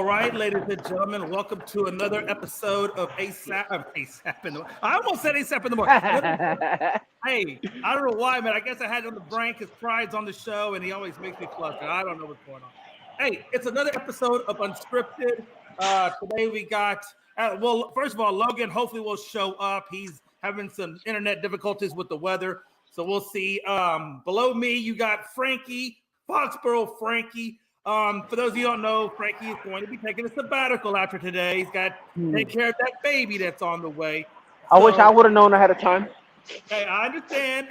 right, ladies and gentlemen, welcome to another episode of ASAP in the. I almost said ASAP in the morning. Hey, I don't know why, man. I guess I had it on the brain because Pride's on the show, and he always makes me flustered. I don't know what's going on. Hey, it's another episode of Unscripted. Today we got. Well, first of all, Logan hopefully will show up. He's having some internet difficulties with the weather, so we'll see. Below me, you got Frankie, Foxborough Frankie. For those of you who don't know, Frankie is going to be taking a sabbatical after today. He's got to take care of that baby that's on the way. I wish I would have known ahead of time. Hey, I understand.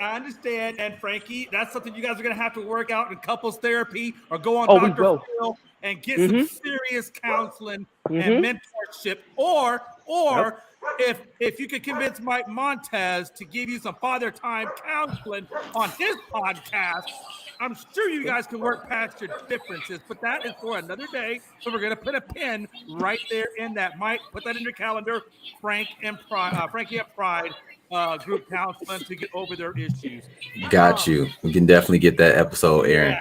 And Frankie, that's something you guys are going to have to work out in couples therapy or go on Dr. Phil and get some serious counseling and mentorship. Or if you could convince Mike Montez to give you some father time counseling on his podcast, I'm sure you guys can work past your differences, but that is for another day. So we're going to put a pin right there in that. Mike, put that in your calendar. Frankie and Pride group counseling to get over their issues. Got you. We can definitely get that episode airing.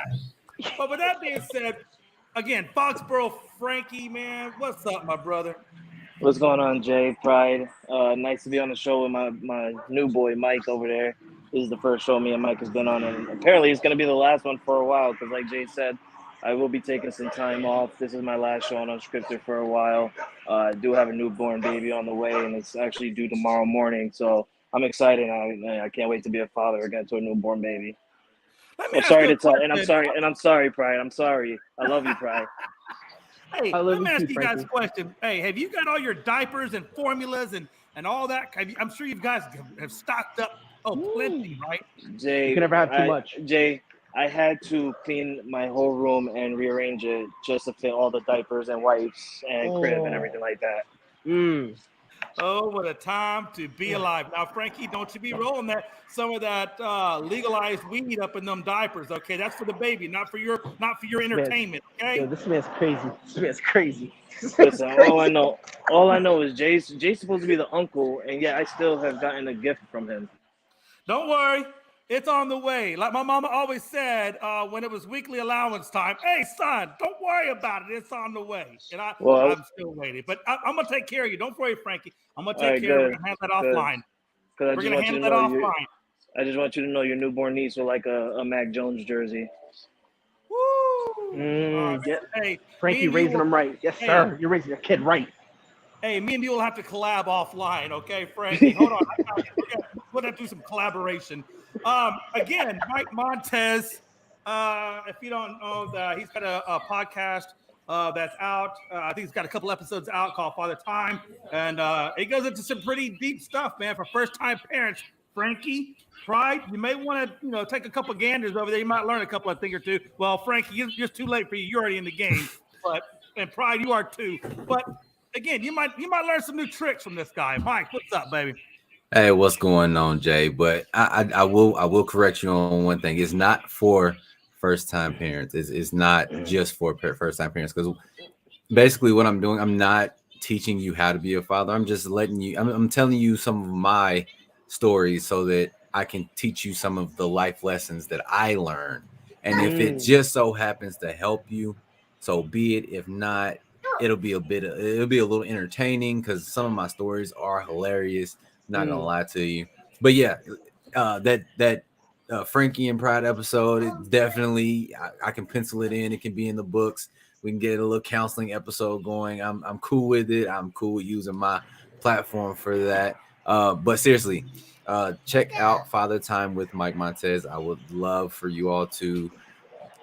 Yeah. But with that being said, again, Foxborough Frankie, man, what's up, my brother? What's going on, Jay? Pride. Nice to be on the show with my new boy, Mike, over there. This is the first show me and Mike has been on, and apparently it's going to be the last one for a while because, like Jay said, I will be taking some time off. This is my last show on Unscripted for a while. I do have a newborn baby on the way, and it's actually due tomorrow morning, so I'm excited. I can't wait to be a father again to a newborn baby. I'm sorry to tell, and I'm sorry, Pride. I'm sorry. I love you, Pride. Hey, let me ask you guys a question. Hey, have you got all your diapers and formulas and all that? I'm sure you guys have stocked up. Oh, plenty, right? Jay, you can never have too much. Jay, I had to clean my whole room and rearrange it just to fit all the diapers and wipes and crib and everything like that. Oh, what a time to be alive. Now, Frankie, don't you be rolling some of that legalized weed up in them diapers, okay? That's for the baby, not for your entertainment, okay? Yo, this man's crazy. Listen, all I know is Jay's supposed to be the uncle, and yet I still have gotten a gift from him. Don't worry, it's on the way. Like my mama always said when it was weekly allowance time, hey, son, don't worry about it. It's on the way. And I'm still waiting. But I'm going to take care of you. Don't worry, Frankie. I'm going to take care of you. We're going to handle that offline. We're going to handle that offline. I just want you to know your newborn niece will like a Mac Jones jersey. Woo! Hey, Frankie raising him right. Yes, sir. You're raising your kid right. Hey, me and you will have to collab offline, okay, Frankie? Hold on. We're going to do some collaboration. Again, Mike Montez, if you don't know, he's got a podcast that's out. I think he's got a couple episodes out called Father Time. And it goes into some pretty deep stuff, man, for first-time parents. Frankie, Pride, you may want to, take a couple ganders over there. You might learn a couple of things or two. Well, Frankie, it's too late for you. You're already in the game. And Pride, you are too. But again, you might learn some new tricks from this guy. Mike, what's up, baby? Hey, what's going on, Jay? But I will correct you on one thing. It's not for first-time parents. It's not just for first-time parents, because basically what I'm doing, I'm not teaching you how to be a father. I'm just letting you. I'm telling you some of my stories so that I can teach you some of the life lessons that I learned. And if it just so happens to help you, so be it. If not, it'll be a little entertaining because some of my stories are hilarious. Not gonna lie to you, but yeah, that Frankie and Pride episode, it definitely I can pencil it in. It can be in the books. We can get a little counseling episode going. I'm cool with it. I'm cool with using my platform for that. But seriously, check out Father Time with Mike Montez. I would love for you all to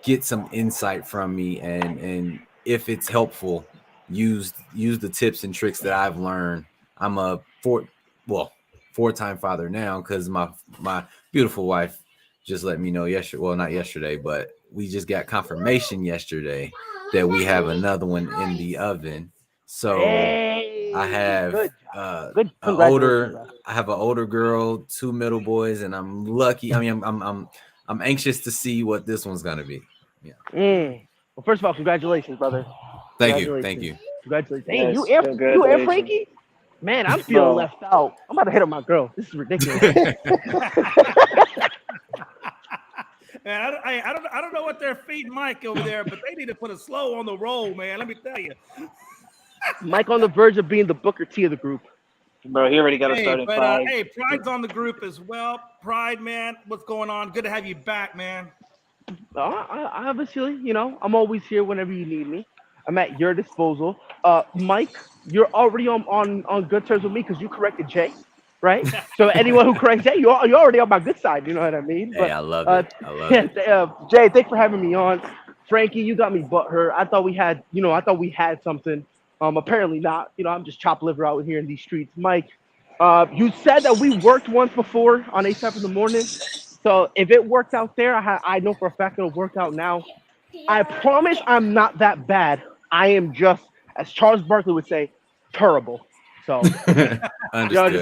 get some insight from me, and if it's helpful, use the tips and tricks that I've learned. I'm a four-time father now because my beautiful wife just let me know yesterday. Well, not yesterday, but we just got confirmation yesterday that we have another one in the oven. So I have an older girl, 2 middle boys, and I'm lucky. I mean, I'm anxious to see what this one's gonna be. Yeah. Well, first of all, congratulations, brother. Thank you. Congratulations. Hey, you and Frankie? Man, I'm feeling left out. I'm about to hit on my girl. This is ridiculous. Man, I don't know what they're feeding Mike over there, but they need to put a slow on the roll, man. Let me tell you. Mike on the verge of being the Booker T of the group. Bro, he already got to start in 5. Hey, Pride's on the group as well. Pride, man, what's going on? Good to have you back, man. I obviously, I'm always here whenever you need me. I'm at your disposal. Mike, you're already on good terms with me because you corrected Jay, right? So anyone who corrects Jay, you're already on my good side. You know what I mean? Hey, I love it. I love it. Jay, thanks for having me on. Frankie, you got me butthurt. I thought we had something. Apparently not. I'm just chopped liver out here in these streets. Mike, you said that we worked once before on ASAP in the morning. So if it worked out there, I know for a fact it'll work out now. I promise I'm not that bad. I am just, as Charles Barkley would say, terrible. So just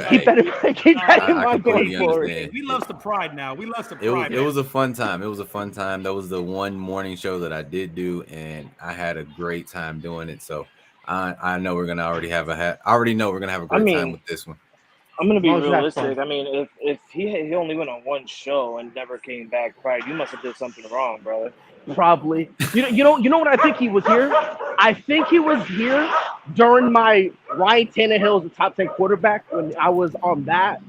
keep that in mind. Keep that in mind going forward. We love the Pride now. We love the Pride. It was a fun time. It was a fun time. That was the one morning show that I did do, and I had a great time doing it. So I know we're gonna already have I already know we're gonna have a great time with this one. I'm gonna be realistic. I mean, if he only went on one show and never came back, Pride, you must have did something wrong, brother. Probably. You know what I think he was here? I think he was here during my Ryan Tannehill as a top 10 quarterback when I was on that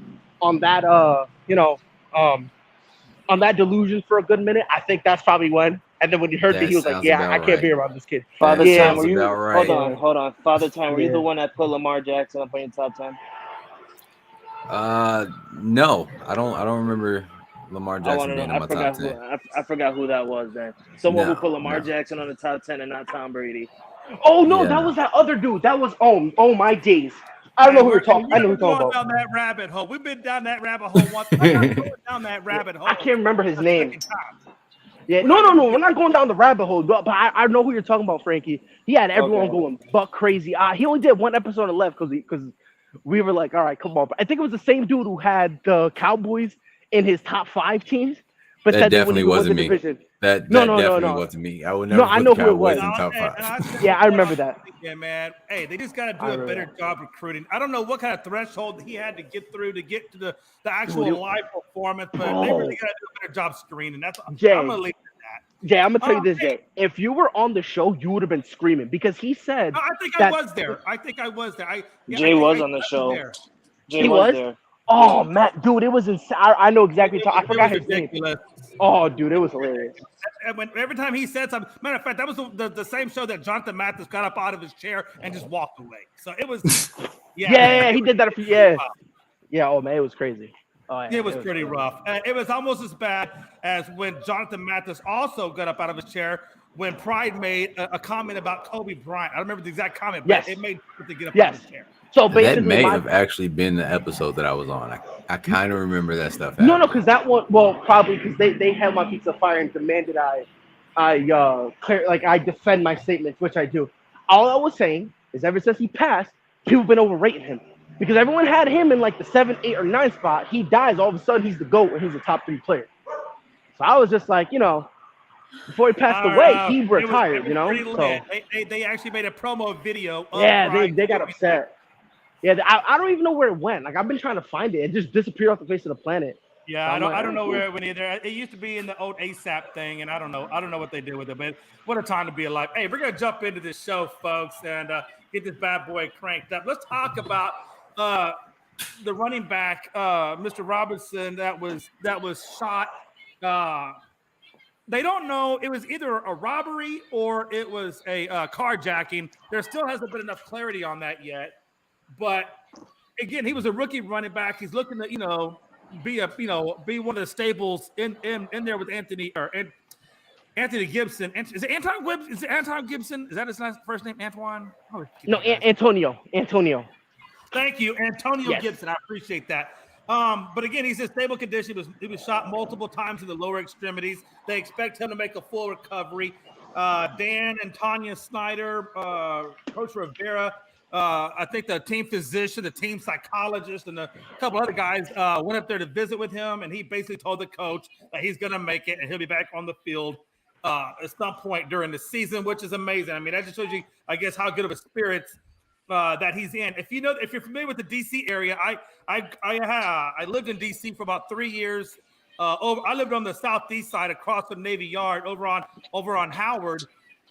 delusion for a good minute. I think that's probably when. And then when he heard me, he was like, "Yeah, I can't be around this kid." Father Time, were you? Right. Hold on. Father Time, were you the one that put Lamar Jackson up on your top 10? No, I don't remember Lamar Jackson being in my top 10. I forgot who that was then. Someone who put Lamar Jackson on the top 10 and not Tom Brady. Oh no, that was that other dude. That was oh my days. I don't know who you're talking. I know who you're talking about. Down that rabbit hole. We've been down that rabbit hole once. We're not going down that rabbit hole. I can't remember his name. Yeah, no. We're not going down the rabbit hole, but I know who you're talking about, Frankie. He had everyone going buck crazy. He only did one episode on left because we were like, all right, come on. But I think it was the same dude who had the Cowboys in his top 5 teams. But that definitely wasn't me. That definitely wasn't me. I would never. No, I know who it was. In top 5. Yeah, I remember that. Yeah, man. Hey, they just got to do a better job recruiting. I don't know what kind of threshold he had to get through to get to the actual live performance, but they really got to do a better job screening. That's Jay, I'm gonna leave it at that. Jay, I'm gonna tell you this, Jay. If you were on the show, you would have been screaming because he said. No, I think I was there. Jay was on the show. Jay was there. Oh, Matt, dude, it was insane. I know exactly. I forgot his name. Oh, dude, it was hilarious. And every time he said something, matter of fact, that was the same show that Jonathan Mathis got up out of his chair and just walked away. So it was, yeah, he did that a few, yeah. Oh man, it was crazy. Oh, yeah, it was pretty rough. It was almost as bad as when Jonathan Mathis also got up out of his chair when Pride made a comment about Kobe Bryant. I don't remember the exact comment, but it made him to get up out of his chair. So that may have actually been the episode that I was on. I kind of remember that stuff. No, because that one, well, probably because they held my pizza fire and demanded I defend my statements, which I do. All I was saying is ever since he passed, people have been overrating him because everyone had him in like the 7, 8, or 9 spot. He dies, all of a sudden he's the GOAT and he's a top 3 player. So I was just like, before he passed away, he retired. So they actually made a promo video. They got upset. Yeah, I don't even know where it went. Like I've been trying to find it. It just disappeared off the face of the planet. Yeah, so I don't know where it went either. It used to be in the old ASAP thing, and I don't know what they did with it. But what a time to be alive! Hey, we're gonna jump into this show, folks, and get this bad boy cranked up. Let's talk about the running back, Mr. Robinson, that was shot. They don't know. It was either a robbery or it was a carjacking. There still hasn't been enough clarity on that yet. But again, he was a rookie running back. He's looking to, be one of the staples in there with Anthony Gibson. Is it Anton Gibson? Is it Anton Gibson? Is that his first name? Antoine? No, Antonio. Thank you, Antonio Gibson. I appreciate that. But again, he's in stable condition. He was shot multiple times in the lower extremities. They expect him to make a full recovery. Dan and Tanya Snyder, Coach Rivera. I think the team physician, the team psychologist, and a couple other guys went up there to visit with him, and he basically told the coach that he's going to make it and he'll be back on the field at some point during the season, which is amazing. I mean, that just shows you, I guess, how good of a spirits that he's in. If you're familiar with the DC area, I lived in DC for about 3 years. I lived on the southeast side, across from Navy Yard, over on Howard,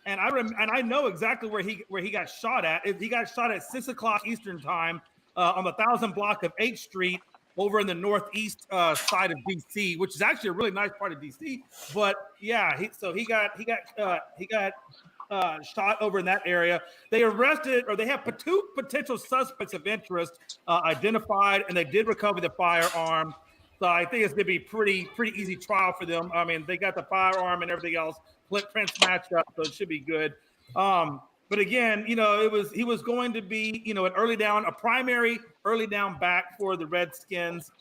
and I know exactly where he got shot at. He got shot at 6 o'clock Eastern time on the 1000 block of 8th Street over in the northeast side of DC, which is actually a really nice part of DC. But yeah, he got shot over in that area. They arrested, or they have two potential suspects of interest identified, and they did recover the firearm. So I think it's going to be pretty easy trial for them. I mean, they got the firearm and everything else. Prints matched up, so it should be good. But again, he was going to be, a primary early down back for the Redskins.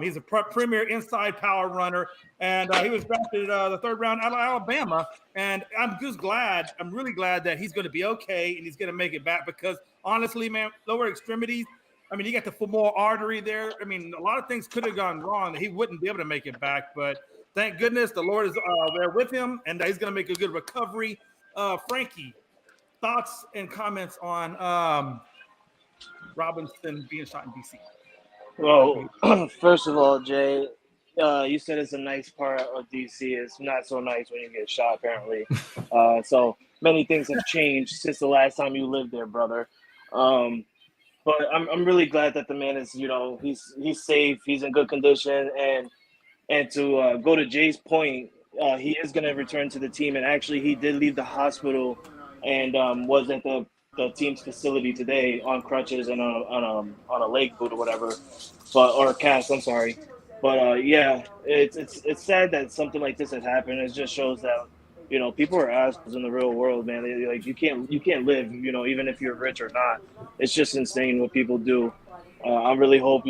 He's a premier inside power runner, and he was drafted the 3rd round out of Alabama. And I'm really glad that he's going to be okay and he's going to make it back, because honestly, man, lower extremities. I mean, you got the femoral artery there. I mean, a lot of things could have gone wrong that he wouldn't be able to make it back. But thank goodness the Lord is there with him, and he's going to make a good recovery. Frankie, thoughts and comments on Robinson being shot in DC? Well, first of all, Jay, you said it's a nice part of DC. It's not so nice when you get shot, apparently. So many things have changed since the last time you lived there, brother. But I'm really glad that the man is, he's safe, he's in good condition, and to go to Jay's point, he is going to return to the team. And actually, he did leave the hospital and was at the team's facility today on crutches and on a leg boot or whatever, or a cast. I'm sorry, but yeah, it's sad that something like this has happened. It just shows that people are assholes in the real world, man. You can't live, even if you're rich or not. It's just insane what people do. I really hope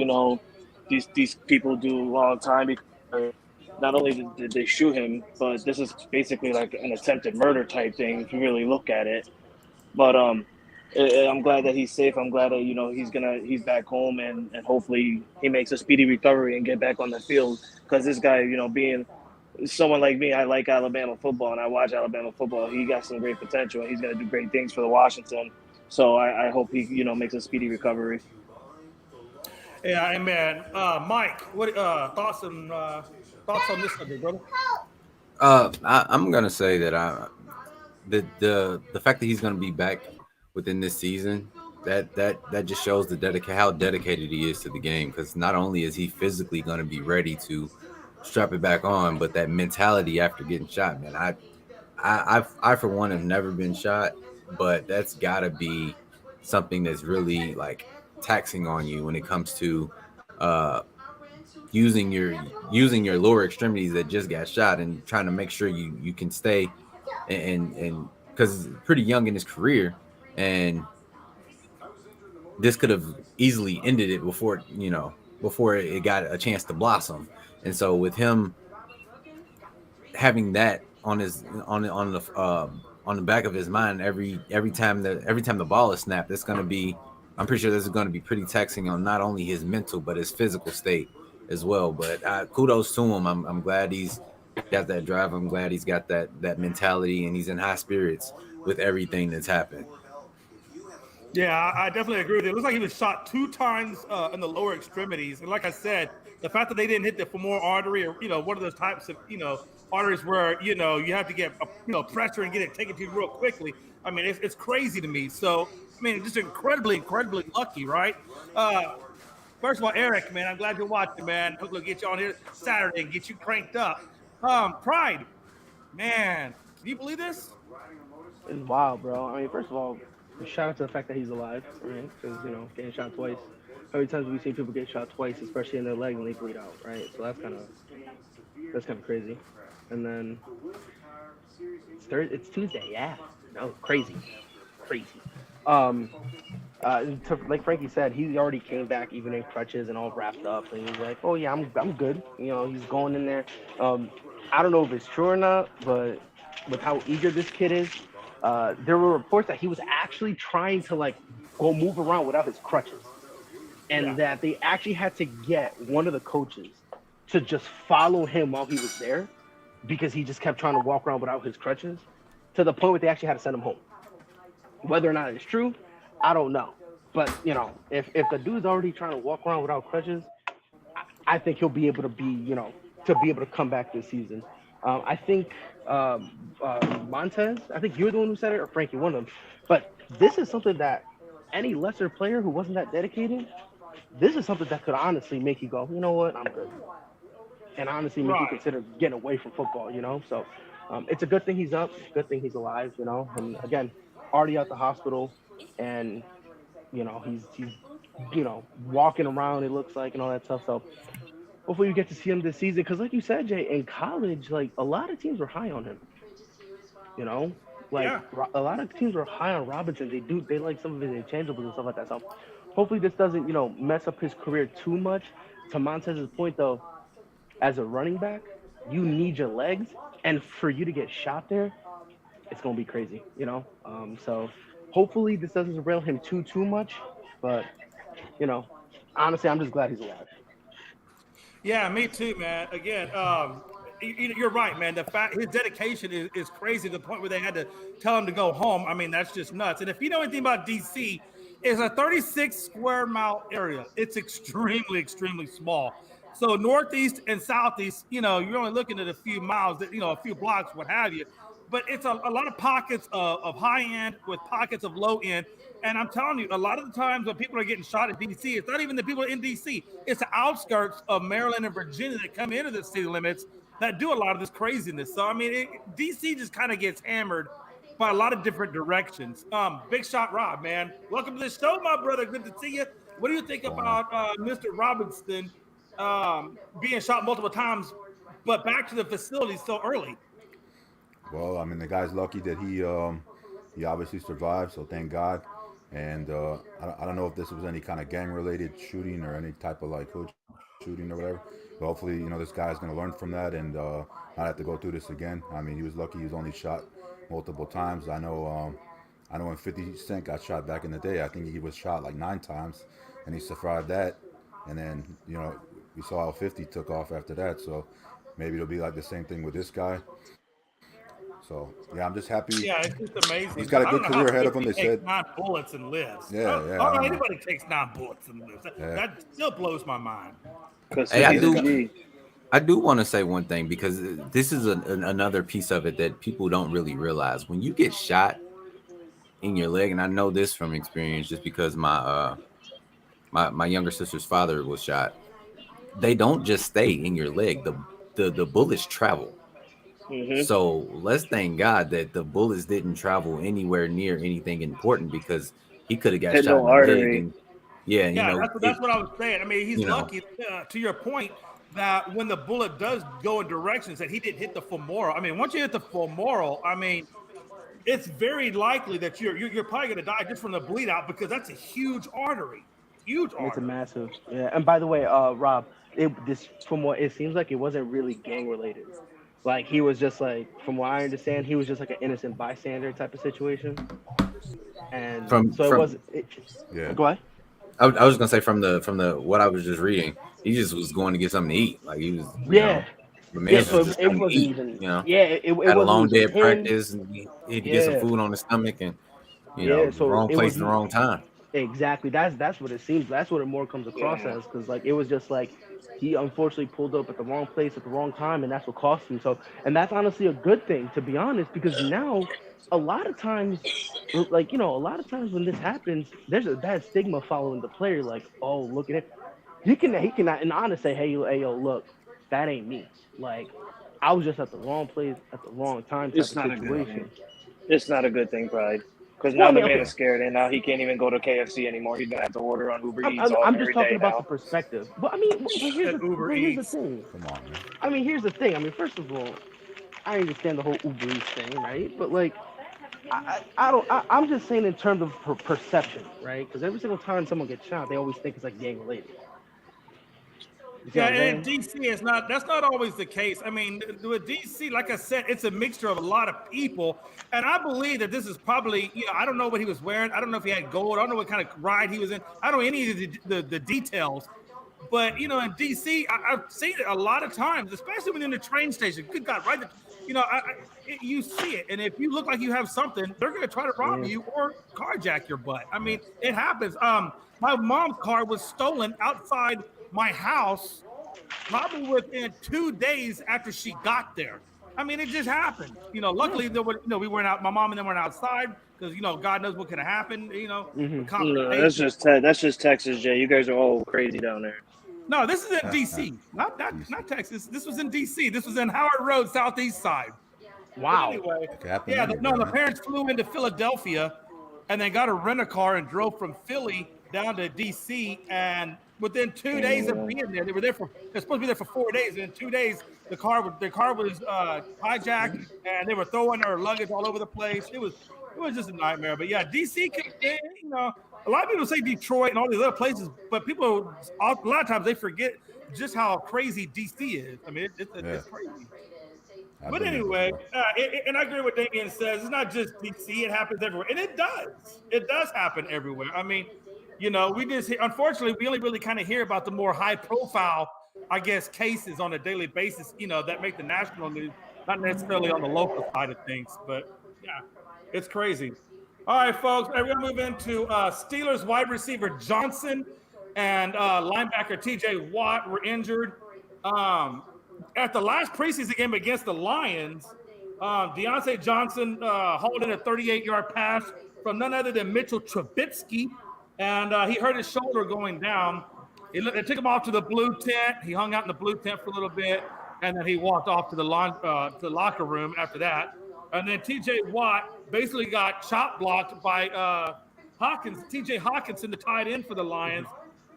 these people do a long time, because not only did they shoot him, but this is basically like an attempted murder type thing if you really look at it. But I'm glad that he's safe. I'm glad that he's back home, and hopefully he makes a speedy recovery and get back on the field, because this guy, being someone like me, I like Alabama football and I watch Alabama football. He got some great potential and he's going to do great things for the Washington. So I hope he, makes a speedy recovery. Yeah, amen. Mike, what thoughts on this subject, brother? I'm gonna say that the fact that he's gonna be back within this season, that just shows how dedicated he is to the game. Because not only is he physically gonna be ready to strap it back on, but that mentality after getting shot, man. I for one have never been shot, but that's gotta be something that's really like taxing on you when it comes to using your lower extremities that just got shot and trying to make sure you can stay and because pretty young in his career, and this could have easily ended it before it got a chance to blossom. And so with him having that on the back of his mind every time the ball is snapped, I'm pretty sure this is going to be pretty taxing on not only his mental but his physical state as well. But kudos to him. I'm glad he's got that drive. I'm glad he's got that mentality, and he's in high spirits with everything that's happened. Yeah, I definitely agree with you. It looks like he was shot 2 times in the lower extremities. And like I said, the fact that they didn't hit the femoral artery, or, one of those types of, arteries where, you have to get, pressure and get it taken to you real quickly. I mean, it's crazy to me. So, I mean, just incredibly lucky, right? First of all, Eric, man, I'm glad you're watching, man. We'll get you on here Saturday and get you cranked up. Pride, man, can you believe this? It's wild, bro. I mean, first of all, shout out to the fact that he's alive, right? Because, getting shot twice. How many times have we seen people get shot twice, especially in their leg, and they bleed out, right? So that's kind of crazy. And then it's Tuesday, yeah. No, crazy. Like Frankie said, he already came back even in crutches and all wrapped up, and he's like, "Oh yeah, I'm good." He's going in there. I don't know if it's true or not, but with how eager this kid is, there were reports that he was actually trying to go move around without his crutches, and that they actually had to get one of the coaches to just follow him while he was there, because he just kept trying to walk around without his crutches, to the point where they actually had to send him home. Whether or not it's true, I don't know. But, if the dude's already trying to walk around without crutches, I think he'll be able to be, to be able to come back this season. I think Montez, I think you're the one who said it, or Frankie, one of them. But this is something that any lesser player who wasn't that dedicated, this is something that could honestly make you go, you know what, I'm good, and honestly make you Right. consider getting away from football. So it's a good thing he's up, good thing he's alive. And again, already out the hospital, and he's walking around. It looks like and all that stuff. So hopefully we get to see him this season. Because like you said, Jay, in college, like a lot of teams were high on him. You know, like Yeah. a lot of teams were high on Robinson. They like some of his intangibles and stuff like that. So hopefully this doesn't mess up his career too much. To Montez's point though, as a running back, you need your legs, and for you to get shot there, it's gonna be crazy. So hopefully this doesn't derail him too much. But you know, honestly, I'm just glad he's alive. Yeah, me too, man. Again, you're right, man. The fact his dedication is crazy to the point where they had to tell him to go home. I mean, that's just nuts. And if you know anything about DC, it's a 36 square mile area. It's extremely, extremely small. So northeast and southeast, you're only looking at a few miles, a few blocks, what have you. But it's a lot of pockets of high end with pockets of low end. And I'm telling you, a lot of the times when people are getting shot in DC, it's not even the people in DC. It's the outskirts of Maryland and Virginia that come into the city limits that do a lot of this craziness. So, I mean, DC just kind of gets hammered by a lot of different directions. Big Shot Rob, man. Welcome to the show, my brother. Good to see you. What do you think about Mr. Robinson being shot multiple times, but back to the facility so early? Well, I mean, the guy's lucky that he obviously survived, so thank God. And I don't know if this was any kind of gang-related shooting or any type of like hood shooting or whatever. But hopefully, this guy's going to learn from that and not have to go through this again. I mean, he was lucky; he was only shot multiple times. I know when 50 Cent got shot back in the day, I think he was shot like 9 times, and he survived that. And then we saw how 50 took off after that. So maybe it'll be like the same thing with this guy. So yeah, I'm just happy. Yeah, it's just amazing. He's got a good career ahead of him. They said 9 bullets and lives. Yeah, I yeah, don't know I know. anybody takes 9 bullets and lives. That still blows my mind. Hey, I do want to say one thing because this is another piece of it that people don't really realize. When you get shot in your leg, and I know this from experience, just because my younger sister's father was shot. They don't just stay in your leg. The bullets travel. Mm-hmm. So let's thank God that the bullets didn't travel anywhere near anything important because he could have got Hit shot no in the leg. artery. And, that's what I was saying. I mean, he's lucky, to your point, that when the bullet does go in directions that he didn't hit the femoral. I mean, once you hit the femoral, I mean, it's very likely that you're probably going to die just from the bleed out because that's a huge artery. Huge artery. It's a massive. Yeah. And by the way, Rob, from what it seems like, it wasn't really gang related. Like he was just like, from what I understand, he was just like an innocent bystander type of situation. And it wasn't. Yeah. Go ahead. I was gonna say from the what I was just reading, he just was going to get something to eat. Like he was, the man was just it going to wasn't eat. even. You know, Yeah, it had a wasn't long day even of him. practice, and he had to get some food on his stomach, and so wrong it place was at the wrong time. Exactly. That's what it seems. That's what it more comes across as, because like it was just like he unfortunately pulled up at the wrong place at the wrong time, and that's what cost him. So, and that's honestly a good thing, to be honest, because now a lot of times, like a lot of times when this happens, there's a bad stigma following the player. Like, oh, look at it. He cannot and honest say, hey, yo, look, that ain't me. Like, I was just at the wrong place at the wrong time type It's of not a good situation. thing. It's not a good thing, Pride. Because now the man is scared, and now he can't even go to KFC anymore. He's gonna have to order on Uber Eats I'm every just talking day about now. the perspective. But I mean, here's the thing. Come on, man. I mean, here's the thing. I mean, first of all, I understand the whole Uber Eats thing, right? But like, I'm just saying in terms of perception, right? Because every single time someone gets shot, they always think it's like gang related. Yeah, and in DC, that's not always the case. I mean, with DC, like I said, it's a mixture of a lot of people. And I believe that this is probably, I don't know what he was wearing. I don't know if he had gold. I don't know what kind of ride he was in. I don't know any of the details. But, in DC, I've seen it a lot of times, especially when you're in the train station. Good God, right? You see it. And if you look like you have something, they're going to try to rob you or carjack your butt. I mean, it happens. My mom's car was stolen outside my house probably within 2 days after she got there. I mean, it just happened. Luckily there were, we weren't out. My mom and them weren't outside because God knows what could have happened. With No, complications. that's just Texas, Jay. You guys are all crazy down there. No, this is in D.C., not Texas. This was in D.C. This was in Howard Road, southeast side. Wow. But anyway, It happened yeah, the anywhere, man. parents flew into Philadelphia and then got a rent-a-car and drove from Philly down to D.C. And within 2 days of being there, they're supposed to be there for 4 days. And in 2 days, the car was hijacked and they were throwing their luggage all over the place. It was just a nightmare. But yeah, D.C. a lot of people say Detroit and all these other places, but a lot of times they forget just how crazy D.C. is. I mean, it's crazy. But anyway, and I agree with Damien says. It's not just DC; it happens everywhere, and it does. It does happen everywhere. I mean, unfortunately, we only really kind of hear about the more high-profile, I guess, cases on a daily basis. That make the national news, not necessarily on the local side of things. But yeah, it's crazy. All right, folks, we're gonna move into Steelers wide receiver Johnson and linebacker T.J. Watt were injured. At the last preseason game against the Lions, Deontay Johnson hauled in a 38-yard pass from none other than Mitchell Trubisky, and he hurt his shoulder going down. They took him off to the blue tent. He hung out in the blue tent for a little bit, and then he walked off to the locker room after that. And then T.J. Watt basically got chop blocked by T.J. Hawkinson, the tight end for the Lions.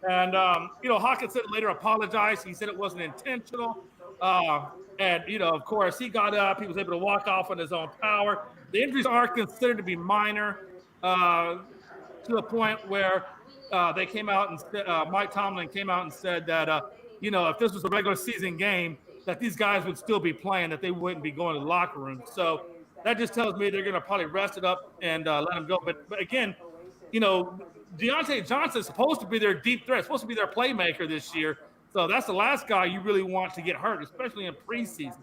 And, Hawkinson later apologized. He said it wasn't intentional. And, of course, he got up. He was able to walk off on his own power. The injuries are considered to be minor to the point where they came out and Mike Tomlin came out and said that, if this was a regular season game, that these guys would still be playing, that they wouldn't be going to the locker room. So that just tells me they're going to probably rest it up and let him go. But again, Deontay Johnson is supposed to be their deep threat, supposed to be their playmaker this year. So that's the last guy you really want to get hurt, especially in preseason.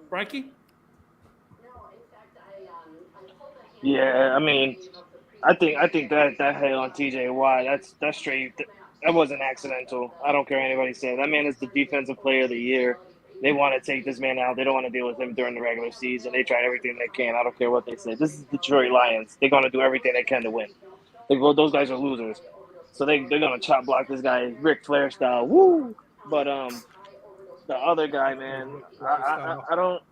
Frankie? Yeah, I mean, I think that hit on T.J. Watt, that's straight. That wasn't accidental. I don't care what anybody says. That man is the defensive player of the year. They want to take this man out. They don't want to deal with him during the regular season. They tried everything they can. I don't care what they say. This is the Detroit Lions. They're going to do everything they can to win. Those guys are losers. So they're going to chop block this guy, Ric Flair style. Woo! But the other guy, man, I don't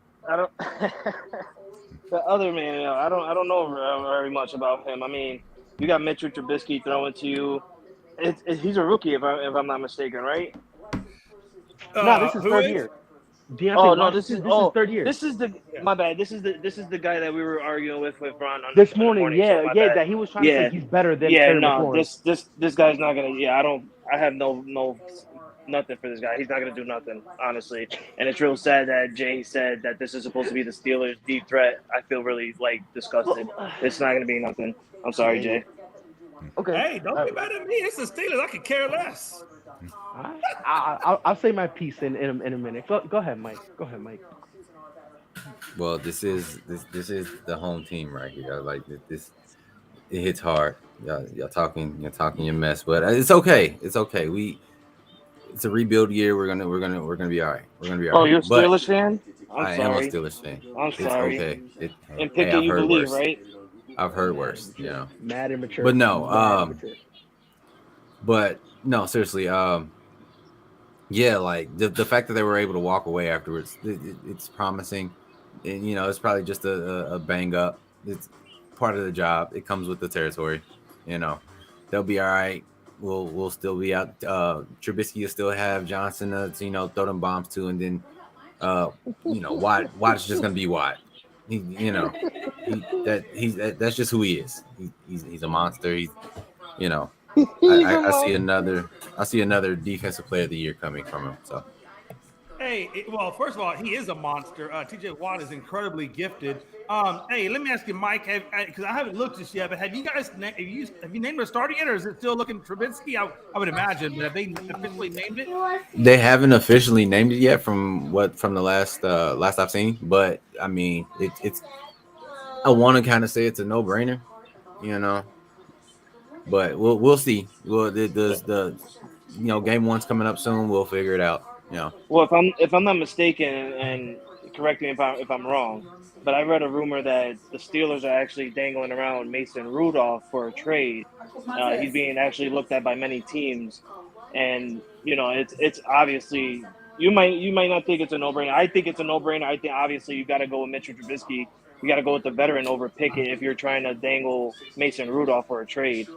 the other man, I don't know very much about him. I mean, you got Mitchell Trubisky throwing to you. He's a rookie, if I'm not mistaken, right? No, this is third year. This is third year. This is my bad. This is the guy that we were arguing with Ron on this morning. Show, that he was trying to say he's better than Terry McLaurin. This guy's not gonna. Yeah, I have no nothing for this guy. He's not gonna do nothing, honestly. And it's real sad that Jay said that this is supposed to be the Steelers' deep threat. I feel really disgusted. It's not gonna be nothing. I'm sorry, Jay. Okay. Hey, don't be mad at me. It's the Steelers. I could care less. I'll say my piece in a minute. Go ahead, Mike. Well, this is the home team right here. Like this, it hits hard. Y'all talking your mess, but it's okay. It's okay. It's a rebuild year. We're gonna be all right. We're gonna be all right. Oh, you're a Steelers fan? I am a Steelers fan. I'm sorry. It's okay. And picking you believe, right? I've heard worse. Mad immature. But no. But no, seriously. Yeah, like the fact that they were able to walk away afterwards, it's promising. And it's probably just a bang up. It's part of the job. It comes with the territory. They'll be all right. We'll still be out. Trubisky will still have Johnson to throw them bombs to, and then Watt's just gonna be Watt. That's just who he is. He's a monster. I see another defensive player of the year coming from him. So, well, first of all, he is a monster. T.J. Watt is incredibly gifted. Hey, let me ask you, Mike, because I haven't looked this yet, but have you guys have you named a starter yet, or is it still looking Trubisky? I would imagine, but have they officially named it? They haven't officially named it yet, from the last I've seen. But I mean, it's. I want to kind of say it's a no-brainer, But we'll see. Well, the game one's coming up soon. We'll figure it out. You know, Well, if I'm not mistaken, and correct me if I'm wrong, but I read a rumor that the Steelers are actually dangling around Mason Rudolph for a trade. He's being actually looked at by many teams, and it's obviously you might not think it's a no brainer. I think it's a no brainer. I think obviously you got to go with Mitchell Trubisky. You got to go with the veteran over Pickett if you're trying to dangle Mason Rudolph for a trade.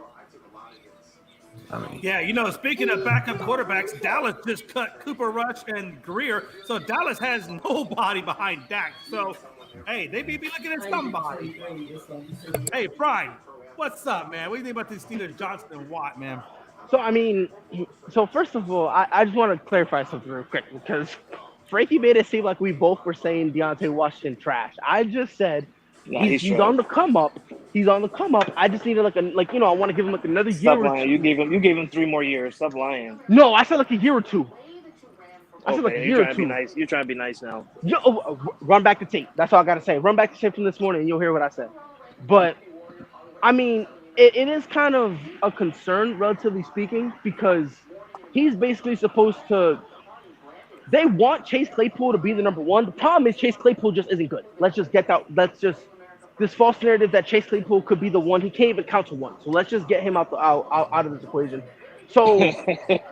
I mean, Yeah, speaking of backup quarterbacks, Dallas just cut Cooper Rush and Greer, so Dallas has nobody behind Dak. So, hey, they may be looking at somebody. Hey, Prime, what's up, man? What do you think about these Steelers, Johnson and Watt, man? So I mean, so first of all, I just want to clarify something real quick because Frankie made it seem like we both were saying Deontay Washington trash. I just said Nah, he's trash. on the come up. He's on the come up. I just needed I want to give him like another Stop year or lying. two. You gave him 3 more years. Stop lying. No, I said like a year or two. I said like a Okay, you're year trying or to be two. nice. You're trying to be nice now. Run back the tape. That's all I gotta say. Run back the tape from this morning, and you'll hear what I said. But I mean, it is kind of a concern, relatively speaking, because he's basically supposed to. They want Chase Claypool to be the number one. The problem is Chase Claypool just isn't good. Let's just get that. Let's just this false narrative that Chase Claypool could be the one. He can't even count to one. So let's just get him out of this equation. So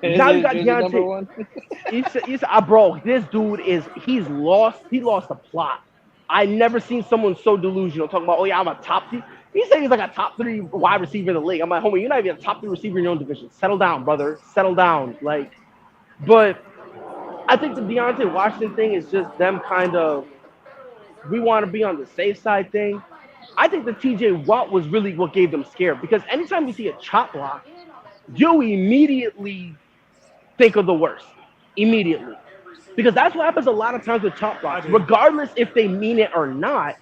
now you got Is it number Deontay. one? Bro, this dude he's lost. He lost the plot. I never seen someone so delusional talking about, oh yeah, I'm a top three. He's saying he's like a top 3 wide receiver in the league. I'm like, homie, you're not even a top 3 receiver in your own division. Settle down, brother. Settle down. But I think the Deontay Washington thing is just them kind of we want to be on the safe side thing. I think the TJ Watt was really what gave them scared because anytime you see a chop block, you immediately think of the worst. Immediately. Because that's what happens a lot of times with chop blocks. Regardless if they mean it or not,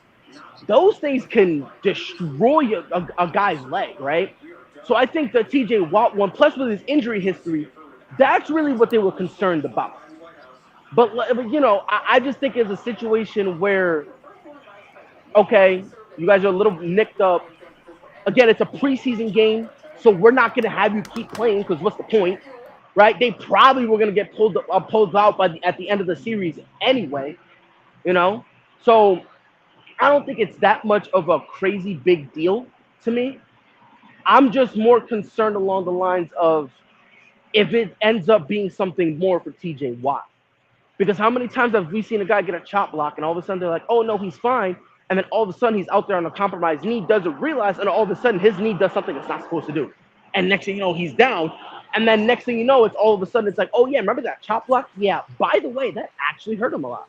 those things can destroy a guy's leg, right? So I think the TJ Watt one, plus with his injury history, that's really what they were concerned about. But I just think it's a situation where, okay, you guys are a little nicked up. Again, it's a preseason game, so we're not going to have you keep playing because what's the point, right? They probably were going to get pulled out at the end of the series anyway, So I don't think it's that much of a crazy big deal to me. I'm just more concerned along the lines of if it ends up being something more for TJ Watt. Because how many times have we seen a guy get a chop block and all of a sudden they're like, oh, no, he's fine. And then all of a sudden he's out there on a compromised knee, doesn't realize, and all of a sudden his knee does something it's not supposed to do. And next thing you know, he's down. And then next thing you know, it's all of a sudden it's like, oh, yeah, remember that chop block? Yeah, by the way, that actually hurt him a lot.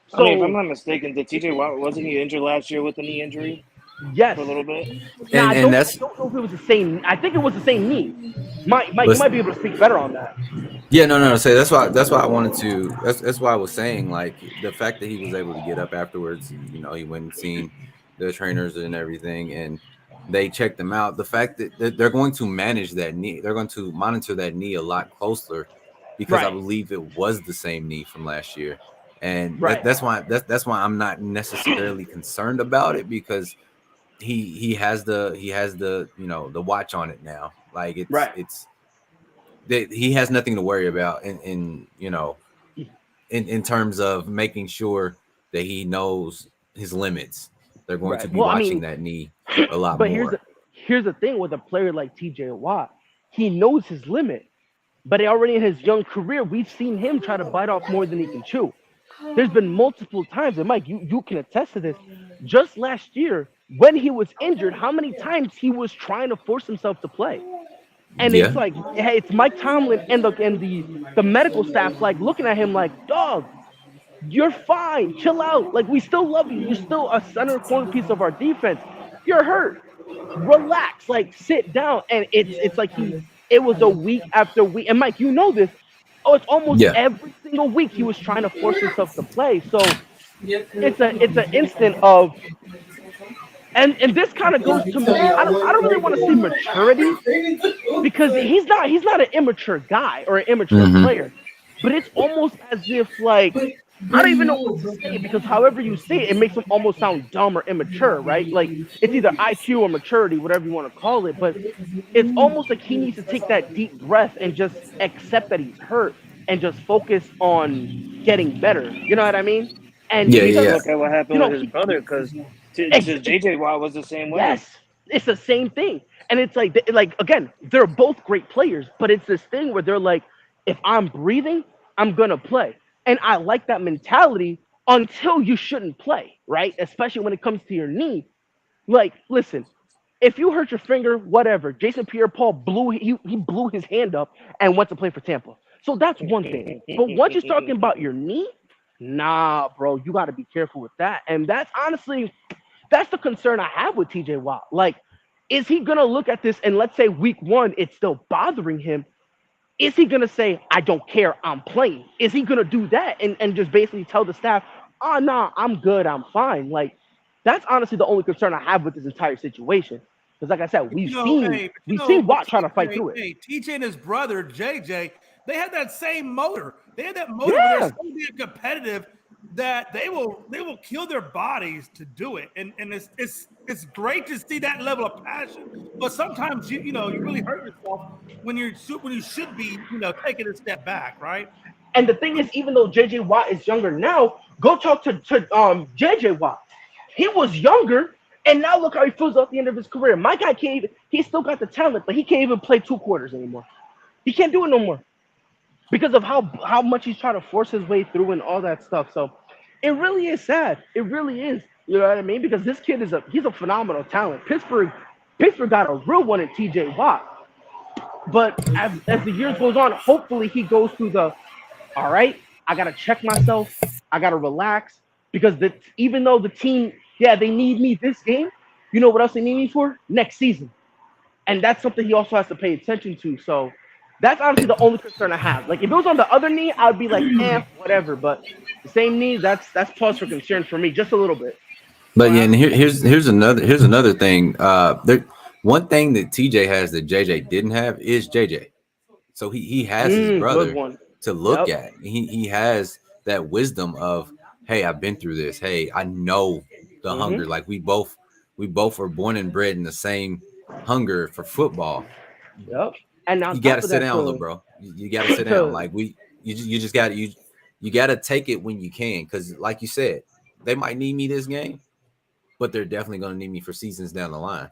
So, I mean, if I'm not mistaken, did TJ Watt wasn't he injured last year with a knee injury? Yes. For a little bit. Nah, I don't know if it was the same. I think it was the same knee. Mike, you might be able to speak better on that. Yeah, no. So that's why I wanted to. That's why I was saying like the fact that he was able to get up afterwards. He went and seen the trainers and everything, and they checked him out. The fact that they're going to manage that knee, they're going to monitor that knee a lot closer because I believe it was the same knee from last year, and that's why I'm not necessarily concerned about it because he has the the watch on it now. Like it's that he has nothing to worry about in terms of making sure that he knows his limits. They're going to be watching that knee a lot more. But here's the thing with a player like TJ Watt, he knows his limit. But already in his young career, we've seen him try to bite off more than he can chew. There's been multiple times, and Mike, you can attest to this. Just last year, when he was injured, how many times he was trying to force himself to play? And it's like, hey, it's Mike Tomlin and the medical staff like looking at him like, dog, you're fine, chill out. Like, we still love you. You're still a center corner piece of our defense. You're hurt. Relax, like sit down. And it's like it was a week after week. And Mike, you know this. Oh, it's almost every single week he was trying to force himself to play. So it's an instant of and this kind of goes to I don't really want to say maturity because he's not an immature guy or an immature player, but it's almost as if like I don't even know what to say because however you say it, it makes him almost sound dumb or immature, right? Like it's either IQ or maturity, whatever you want to call it, but it's almost like he needs to take that deep breath and just accept that he's hurt and just focus on getting better. You know what I mean? And Yeah, And yeah, just because yeah. look at what you happened with know, his brother, because ex- JJ Watt was the same way. yes, it's the same thing. And it's like again, they're both great players, but it's this thing where they're like, if I'm breathing, I'm gonna play. And I like that mentality until you shouldn't play, right? Especially when it comes to your knee. Like, listen, if you hurt your finger, whatever. Jason Pierre-Paul he blew his hand up and went to play for Tampa. So that's one thing. But once you're talking about your knee, nah, bro, you got to be careful with that. And that's honestly that's the concern I have with TJ Watt. Like, is he gonna look at this and let's say week one it's still bothering him? Is he gonna say, I don't care, I'm playing? Is he gonna do that and just basically tell the staff, oh nah, I'm good, I'm fine? Like, that's honestly the only concern I have with this entire situation. Because like I said, But hey, we've seen but Watt trying to fight through it. TJ and his brother JJ, they had that same motor. They had that motor where they're Yeah. so damn competitive that they will kill their bodies to do it. And it's great to see that level of passion. But sometimes you really hurt yourself when you should be taking a step back, right? And the thing is, even though JJ Watt is younger now, go talk to JJ Watt. He was younger, and now look how he feels at the end of his career. My guy can't even. He still got the talent, but he can't even play 2 quarters anymore. He can't do it no more because of how much he's trying to force his way through and all that stuff. So it really is sad. It really is. You know what I mean? Because this kid he's a phenomenal talent. Pittsburgh got a real one in TJ Watt. But as the years goes on, hopefully he goes through the all right, I gotta check myself. I gotta relax because even though the team, yeah, they need me this game. You know what else they need me for? Next season, and that's something he also has to pay attention to. So that's honestly the only concern I have. Like if it was on the other knee, I'd be like, whatever. But the same knee, that's cause for concern for me, just a little bit. But yeah, and here's another thing. One thing that TJ has that JJ didn't have is JJ. So he has his Good brother one. to look Yep. at. He has that wisdom of, hey, I've been through this. Hey, I know the Hmm. hunger. Like we both were born and bred in the same hunger for football. Yep. And on You got top to of sit that, down, little bro. You got to sit down. to Like you just got you got to take it when you can, because like you said, they might need me this game, but they're definitely going to need me for seasons down the line.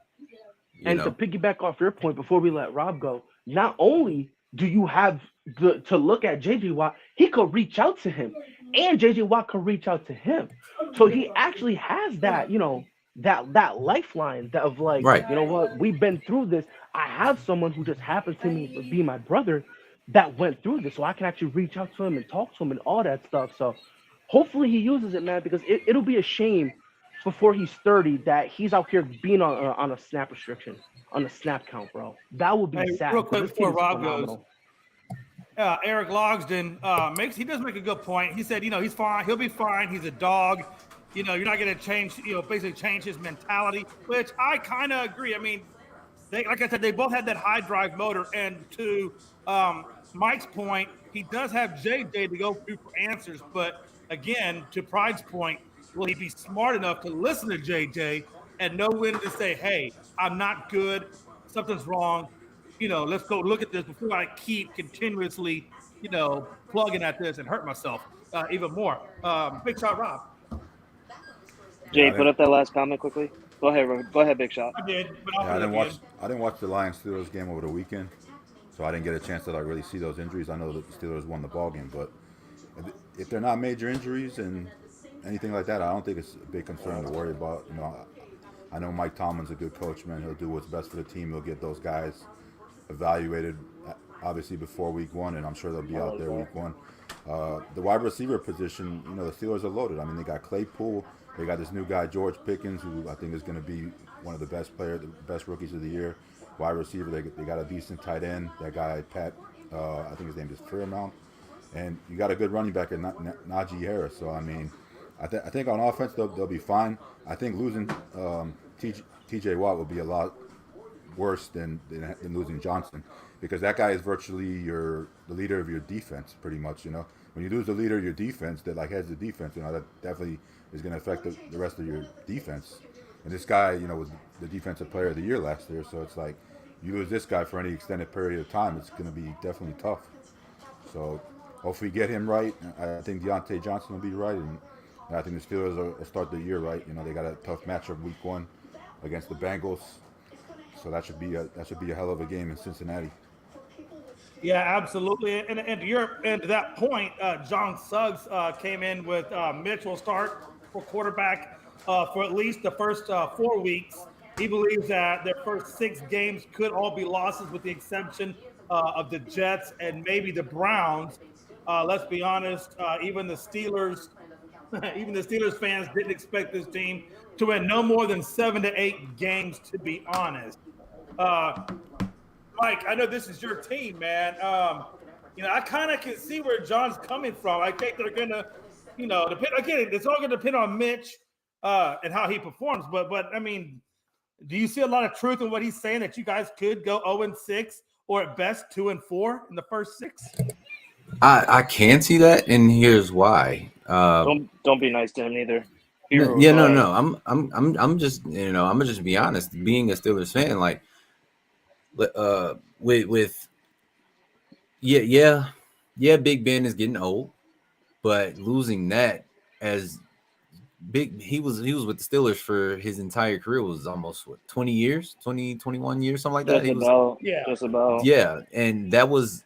You And to know, piggyback off your point before we let Rob go, not only do you have to look at JJ Watt, he could reach out to him, and JJ Watt could reach out to him. So he actually has that, that lifeline that of like, right? you know what, we've been through this. I have someone who just happens to me to be my brother that went through this, so I can actually reach out to him and talk to him and all that stuff. So hopefully he uses it, man, because it'll be a shame before he's 30 that he's out here being on a snap restriction, on a snap count, bro. That would be Hey, sad real because quick this kid before is Rob goes, phenomenal. Eric Logsden he does make a good point. He said, he's fine. He'll be fine. He's a dog. You're not going to change, basically change his mentality, which I kind of agree. I mean, like I said, they both had that high drive motor. And to Mike's point, he does have JJ to go through for answers. But again, to Pride's point, will he be smart enough to listen to JJ and know when to say, hey, I'm not good. Something's wrong. Let's go look at this before I keep continuously, plugging at this and hurt myself even more. Big shot, Rob. Yeah, Jay, put up that last comment quickly. Go ahead, Go ahead, Big Shot. I did, but I'll yeah. put it up again. I didn't watch the Lions Steelers game over the weekend, so I didn't get a chance to like really see those injuries. I know that the Steelers won the ball game, but if they're not major injuries and anything like that, I don't think it's a big concern to worry about. I know Mike Tomlin's a good coach, man. He'll do what's best for the team. He'll get those guys evaluated, obviously before week one, and I'm sure they'll be out there week one. The wide receiver position, the Steelers are loaded. I mean, they got Claypool. They got this new guy, George Pickens, who I think is going to be one of the best rookies of the year. Wide receiver, they got a decent tight end. That guy, Pat, I think his name is Fairmount. And you got a good running back in Najee Harris. So, I mean, I think on offense, they'll be fine. I think losing TJ Watt will be a lot worse than losing Johnson, because that guy is virtually the leader of your defense, pretty much. When you lose the leader of your defense that like heads the defense, that definitely is going to affect the rest of your defense. And this guy, was the defensive player of the year last year, so it's like you lose this guy for any extended period of time, it's going to be definitely tough. So hopefully get him right. I think Deontay Johnson will be right, and I think the Steelers will start the year right. They got a tough matchup week 1 against the Bengals, so that should be a hell of a game in Cincinnati. Yeah, absolutely. And to that point, John Suggs came in with Mitch will start for quarterback for at least the first 4 weeks. He believes that their first 6 games could all be losses, with the exception of the Jets and maybe the Browns. Let's be honest, even the Steelers, even the Steelers fans didn't expect this team to win no more than 7 to 8 games. To be honest. Mike, I know this is your team, man. I kind of can see where John's coming from. I think they're gonna, depend again. It's all gonna depend on Mitch and how he performs. But I mean, do you see a lot of truth in what he's saying that you guys could go 0-6 or at best 2-4 in the first 6? I can see that, and here's why. Don't be nice to him either. No. I'm just I'm gonna just be honest. Being a Steelers fan, like with Big Ben is getting old, but losing that as he was with the Steelers for his entire career was almost 20 years, 21 years, something like that. Just about. Yeah, and that was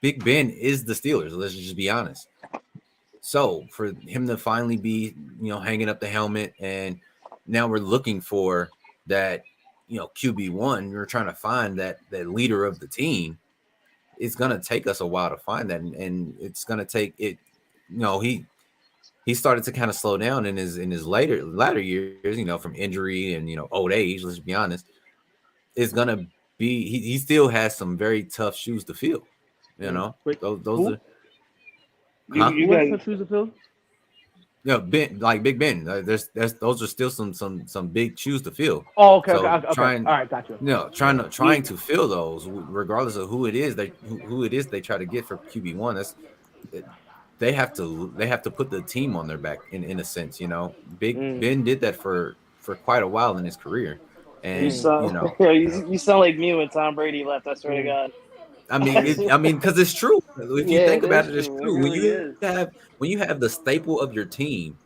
Big Ben is the Steelers. Let's just be honest. So for him to finally be, hanging up the helmet, and now we're looking for that, QB1. We're trying to find that leader of the team. It's gonna take us a while to find that, and it's gonna take it. He started to kind of slow down in his latter years, from injury and old age. Let's be honest. It's gonna be he still has some very tough shoes to fill. Wait, those are. You guys, shoes to fill? Ben, like Big Ben. Those are still some big shoes to fill. Oh, okay. So okay. Trying, all right, gotcha. Trying to fill those, regardless of who it is they try to get for QB1. They have to put the team on their back in a sense. Ben did that for quite a while in his career, and you sound like me when Tom Brady left. I swear to God. I mean, because it's true. If you think about it, it's true. It really When you have the staple of your team,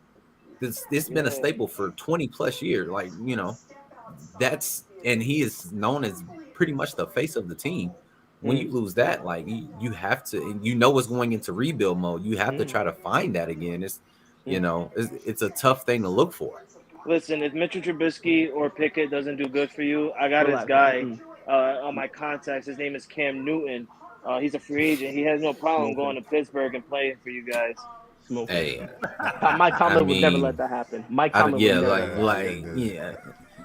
it's been a staple for 20 plus years. Like, and he is known as pretty much the face of the team. When you lose that, like you have to, and what's going into rebuild mode. You have to try to find that again. It's a tough thing to look for. Listen, if Mitchell Trubisky or Pickett doesn't do good for you, I got his guy on my contacts. His name is Cam Newton. He's a free agent. He has no problem going to Pittsburgh and playing for you guys. Hey, Mike Tomlin would never let that happen. Mike Tomlin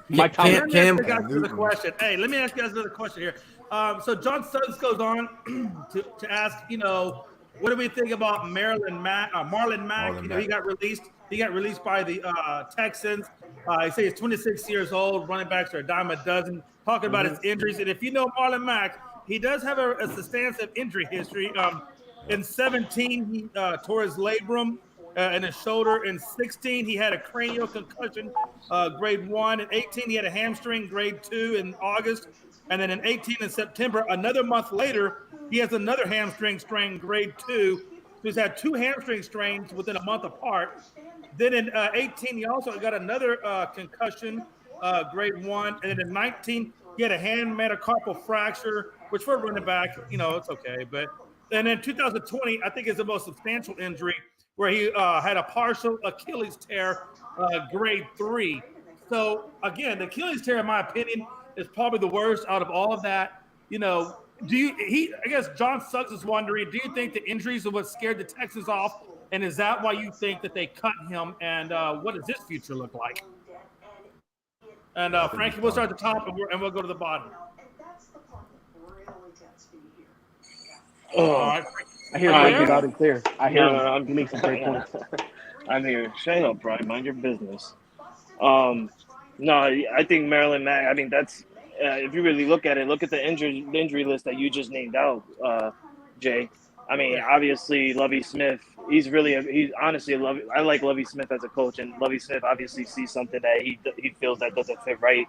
Mike Tomlin. Let me ask you guys another question. Hey, let me ask you guys another question here. So John Suggs goes on to ask, what do we think about Marlon Mack? He got released. He got released by the Texans. He says he's 26 years old. Running backs are a dime a dozen. Talking about his injuries, and if you know Marlon Mack, he does have a substantial injury history. In 17, he tore his labrum in his shoulder. In 16, he had a cranial concussion, grade 1. In 18, he had a hamstring, grade 2 in August. And then in 18 in September, another month later, he has another hamstring strain, grade 2. So he's had 2 hamstring strains within a month apart. Then in 18, he also got another concussion, grade 1. And then in 19, he had a hand metacarpal fracture, which for a running back, it's okay. And in 2020, I think is the most substantial injury, where he had a partial Achilles tear, grade 3. So again, the Achilles tear, in my opinion, is probably the worst out of all of that. I guess John Suggs is wondering, do you think the injuries are what scared the Texans off? And is that why you think that they cut him? And what does his future look like? And Frankie, we'll start at the top and we'll go to the bottom. All right. I hear Frankie loud and clear. I hear him. He makes some great points. I'm here. Shut up, Brian. Mind your business. No, I think Maryland Mack. I mean, that's if you really look at it, look at the injury list that you just named out, Jay. I mean, obviously, Lovie Smith. He's honestly I like Lovie Smith as a coach, and Lovie Smith obviously sees something that he feels that doesn't fit right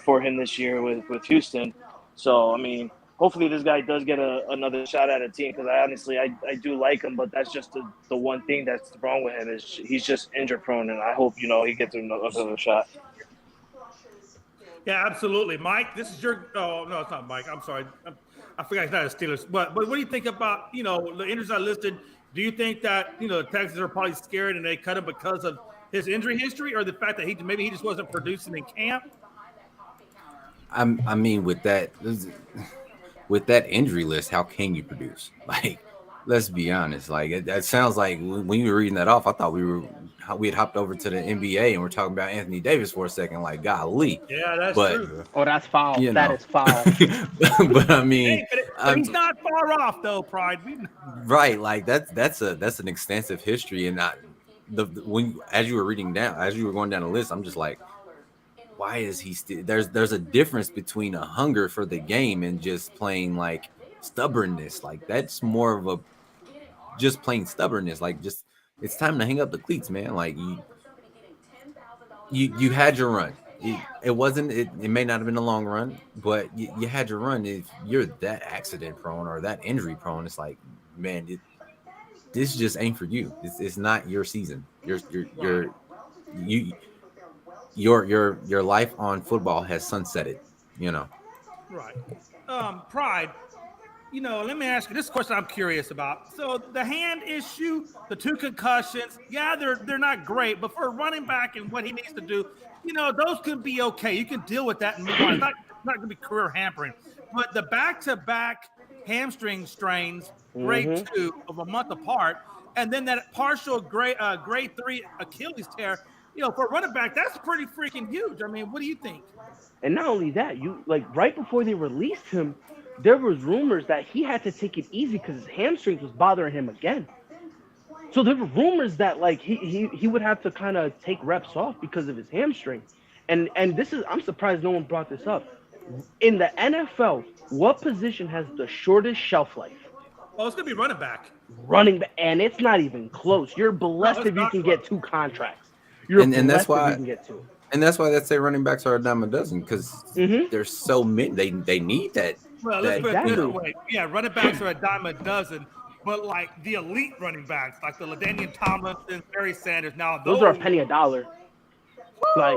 for him this year with Houston. So I mean, hopefully this guy does get another shot at a team, because I do like him, but that's just the one thing that's wrong with him is he's just injury prone, and I hope he gets another shot. Yeah, absolutely, Mike. This is your. Oh no, it's not Mike. I'm sorry. I forgot he's not a Steelers. But what do you think about the injuries I listed? Do you think that the Texans are probably scared and they cut him because of his injury history, or the fact that maybe he just wasn't producing in camp? I mean, with that injury list, how can you produce? Like, let's be honest. Like, that sounds like when you were reading that off, I thought we had hopped over to the NBA and we're talking about Anthony Davis for a second. Like, golly. Yeah, that's But, true. Oh, that's foul. You That know. is foul. But I mean, but he's not far off though, Pride. Right, like that's an extensive history, and as you were going down the list, I'm just like, why is he still? There's a difference between a hunger for the game and just plain like stubbornness. Like, that's more of a just plain stubbornness. Like, just it's time to hang up the cleats, man. Like, you had your run. It may not have been a long run, but you had your run. If you're that accident prone or that injury prone, it's like, man, this just ain't for you. It's not your season. Your life on football has sunsetted. Right. Pride. Let me ask you this question I'm curious about. So the hand issue, the 2 concussions, yeah, they're not great, but for a running back and what he needs to do, those could be okay. You can deal with that and move on. It's not going to be career hampering. But the back-to-back hamstring strains, grade 2 of a month apart, and then that partial grade 3 Achilles tear, for a running back, that's pretty freaking huge. I mean, what do you think? And not only that, right before they released him, there was rumors that he had to take it easy because his hamstrings was bothering him again. So there were rumors that like he would have to kind of take reps off because of his hamstring. And I'm surprised no one brought this up. In the NFL, what position has the shortest shelf life? Oh, it's gonna be running back. Running back, and it's not even close. You're blessed if you can get 2 contracts. And that's why you can get 2. And that's why they say running backs are a dime a dozen, because there's so many. They need that. Well, let's put it this way. Yeah, running backs are a dime a dozen, but like the elite running backs, like the LaDainian Tomlinson, Barry Sanders, now those are a penny a dollar. Like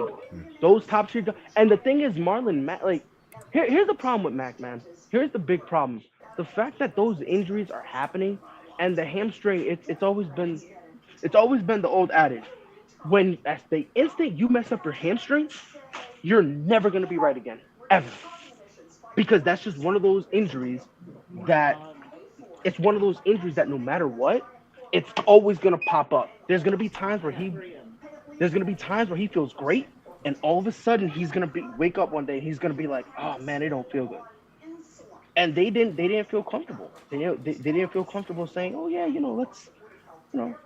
those top tier. And the thing is, Marlon Mack. Like, here's the problem with Mack, man. Here's the big problem: the fact that those injuries are happening, and the hamstring. It's always been the old adage. When that's the instant you mess up your hamstring, you're never gonna be right again, ever. Because that's just one of those injuries that no matter what, it's always gonna pop up. There's gonna be times where he feels great, and all of a sudden he's gonna wake up one day and he's gonna be like, oh man, it don't feel good. And they didn't feel comfortable. They didn't feel comfortable saying, oh yeah,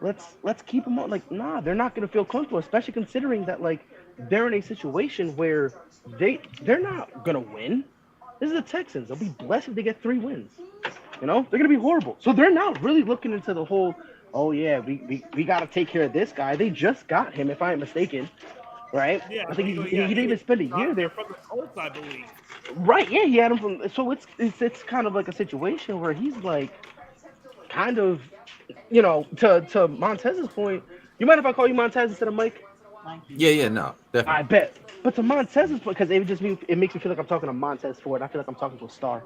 let's keep him on. Like, nah, they're not gonna feel comfortable, especially considering that like they're in a situation where they're not gonna win. This is the Texans. They'll be blessed if they get 3 wins. They're gonna be horrible. So they're not really looking into the whole, oh yeah, we gotta take care of this guy. They just got him, if I am mistaken. Right? Yeah, I think he didn't even spend a year there. From the Colts, I believe. Right, yeah, he had him from. So it's kind of like a situation where he's like, kind of, to Montez's point. You mind if I call you Montez instead of Mike? Yeah, no, definitely. I bet. But to Montez's point, because it makes me feel like I'm talking to Montez Ford. I feel like I'm talking to a star.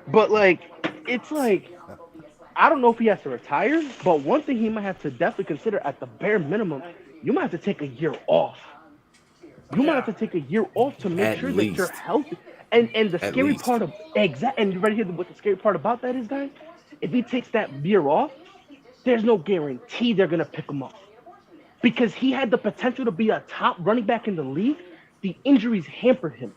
But like, it's like, I don't know if he has to retire, but one thing he might have to definitely consider at the bare minimum, you might have to take a year off. You might have to take a year off to make sure that you're healthy. And the scary part of and you ready to hear what the scary part about that is, guys? If he takes that year off, there's no guarantee they're gonna pick him up. Because he had the potential to be a top running back in the league, the injuries hampered him.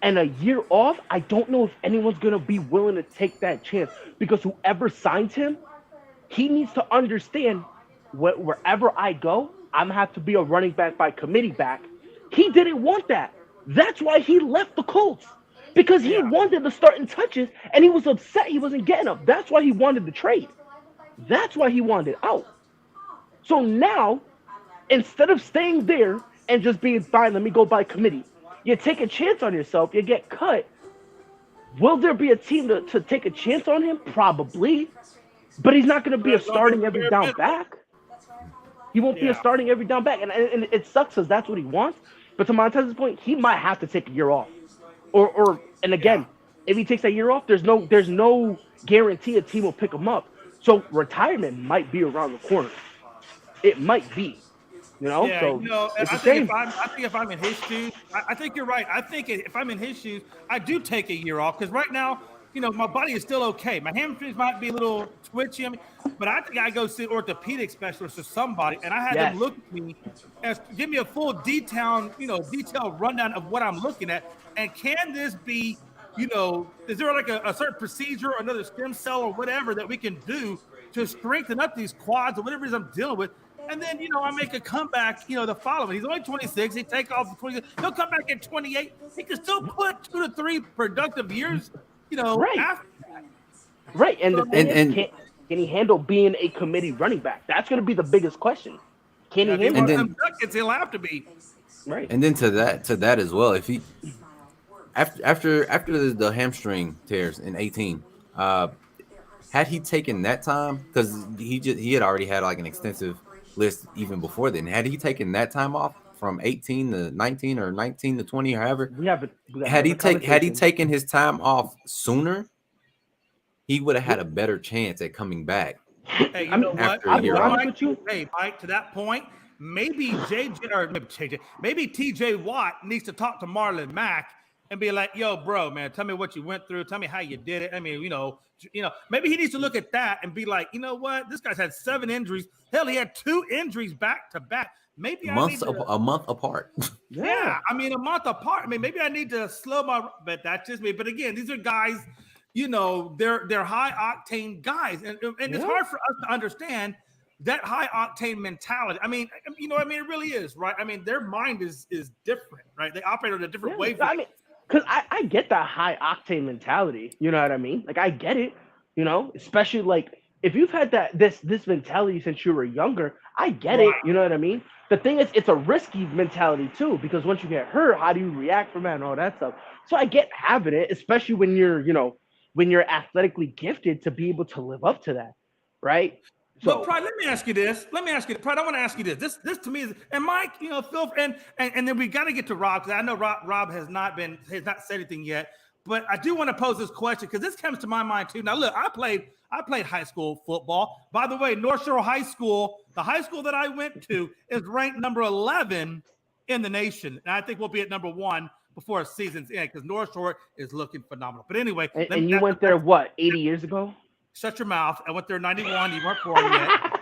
And a year off, I don't know if anyone's going to be willing to take that chance. Because whoever signs him, he needs to understand wherever I go, I'm going to have to be a running back by committee back. He didn't want that. That's why he left the Colts. Because he wanted the starting touches, and he was upset he wasn't getting them. That's why he wanted the trade. That's why he wanted out. So now, instead of staying there and just being fine, let me go by committee, you take a chance on yourself, you get cut, Will there be a team to take a chance on him? Probably, but he's not going to be a There's gonna be starting every bare down minimum. back. He won't be a Yeah. starting every down back, and it sucks because that's what he wants. But to Montez's point, he might have to take a year off, or and Yeah. again, if he takes a year off, there's no guarantee a team will pick him up. So retirement might be around the corner. It might be, Yeah, So and it's a shame. I think if I'm in his shoes, I think you're right. I think if I'm in his shoes, I do take a year off because right now, my body is still okay. My hamstrings might be a little twitchy, but I think I go see an orthopedic specialist or somebody, and I had them Yes. look at me and give me a full detailed rundown of what I'm looking at, and can this be, is there like a certain procedure or another stem cell or whatever that we can do to strengthen up these quads or whatever it is I'm dealing with? And then, I make a comeback, the following. He's only 26. He take off for 26. He'll come back at 28. He can still put 2 to 3 productive years, Right. after. Right, and the So, thing is, And can he handle being a committee running back? That's going to be the biggest question. Can he if he handle wants it? then- them ducats, he'll have to be. Right. and then to that as well, if he after the hamstring tears in 18, had he taken that time, because he had already had like an extensive list even before then. Had he taken that time off from 18 to 19 or 19 to 20 or however, We have had he conversation. taken his time off sooner, he would have had a better chance at coming back. Hey, you I know mean, what? after a I'll be year honest off. with you. Hey, Mike, to that point, maybe maybe TJ Watt needs to talk to Marlon Mack and be like, "Yo, bro, man, tell me what you went through. Tell me how you did it." I mean, maybe he needs to look at that and be like, "You know what? This guy's had 7 injuries. Hell, he had 2 injuries back to back. Maybe Months I need to, a month apart. yeah, I mean, a month apart. I mean, maybe I need to slow my, but that's just me. But again, these are guys, they're high octane guys, and it's hard for us to understand that high octane mentality. I mean, it really is, right? I mean, their mind is different, right? They operate on a different wavelength. I mean, because I get that high octane mentality. You know what I mean? Like I get it. Especially like if you've had this mentality since you were younger, I get it. Right. You know what I mean? The thing is, it's a risky mentality too, because once you get hurt, how do you react from that and all that stuff? So I get having it, especially when you're athletically gifted to be able to live up to that, right? But Pride, let me ask you this. Pride, I want to ask you this. This to me is, and Mike, Phil, and then we got to get to Rob, because I know Rob has not said anything yet. But I do want to pose this question because this comes to my mind too. Now, look, I played high school football. By the way, North Shore High School, the high school that I went to, is ranked number 11 in the nation, and I think we'll be at number 1 before season's end because North Shore is looking phenomenal. But anyway, and you went there what 80 years ago? Shut your mouth. I went there in 91. You weren't born yet.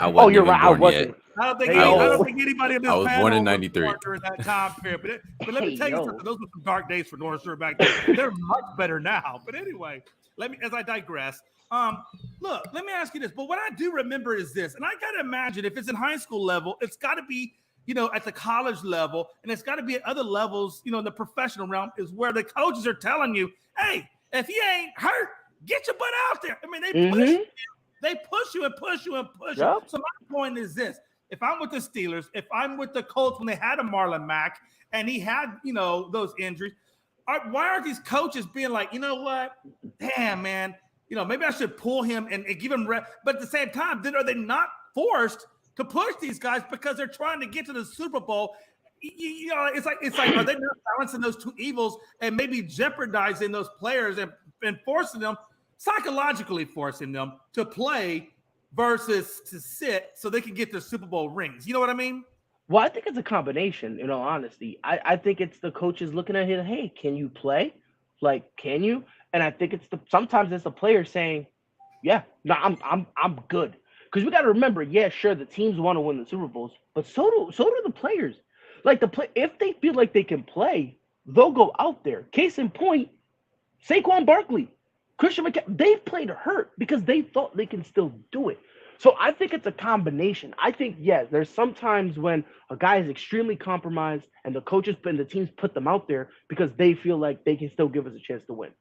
I wasn't you're even right. I born wasn't. yet. I don't think anybody in this I was panel born in 93. during that time period. But let me tell you yo. something. Those were some dark days for North Shore back then. They're much better now. But anyway, as I digress. Look, let me ask you this. But what I do remember is this, and I got to imagine if it's in high school level, it's got to be, at the college level, and it's got to be at other levels, in the professional realm, is where the coaches are telling you, hey, if you ain't hurt, get your butt out there. I mean, they push you and push you and push you. So my point is this. If I'm with the Steelers, if I'm with the Colts when they had a Marlon Mack and he had, those injuries, why aren't these coaches being like, you know what? Damn, man, maybe I should pull him and give him rep. But at the same time, then are they not forced to push these guys because they're trying to get to the Super Bowl? It's like are they not balancing those two evils and maybe jeopardizing those players and forcing them, psychologically forcing them to play versus to sit so they can get their Super Bowl rings? You know what I mean? Well, I think it's a combination, in all honesty. I think it's the coaches looking at him, hey, can you play? Like, can you? And I think sometimes it's the player saying, yeah, no, I'm good. Because we got to remember, yeah, sure, the teams want to win the Super Bowls, but so do the players. Like if they feel like they can play, they'll go out there. Case in point, Saquon Barkley, Christian McCaffrey, they've played hurt because they thought they can still do it. So I think it's a combination. I think, yes, there's sometimes when a guy is extremely compromised and the coaches and the teams put them out there because they feel like they can still give us a chance to win.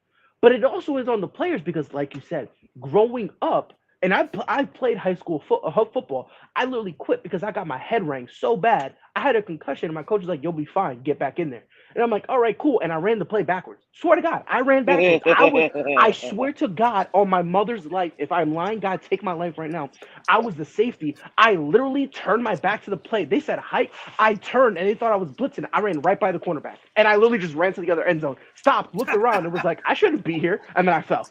But it also is on the players because, like you said, growing up, and I played high school football. I literally quit because I got my head rang so bad. I had a concussion, and my coach was like, "You'll be fine. Get back in there." And I'm like, "All right, cool." And I ran the play backwards. Swear to God, I ran backwards. I swear to God, on my mother's life, if I'm lying, God, take my life right now. I was the safety. I literally turned my back to the play. They said height. I turned, and they thought I was blitzing. I ran right by the cornerback, and I literally just ran to the other end zone. Stopped, looked around, and was like, "I shouldn't be here," and then I fell.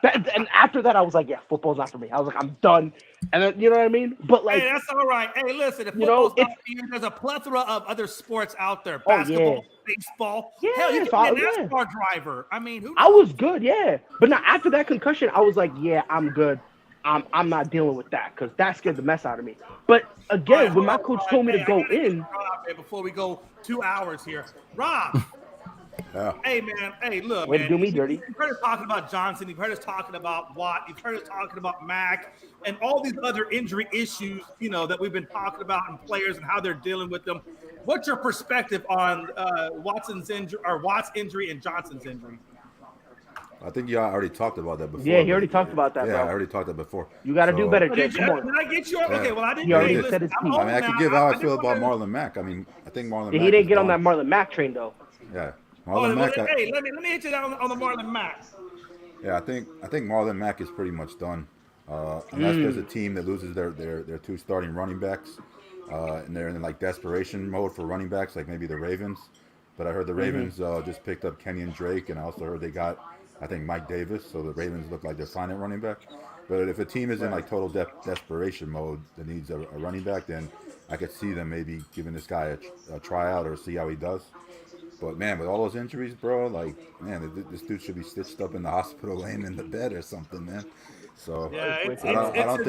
And after that, I was like, yeah, football's not for me. I was like, I'm done. And then, you know what I mean? But like, hey, that's all right. Hey, listen, if you know, football's not for you, there's a plethora of other sports out there. Oh, Basketball, yeah. baseball. Yeah, Hell, you so can be a yeah. NASCAR driver. I mean, who I knows? was good, yeah. But now after that concussion, I was like, yeah, I'm good. I'm not dealing with that because that scared the mess out of me. But All again, right, when hold my on, coach Rob. told me Hey, to I go gotta get in, Rob here before we go 2 hours here. Rob, Yeah. hey man, hey look, way to man. do me dirty. You've heard us talking about Johnson. You've heard us talking about Watt. You've heard us talking about Mack and all these other injury issues, you know, that we've been talking about and players and how they're dealing with them. What's your perspective on Watt's injury and Johnson's injury? I think you already talked about that before. Yeah, he already but- talked about that, Yeah, bro. I already talked about that before. You got to do So- better, Oh, Jay. did Come on. I get you? Okay, well, I didn't. He already Hey, said listen, his I'm piece. old I mean, I now. could give how I do feel about wanna- Marlon Mack. I mean, I think Marlon He Mack didn't is get on done. that Marlon Mack train though. Yeah, Oh, Marlon well, Mack. hey, let me hit you down on the Marlon Mack. Yeah, I think Marlon Mack is pretty much done. Unless there's a team that loses their two starting running backs, and they're in like desperation mode for running backs, like maybe the Ravens. But I heard the Ravens just picked up Kenyon Drake, and I also heard they got, I think, Mike Davis. So the Ravens look like they're fine at running back. But if a team is in like total desperation mode that needs a running back, then I could see them maybe giving this guy a tryout or see how he does. But man, with all those injuries, bro, like man, this dude should be stitched up in the hospital, laying in the bed or something, man. So Yeah, it's I don't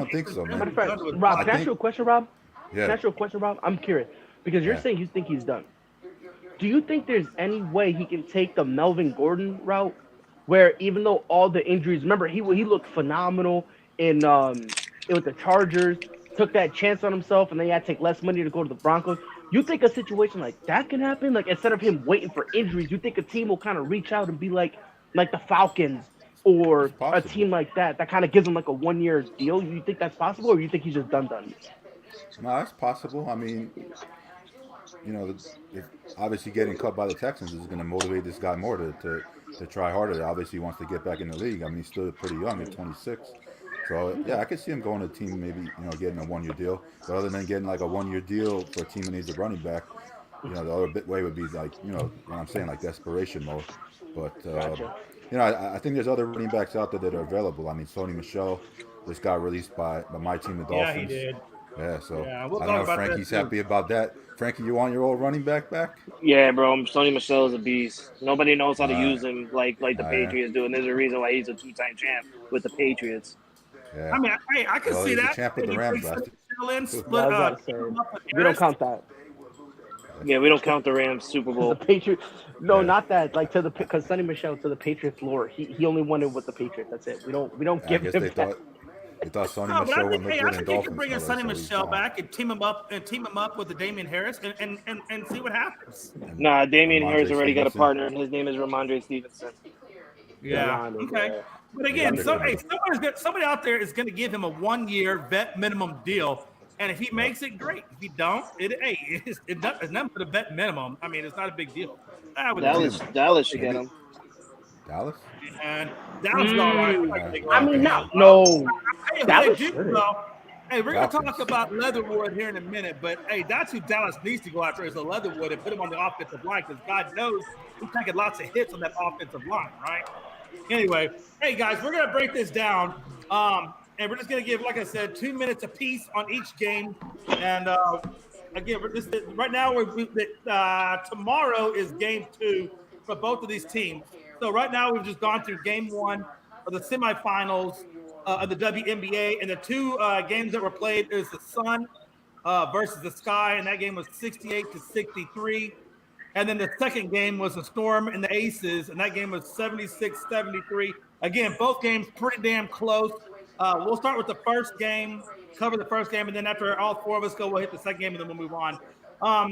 think it's so, man. Matter of fact, done with Rob, Watt. can I ask you a question, Rob? Can I Yeah, ask you a question, Rob? I'm curious because you're Yeah. saying you think he's done. Do you think there's any way he can take the Melvin Gordon route, where even though all the injuries, remember he looked phenomenal with the Chargers, took that chance on himself, and then he had to take less money to go to the Broncos. You think a situation like that can happen? Like instead of him waiting for injuries, you think a team will kind of reach out and be like the Falcons or It's a possible. team like that kind of gives him like a 1 year deal? You think that's possible, or you think he's just done? no, that's possible. I mean, you know, if obviously getting cut by the Texans is going to motivate this guy more to try harder. Obviously, he wants to get back in the league. I mean, he's still pretty young at 26. So yeah, I could see him going to a team, maybe getting a 1 year deal. But other than getting like a 1 year deal for a team that needs a running back, the other way would be like what I'm saying, like desperation mode. But Gotcha. I think there's other running backs out there that are available. I mean, Sony Michel just got released by my team, the Yeah, he Dolphins. did. Yeah, so Yeah, we'll I talk don't know about if that Frankie's too. happy about that. Frankie, you want your old running back back? Yeah, bro. Sony Michel is a beast. Nobody knows how to use him like the yeah. Patriots do, and there's a reason why he's a 2-time champ with the Patriots. Yeah. I mean, hey, I can Well, see he's the that. champ with Hey, the you Rams bring last Michelle in, I split, was about to team say, him up with we don't Harris. count that. Yeah, we don't count the Rams Super The Bowl. Patriots, no, Yeah. not that. Like because Sonny Michel to the Patriots lore, he only won it with the Patriots. That's it. We don't I give guess him they that. thought Sonny No, but Michel I wouldn't think, look hey, I good in think you can Dolphins bring in colors, Sonny so he's Michel gone. back and team him up with the Damian Harris and see what happens. Nah, Damian Ramondre Harris already got a Stevenson. partner, and his name is Ramondre Stevenson. Yeah. Rondo, Okay. yeah. But again, Yeah. somebody out there is going to give him a 1 year vet minimum deal, and if he makes it, great. If he don't, it's nothing but a vet minimum. I mean, it's not a big deal. I would think. Dallas should get Maybe- him. Dallas? And Dallas is all right. I mean, no. Hey, Dallas dude, shouldn't. though, hey, we're going to Falcons. talk about Leatherwood here in a minute, but hey, that's who Dallas needs to go after is a Leatherwood and put him on the offensive line because God knows he's taking lots of hits on that offensive line, right? Anyway, hey guys, we're gonna break this down, and we're just gonna give, like I said, 2 minutes apiece on each game. And again, right now, tomorrow is game 2 for both of these teams. So right now, we've just gone through game 1 of the semifinals of the WNBA, and the 2 games that were played is the Sun versus the Sky, and that game was 68-63. And then the second game was the Storm and the Aces, and that game was 76-73. Again, both games pretty damn close. We'll start with the first game, cover the first game, and then after all 4 of us go, we'll hit the second game, and then we'll move on.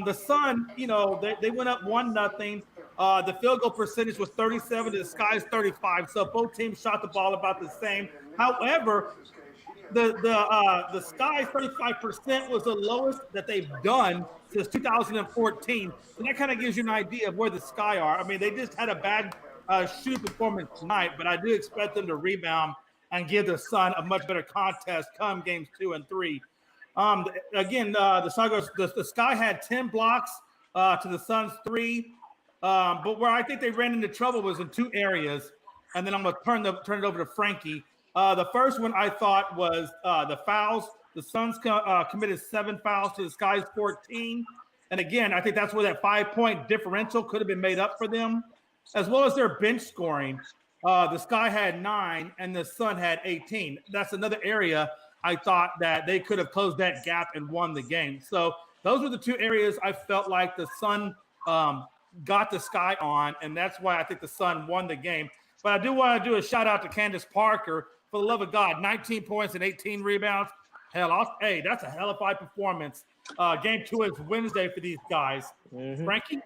The Sun, they went up 1-0. The field goal percentage was 37 to the Sky's 35, so both teams shot the ball about the same. However, the Sky 35% was the lowest that they've done since 2014. So that kind of gives you an idea of where the Sky are. I mean, they just had a bad shooting performance tonight, but I do expect them to rebound and give the Sun a much better contest come games 2 and 3. Again, the Sky had 10 blocks to the Suns 3. But where I think they ran into trouble was in two areas. And then I'm going to turn it over to Frankie. The first one I thought was the fouls. The Suns committed 7 fouls to the Sky's 14. And again, I think that's where that 5-point differential could have been made up for them, as well as their bench scoring. The Sky had 9 and the Sun had 18. That's another area I thought that they could have closed that gap and won the game. So those were the two areas I felt like the Sun got the Sky on, and that's why I think the Sun won the game. But I do want to do a shout out to Candace Parker. For the love of God, 19 points and 18 rebounds. Hey, that's a hellified performance. Game 2 is Wednesday for these guys. Mm-hmm. Frankie?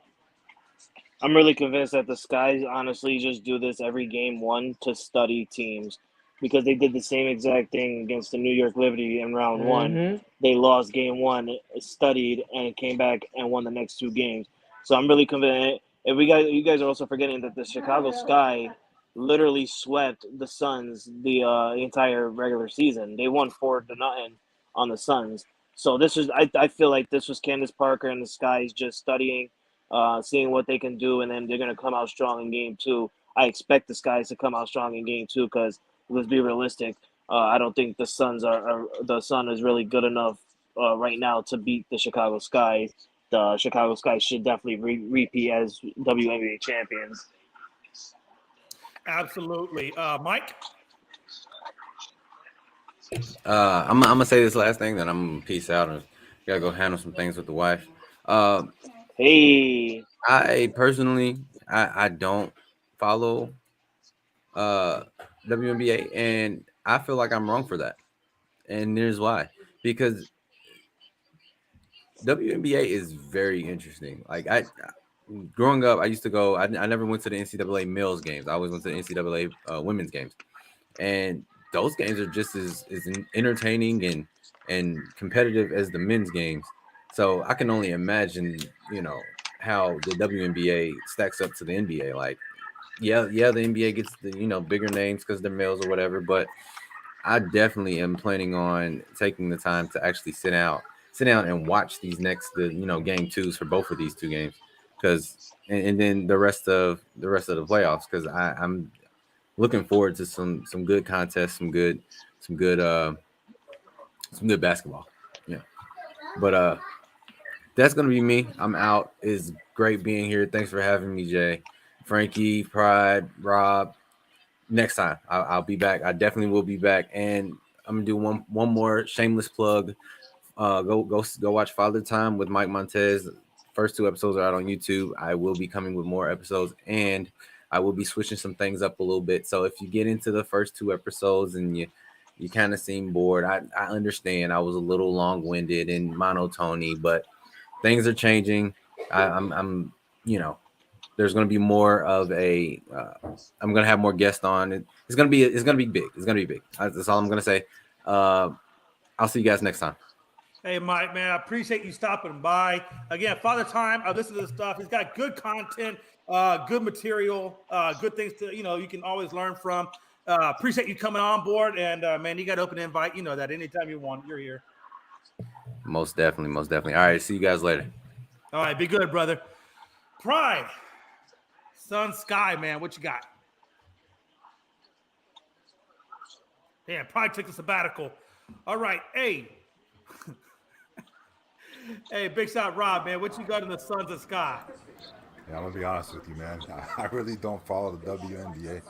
I'm really convinced that the Skies honestly just do this every game 1 to study teams, because they did the same exact thing against the New York Liberty in round 1. They lost game 1, studied, and came back and won the next 2 games. So I'm really convinced. And you guys are also forgetting that the Chicago Sky literally swept the Suns the entire regular season. They won 4-0 on the Suns. So I feel like this was Candace Parker and the Skies just studying, seeing what they can do, and then they're going to come out strong in game 2. I expect the Skies to come out strong in game 2 because, let's be realistic, I don't think the Sun is really good enough right now to beat the Chicago Sky. The Chicago Sky should definitely repeat as WNBA champions. Absolutely. Mike? I'm gonna say this last thing, then I'm gonna peace out and gotta go handle some things with the wife. Hey, I personally I don't follow WNBA, and I feel like I'm wrong for that. And here's why: because WNBA is very interesting. Like growing up, I used to go. I never went to the NCAA males games. I always went to the NCAA women's games, and those games are just as entertaining and competitive as the men's games. So I can only imagine, how the WNBA stacks up to the NBA. Like, yeah, the NBA gets the bigger names because they're males or whatever, but I definitely am planning on taking the time to actually sit down and watch these next game 2s for both of these 2 games, because and then the rest of the playoffs, because I'm looking forward to some good contests, some good basketball. Yeah. But that's gonna be me. I'm out. It's great being here. Thanks for having me, Jay, Frankie, Pride, Rob. Next time I'll be back. I definitely will be back, and I'm gonna do one more shameless plug. Go watch Father Time with Mike Montez. First 2 episodes are out on YouTube. I will be coming with more episodes, and I will be switching some things up a little bit. So if you get into the first 2 episodes and you kind of seem bored, I understand. I was a little long-winded and monotony, but things are changing. I'm there's going to be more of a I'm going to have more guests on. It's going to be big. It's going to be big. That's all I'm going to say. I'll see you guys next time. Hey, Mike, man, I appreciate you stopping by. Again, Father Time, I listen to this stuff. He's got good content, good material, good things to, you can always learn from. Appreciate you coming on board. And, man, you got open invite. You know that anytime you want, you're here. Most definitely. All right, see you guys later. All right, be good, brother. Pride, Sun, Sky, man, what you got? Yeah, Pride took a sabbatical. All right, hey. Hey, big shot, Rob, man. What you got in the Suns and Sky? Yeah, I'm gonna be honest with you, man. I really don't follow the WNBA.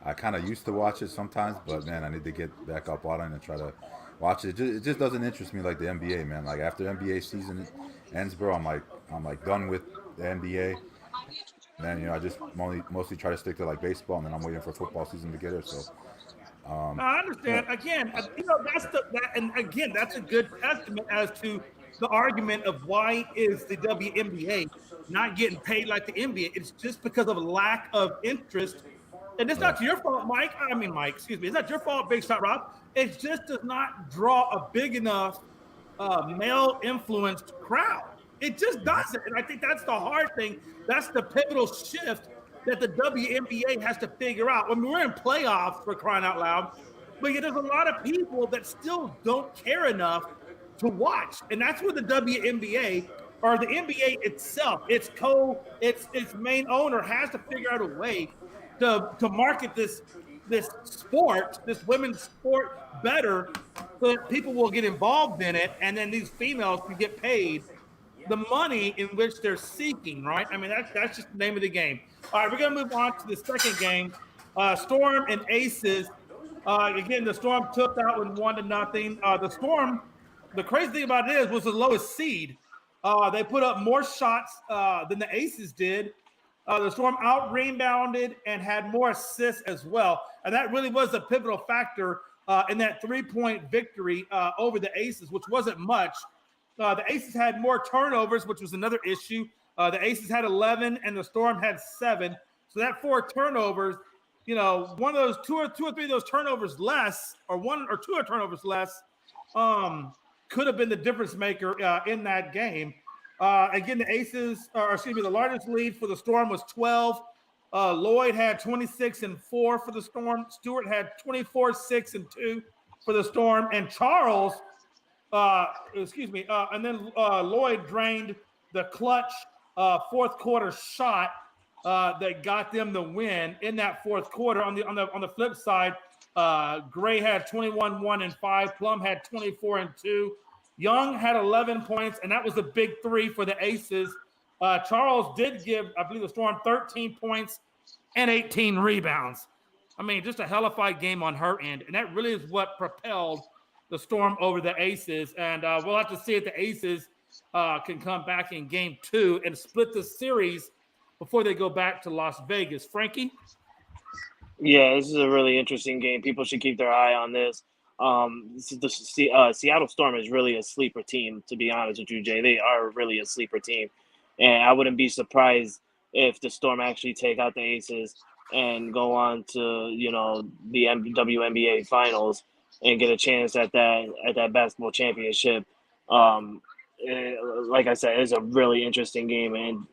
I kind of used to watch it sometimes, but man, I need to get back up on it and try to watch it. It just doesn't interest me like the NBA, man. Like after NBA season ends, bro, I'm like done with the NBA. And then I just mostly try to stick to like baseball, and then I'm waiting for football season to get here. So. I understand. Yeah. Again, that's a good testament as to the argument of why is the WNBA not getting paid like the NBA. It's just because of a lack of interest And it's not your fault, Mike. I mean, Mike, excuse me. It's not your fault, Big Shot Rob. It just does not draw a big enough male-influenced crowd. It just doesn't. And I think that's the hard thing. That's the pivotal shift that the WNBA has to figure out. When we're in playoffs, for crying out loud, but there's a lot of people that still don't care enough to watch. And that's where the WNBA or the NBA itself, its main owner has to figure out a way to market this sport, this women's sport better so that people will get involved in it, and then these females can get paid the money in which they're seeking, right? I mean, that's just the name of the game. All right, we're going to move on to the second game. Storm and Aces. Again, the Storm took that one 1-0. The Storm, the crazy thing about it is, was the lowest seed. They put up more shots than the Aces did. The Storm out-rebounded and had more assists as well. And that really was a pivotal factor in that 3-point victory over the Aces, which wasn't much. The Aces had more turnovers, which was another issue. The Aces had 11 and the Storm had 7. So that 4 turnovers, one of those two or three of those turnovers less, or 1 or 2 turnovers less, could have been the difference maker in that game. Again, the largest lead for the Storm was 12. Lloyd had 26-4 for the Storm. Stewart had 24-6-2 for the Storm. And Charles, and then Lloyd drained the clutch fourth quarter shot that got them the win in that fourth quarter. On the flip side, Gray had 21-1-5. Plum had 24-2. Young had 11 points, and that was a big 3 for the Aces. Charles did give, I believe, the Storm 13 points and 18 rebounds. I mean, just a hellified game on her end, and that really is what propelled the Storm over the Aces. And we'll have to see if the Aces can come back in game 2 and split the series before they go back to Las Vegas. Frankie? Yeah, this is a really interesting game. People should keep their eye on this. The Seattle Storm is really a sleeper team, to be honest with you, Jay. They are really a sleeper team. And I wouldn't be surprised if the Storm actually take out the Aces and go on to, the WNBA finals and get a chance at that basketball championship. Like I said, it's a really interesting game and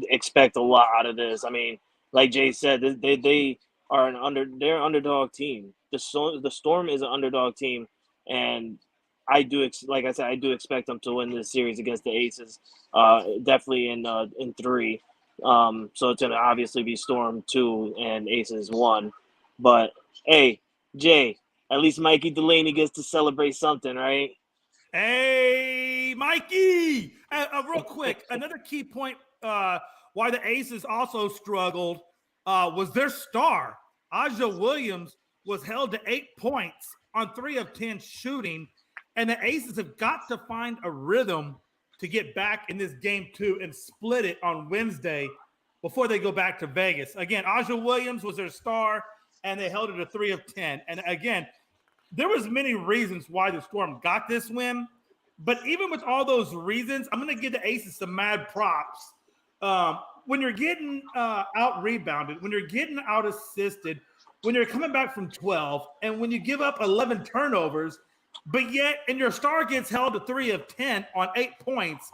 expect a lot out of this. I mean, like Jay said, they are they're an underdog team. The Storm is an underdog team, and I do expect them to win this series against the Aces. Definitely in 3. So it's gonna obviously be Storm 2 and Aces 1. But hey, Jay, at least Mikey Delaney gets to celebrate something, right? Hey, Mikey! Real quick, another key point why the Aces also struggled was their star. Aja Williams was held to 8 points on 3 of 10 shooting, and the Aces have got to find a rhythm to get back in this game 2 and split it on Wednesday before they go back to Vegas. Again, Aja Williams was their star, and they held it to 3 of 10. And again, there was many reasons why the Storm got this win, but even with all those reasons, I'm going to give the Aces some mad props. When you're getting out-rebounded, when you're getting out-assisted, when you're coming back from 12, and when you give up 11 turnovers, but yet, and your star gets held to 3 of 10 on 8 points,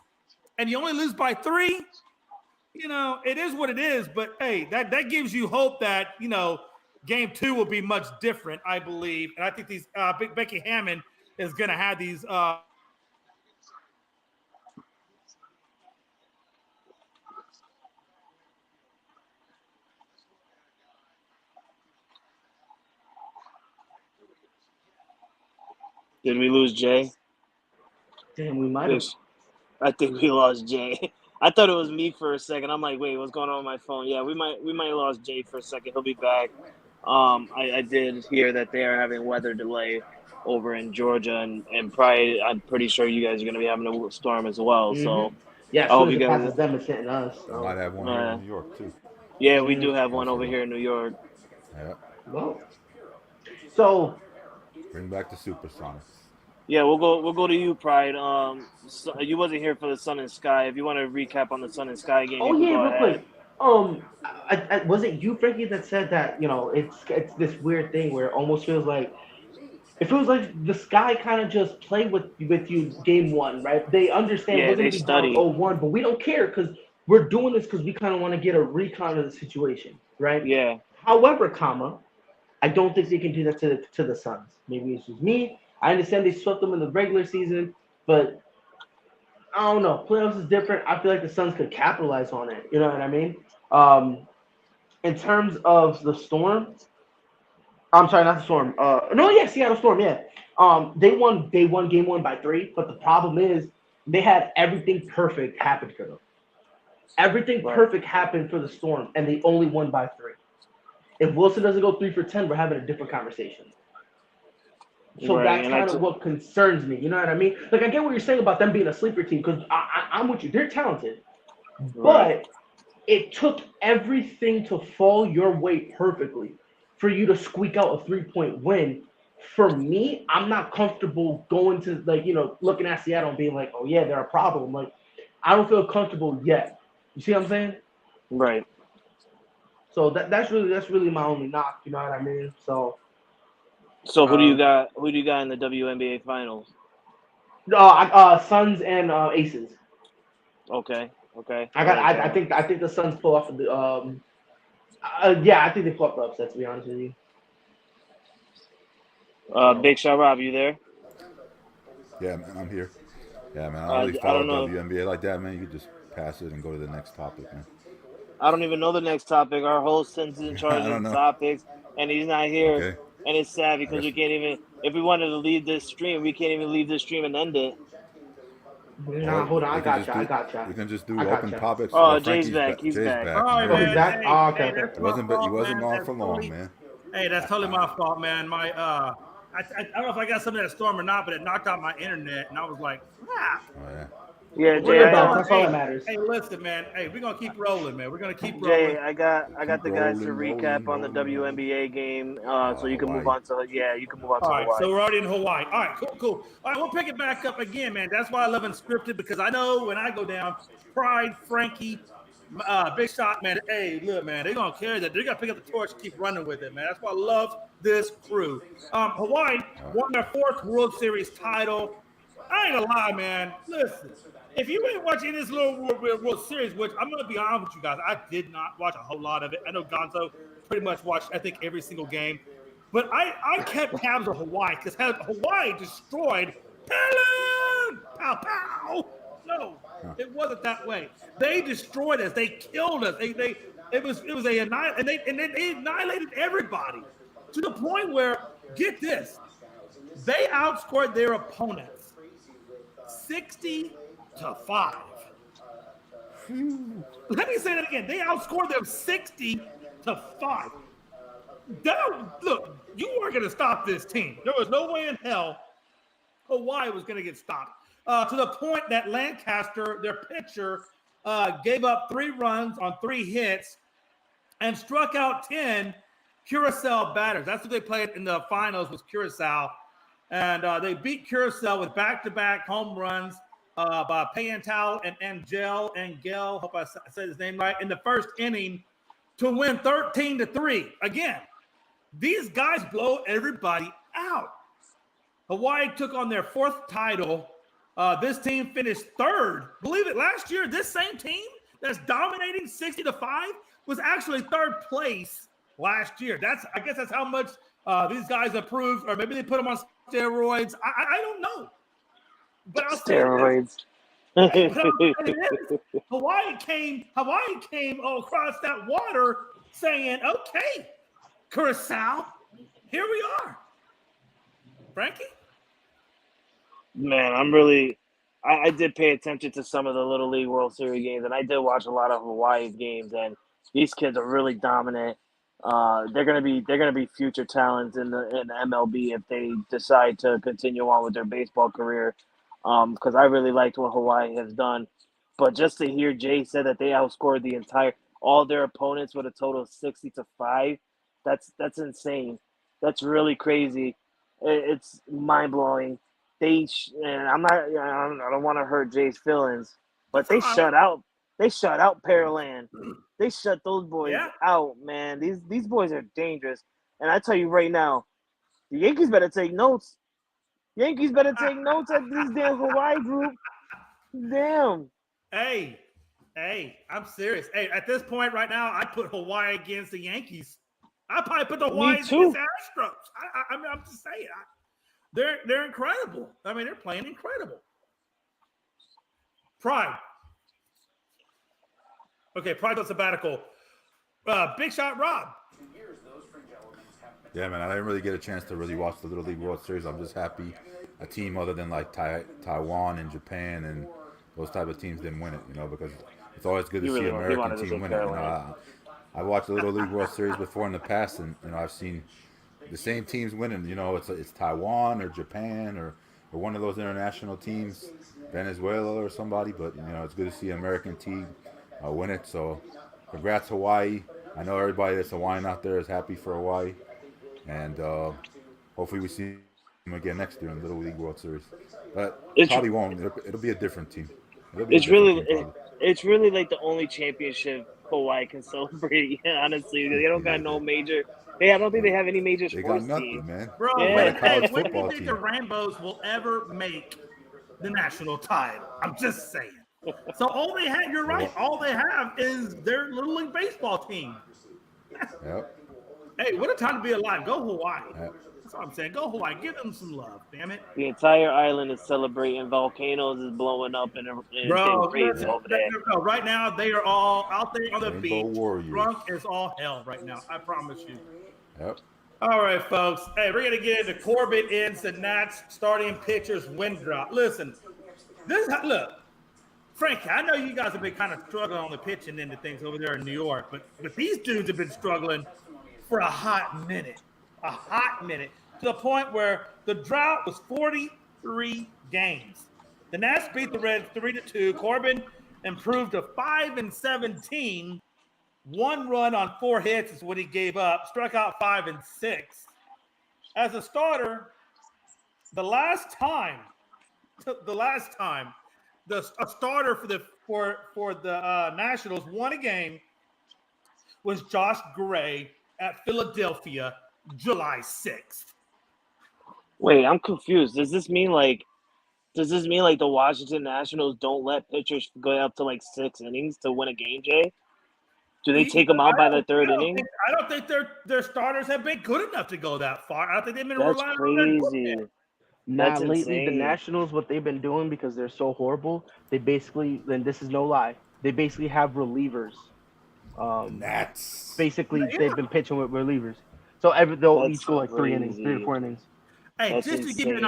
and you only lose by 3, it is what it is. But hey, that gives you hope that, game 2 will be much different, I believe. And I think these Becky Hammond is going to have these. Did we lose Jay? Damn, we might have. I think we lost Jay. I thought it was me for a second. I'm like, wait, what's going on with my phone? Yeah, we might have lost Jay for a second. He'll be back. I did hear that they are having weather delay over in Georgia, and probably I'm pretty sure you guys are going to be having a storm as well. Mm-hmm. So yeah, as soon as it passes them, it's hitting us. So. Might have one here in New York too. Yeah, we do have one over here in New York. Yeah. Well, so Bring back the Supersonics. Yeah, we'll go to you, Pride. So you wasn't here for the Sun and Sky. If you want to recap on the Sun and Sky game, real quick. Was it you, Frankie, that said that it's this weird thing where it almost feels like the Sky kind of just played with you game one, right? They understand Yeah, we're gonna they be down study. 0-1, but we don't care because we're doing this because we kind of want to get a recon of the situation, right? Yeah, However, I don't think they can do that to the Suns. Maybe it's just me. I understand they swept them in the regular season, but I don't know. Playoffs is different. I feel like the Suns could capitalize on it. You know what I mean? Um, in terms of the Storm, I'm sorry, not the Storm. No, yeah, Seattle Storm. Yeah. They won game one by 3, but the problem is they had everything perfect happen for them. Everything right, perfect happened for the Storm, and they only won by 3. If Wilson doesn't go 3 for 10, we're having a different conversation. So right. that's And kind of what concerns me. You know what I mean? Like I get what you're saying about them being a sleeper team because I'm with you. They're talented, right, but it took everything to fall your way perfectly for you to squeak out a 3-point win. For me, I'm not comfortable going to looking at Seattle and being like, oh yeah, they're a problem. Like I don't feel comfortable yet. You see what I'm saying? right. So that's really my only knock. You know what I mean? So So who do you um, got? Who do you got in the WNBA finals? Suns and Aces. Okay, okay, I I got. like I that. think. I think the Suns pull off of the. Yeah, I think they pull off the upset. To be honest with you. So Big Shot Rob, you there? Yeah, man, I'm here. Yeah, man, I don't really I follow don't know. WNBA like that, man. You could just pass it and go to the next topic, man. I don't even know the next topic. Our host sends in charge I of don't the know. topics, and he's not here. Okay, And it's sad I because guess we can't even. If we wanted to leave this stream, we can't even leave this stream and end it. nah, well, hold on. I we can got just you. I do got you. we can just I do got open you. topics. Oh, Jay's Frankie's back. back. He's Jay's back. back, All right, Oh, man. he's man. back. Oh, okay, Hey, okay. that's my He fault, wasn't man. gone That's for long, totally, man. hey, that's totally my fault, man. I don't know if I got something at Storm or not, but it knocked out my internet, and I was like, crap. Oh yeah. Yeah, But Well, Jay. you're you know back. what? That's all that Hey, matters. hey, listen, man. Hey, we're gonna keep rolling, man. We're gonna keep rolling. Jay, I got Keep the guys to rolling, recap rolling, on the rolling, rolling. WNBA game. So you can move Hawaii. on to you can move on All to right, Hawaii. so we're already in Hawaii. All right, cool, cool. All right, we'll pick it back up again, man. That's why I love Unscripted because I know when I go down, Pride, Frankie, Big Shot, man. Hey, look, man, they're gonna carry that. They're gonna pick up the torch, and keep running with it, man. That's why I love this crew. Hawaii won their 4th World Series title. I ain't gonna lie, man. Listen, if you ain't watching this little World Series, which I'm gonna be honest with you guys, I did not watch a whole lot of it. I know Gonzo pretty much watched, I think, every single game. But I kept tabs of Hawaii because Hawaii destroyed Helen! Pow pow! No, it wasn't that way. They destroyed us. They killed us. It was they annihilated everybody to the point where, get this, they outscored their opponents 60-5. Let me say that again. They outscored them 60-5. Look, you weren't going to stop this team. There was no way in hell Hawaii was going to get stopped. To the point that Lancaster, their pitcher, gave up 3 runs on 3 hits and struck out 10 Curacao batters. That's what they played in the finals, was Curacao. And they beat Curacao with back-to-back home runs by Payantal and Angel, hope I said his name right, in the first inning to win 13-3. Again, these guys blow everybody out. Hawaii took on their 4th title. This team finished 3rd. Believe it, last year, this same team that's dominating 60-5 was actually 3rd place last year. I guess that's how much these guys improved, or maybe they put them on steroids. I don't know. But I'll say this. Steroids. But I'll say this. Hawaii came across that water saying, okay, Curacao, here we are. Frankie? Man, I did pay attention to some of the Little League World Series games, and I did watch a lot of Hawaii's games, and these kids are really dominant. They're gonna be future talents in the MLB if they decide to continue on with their baseball career. Because I really liked what Hawaii has done, but just to hear Jay said that they outscored all their opponents with a total of 60-5, that's insane. That's really crazy. It's mind blowing. And I'm not. I don't want to hurt Jay's feelings, but That's all they right. shut out. They shut out Pearland. They shut those boys Yeah. out, man. These boys are dangerous. And I tell you right now, the Yankees better take notes. Yankees better take notes at this damn Hawaii group. Damn. Hey, I'm serious. Hey, at this point right now, I put Hawaii against the Yankees. I probably put the Me Hawaiians too. against the Astros. I mean, I'm just saying. They're incredible. I mean, they're playing incredible. Pride. Okay, Pride on sabbatical. Big Shot Rob. Yeah, man, I didn't really get a chance to really watch the Little League World Series. I'm just happy a team other than like Taiwan and Japan and those type of teams didn't win it, because it's always good to see an American team win it. I watched the Little League World Series before in the past, and I've seen the same teams winning. It's Taiwan or Japan or one of those international teams, Venezuela or somebody. But it's good to see an American team win it. So, congrats Hawaii. I know everybody that's Hawaiian out there is happy for Hawaii, and hopefully we see them again next year in the Little League World Series. But probably won't. It'll be a different team. It's really like the only championship Hawaii can celebrate. Honestly, they don't got no major. I don't think they have any major sports. They got nothing, team. Man. Bro, Yeah. when do you think the Rainbows will ever make the national title? I'm just saying. So all they have, you're right. All they have is their Little League baseball team. Yep. Hey, what a time to be alive! Go Hawaii. Yep. That's what I'm saying. Go Hawaii. Give them some love, damn it. The entire island is celebrating. Volcanoes is blowing up and Bro, crazy over there. no, right now they are all out there on the Rainbow beach. Warriors. Drunk as all hell right now. I promise you. Yep. All right, folks. Hey, we're gonna get into Corbin ends the Nats starting pitchers wind drop. Listen, look, Frankie. I know you guys have been kind of struggling on the pitching end of things over there in New York, but these dudes have been struggling for a hot minute. To the point where the drought was 43 games. The Nats beat the Reds 3-2. Corbin improved to 5-17. 1 run on 4 hits is what he gave up. Struck out 5 and 6. As a starter, a starter for the Nationals won a game was Josh Gray at Philadelphia, July 6th. Wait, I'm confused. Does this mean like the Washington Nationals don't let pitchers go up to like 6 innings to win a game, Jay? Do they take them out by the 3rd inning? I don't think their starters have been good enough to go that far. I don't think they've been That's relying on their crazy. equipment. That's lately the insane. Nationals, what they've been doing because they're so horrible, they basically, and this is no lie, they basically have relievers. Nats. Basically, Yeah. they've been pitching with relievers. So they'll That's each go like 3 innings, crazy. 3 to 4 innings. Hey, That's just to give you an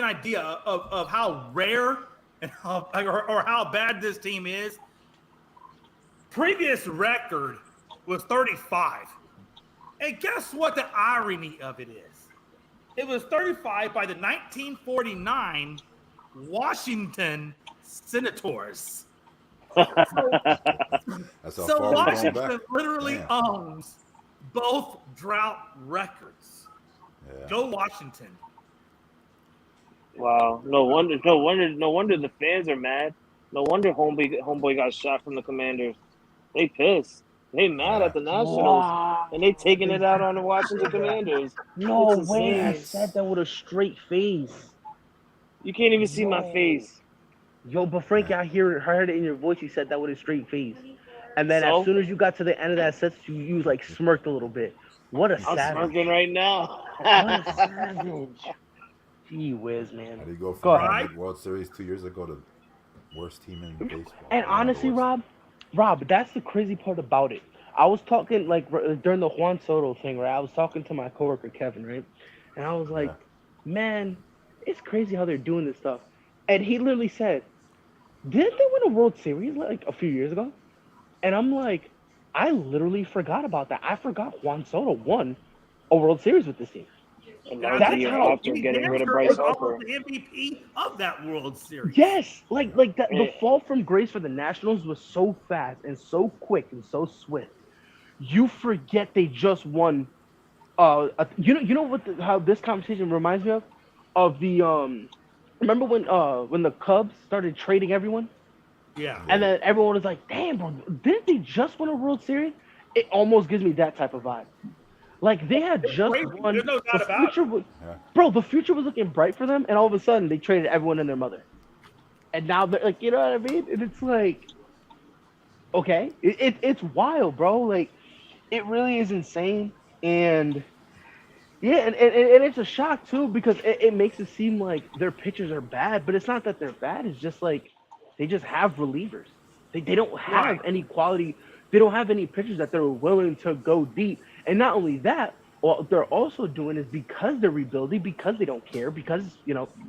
idea of how rare and how bad this team is. Previous record was 35. And guess what the irony of it is? It was 35 by the 1949 Washington Senators. That's how So far we're going Washington back. literally Damn. owns both drought records. Yeah. Go Washington. Wow. No wonder the fans are mad. No wonder homeboy got shot from the Commanders. They pissed. They mad at the Nationals. Wow. And they taking it out on the Washington Commanders. No It's way, I insane. said that with a straight face. You can't even see my face. Yo, but Frankie, I heard it in your voice. You said that with a straight face. And then So? as soon as you got to the end of that sentence, you like smirked a little bit. What a I'm savage. smirking right now. What a savage. Gee whiz, man. How do you go Go from ahead. the World Series 2 years ago to worst team in baseball? And honestly, Rob, that's the crazy part about it. I was talking like during the Juan Soto thing, right? I was talking to my coworker Kevin, right? And I was like, man, it's crazy how they're doing this stuff. And he literally said, didn't they win a World Series like a few years ago? And I'm like, I literally forgot about that. I forgot Juan Soto won a World Series with this team. And that was That's the year how- after getting rid of Dancer Bryce was Harper. almost the MVP of that World Series. Yes, like that. The Yeah. fall from grace for the Nationals was so fast and so quick and so swift. You forget they just won. You know what? How this conversation reminds me of the remember when the Cubs started trading everyone? Yeah. And then everyone was like, "Damn, bro, didn't they just win a World Series?" It almost gives me that type of vibe. Like they had just Crazy. won. There's no The doubt about future it. was, Yeah. bro. The future was looking bright for them, and all of a sudden they traded everyone and their mother. And now they're like, you know what I mean? And it's like, okay, it's wild, bro. Like, it really is insane. And yeah, and it's a shock too because it makes it seem like their pitchers are bad, but it's not that they're bad. It's just like they just have relievers. They don't have Right. any quality. They don't have any pitchers that they're willing to go deep. And not only that, what they're also doing is because they're rebuilding, because they don't care, because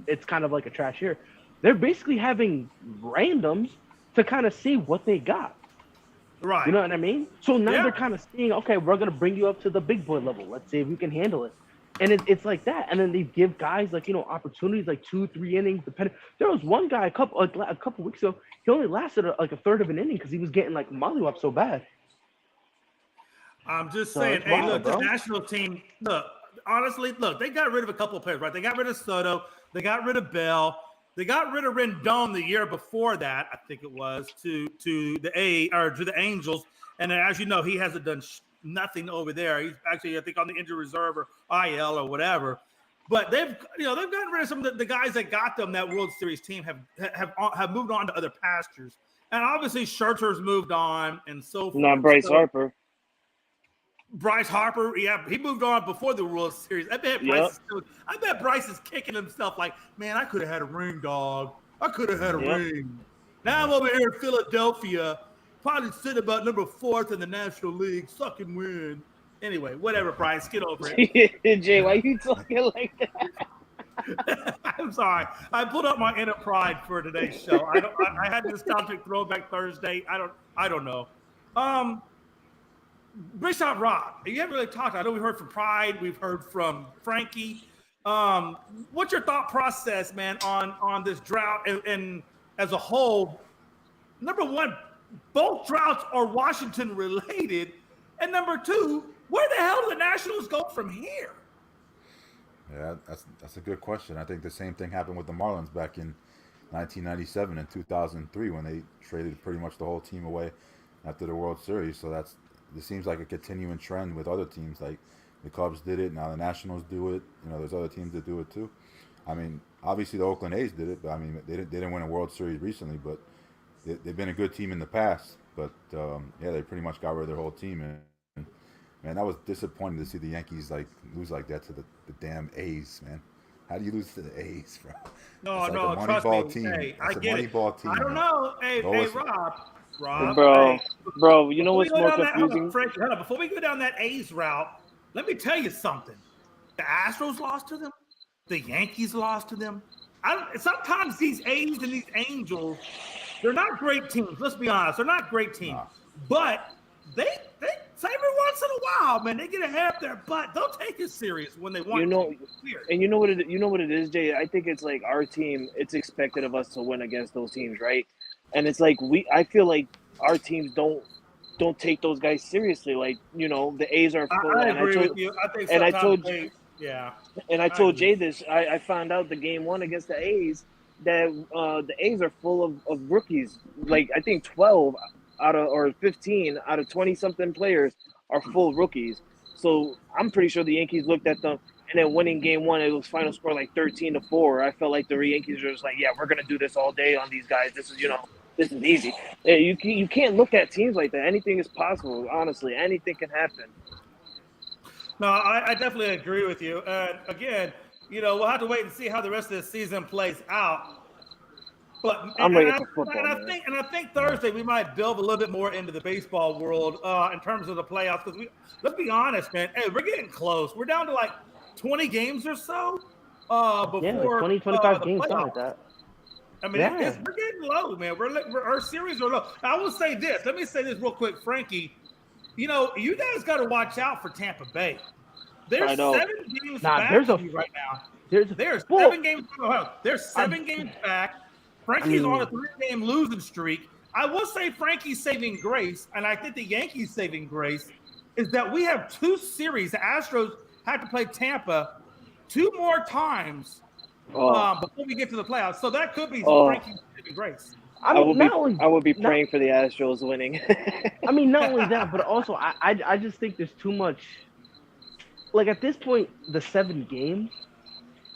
it's kind of like a trash year. They're basically having randoms to kind of see what they got. Right. You know what I mean? So now Yeah. they're kind of seeing, okay, we're gonna bring you up to the big boy level. Let's see if you can handle it. And it's like that. And then they give guys like opportunities like 2-3 innings. Depending. There was one guy a couple weeks ago. He only lasted like a third of an inning because he was getting like mollywopped so bad. I'm just So saying, it's hey, wild, look, bro. this national team, look, honestly, look, they got rid of a couple of players, right? They got rid of Soto, they got rid of Bell, they got rid of Rendon the year before that, I think it was, to the Angels. And then, as you know, he hasn't done nothing over there. He's actually, I think, on the injury reserve or IL or whatever. But they've gotten rid of some of the guys that got them that World Series team have moved on to other pastures. And obviously, Scherzer's moved on and so forth. Not Bryce Harper. Bryce Harper, yeah, he moved on before the World Series. I bet Bryce is kicking himself like, man, I could have had a ring, dog. I could have had a ring. Now I'm over here in Philadelphia, probably sitting about number 4th in the National League, sucking wind. Anyway, whatever, Bryce, get over it. Jay, why you talking like that? I'm sorry. I pulled up my inner pride for today's show. I had this nostalgic throwback Thursday. I don't know. Bishop Rob, you haven't really talked. I know we heard from Pride. We've heard from Frankie. What's your thought process, man, on this drought and as a whole? Number one, both droughts are Washington related. And number two, where the hell do the Nationals go from here? Yeah, that's a good question. I think the same thing happened with the Marlins back in 1997 and 2003 when they traded pretty much the whole team away after the World Series. So this seems like a continuing trend with other teams. Like the Cubs did it, now the Nationals do it. There's other teams that do it too. I mean, obviously the Oakland A's did it, but I mean they didn't win a World Series recently, but they've been a good team in the past. But yeah, they pretty much got rid of their whole team, and man, that was disappointing to see the Yankees like lose like that to the damn A's, man. How do you lose to the A's, bro? No, it's like no, a trust Moneyball me. team. Hey, It's I a get it. Moneyball team. I don't know. Hey, Rob. Bro, you know what's Before we more go down confusing? Frankie, hold on. Before we go down that A's route, let me tell you something. The Astros lost to them. The Yankees lost to them. Sometimes these A's and these Angels, they're not great teams. Let's be honest. They're not great teams. Nah. But they every once in a while, man, they get a half their butt. They'll take it serious when they want to. Weird. And you know what it is, Jay? I think it's like our team, it's expected of us to win against those teams, right? And it's like I feel like our teams don't take those guys seriously. Like, the A's are full. I agree with you. I think sometimes yeah. And I told Jay this. I found out the game 1 against the A's that the A's are full of rookies. Like, I think 12 or 15 out of 20-something players are full rookies. So I'm pretty sure the Yankees looked at them, and then winning game 1, it was final score like 13-4. I felt like the Yankees were just like, yeah, we're going to do this all day on these guys. This is, this is easy. You can't look at teams like that. Anything is possible, honestly. Anything can happen. No, I definitely agree with you. And again, we'll have to wait and see how the rest of the season plays out. But I'm ready for football. And I think Thursday we might delve a little bit more into the baseball world in terms of the playoffs, because let's be honest, man. Hey, we're getting close. We're down to like 20 games or so before like 20, 25 games, something like that. I mean, we're getting low, man. Our series are low. I will say this. Let me say this real quick, Frankie. You guys got to watch out for Tampa Bay. There's 7 games back right now. There's 7 games. There's 7 games back. Frankie's on a 3-game losing streak. I will say Frankie's saving grace, and I think the Yankees' saving grace is that we have 2 series. The Astros have to play Tampa 2 more times before we get to the playoffs. So that could be Frankie's saving grace. I would be not- praying for the Astros winning. I mean, not only that, but also I just think there's too much. Like at this point, the 7 games,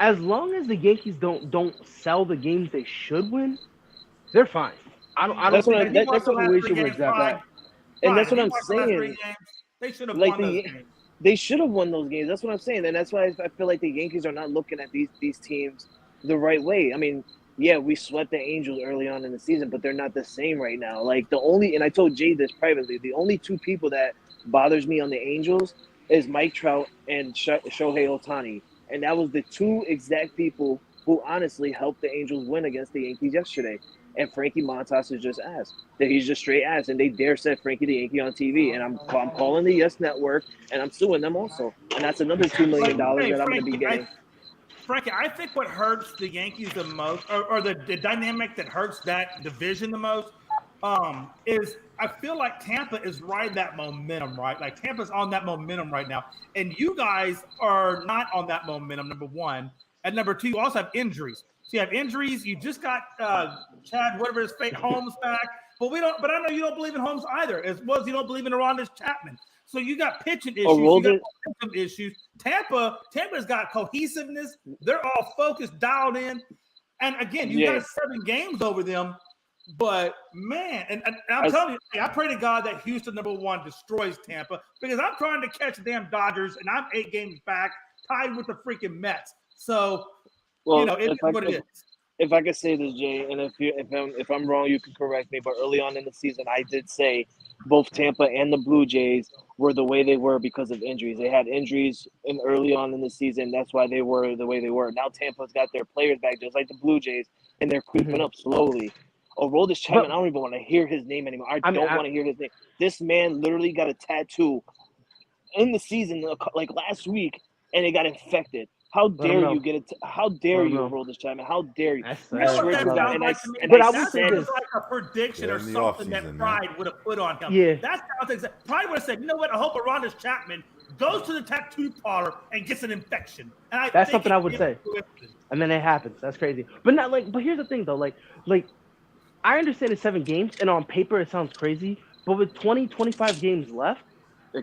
as long as the Yankees don't sell the games they should win, they're fine. I don't That's what think that's what the issue with that. And that's what I'm saying. They should have Like won those games. they should have won those games. That's what I'm saying, and that's why I feel like the Yankees are not looking at these teams the right way. I mean, yeah, we swept the Angels early on in the season, but they're not the same right now. Like and I told Jay this privately, the only 2 people that bothers me on the Angels is Mike Trout and Shohei Ohtani, and that was the 2 exact people who honestly helped the Angels win against the Yankees yesterday. And Frankie Montas is just ass. That he's just straight ass, and they dare set Frankie the Yankee on TV. And I'm calling the Yes Network, and I'm suing them also. And that's another $2 million that I'm going to be getting. Frankie, I think what hurts the Yankees the most, or the dynamic that hurts that division the most, is I feel like Tampa is riding that momentum, right? Like Tampa's on that momentum right now, and you guys are not on that momentum. Number one, and number 2, you also have injuries. So you have injuries. You just got Chad, whatever his fake Holmes back, but we don't. But I know you don't believe in Holmes either, as well as you don't believe in Aroldis Chapman. So you got pitching issues, you got momentum issues. Tampa's got cohesiveness. They're all focused, dialed in, and again, you got 7 games over them. But man, and I'm telling you, I pray to God that Houston number 1 destroys Tampa, because I'm trying to catch the damn Dodgers, and I'm 8 games back, tied with the freaking Mets. So. Well, it's what it is. If I could say this, Jay, and if I'm wrong, you can correct me. But early on in the season, I did say both Tampa and the Blue Jays were the way they were because of injuries. They had injuries early on in the season. That's why they were the way they were. Now Tampa's got their players back, just like the Blue Jays, and they're creeping up slowly. Aroldis Chapman, I don't even want to hear his name anymore. I don't want to hear his name. This man literally got a tattoo in the season, like last week, and it got infected. How dare you get it? How dare you roll this Chapman? How dare you? But I would say it's like a prediction or something that Pride would have put on him. Yeah, that's how things. Pride would have said, you know what? I hope Aroldis Chapman goes to the tattoo parlor and gets an infection. And that's something I would say. And then it happens. That's crazy. But not like. But here's the thing, though. Like I understand it's 7 games, and on paper it sounds crazy. But with 25 games left,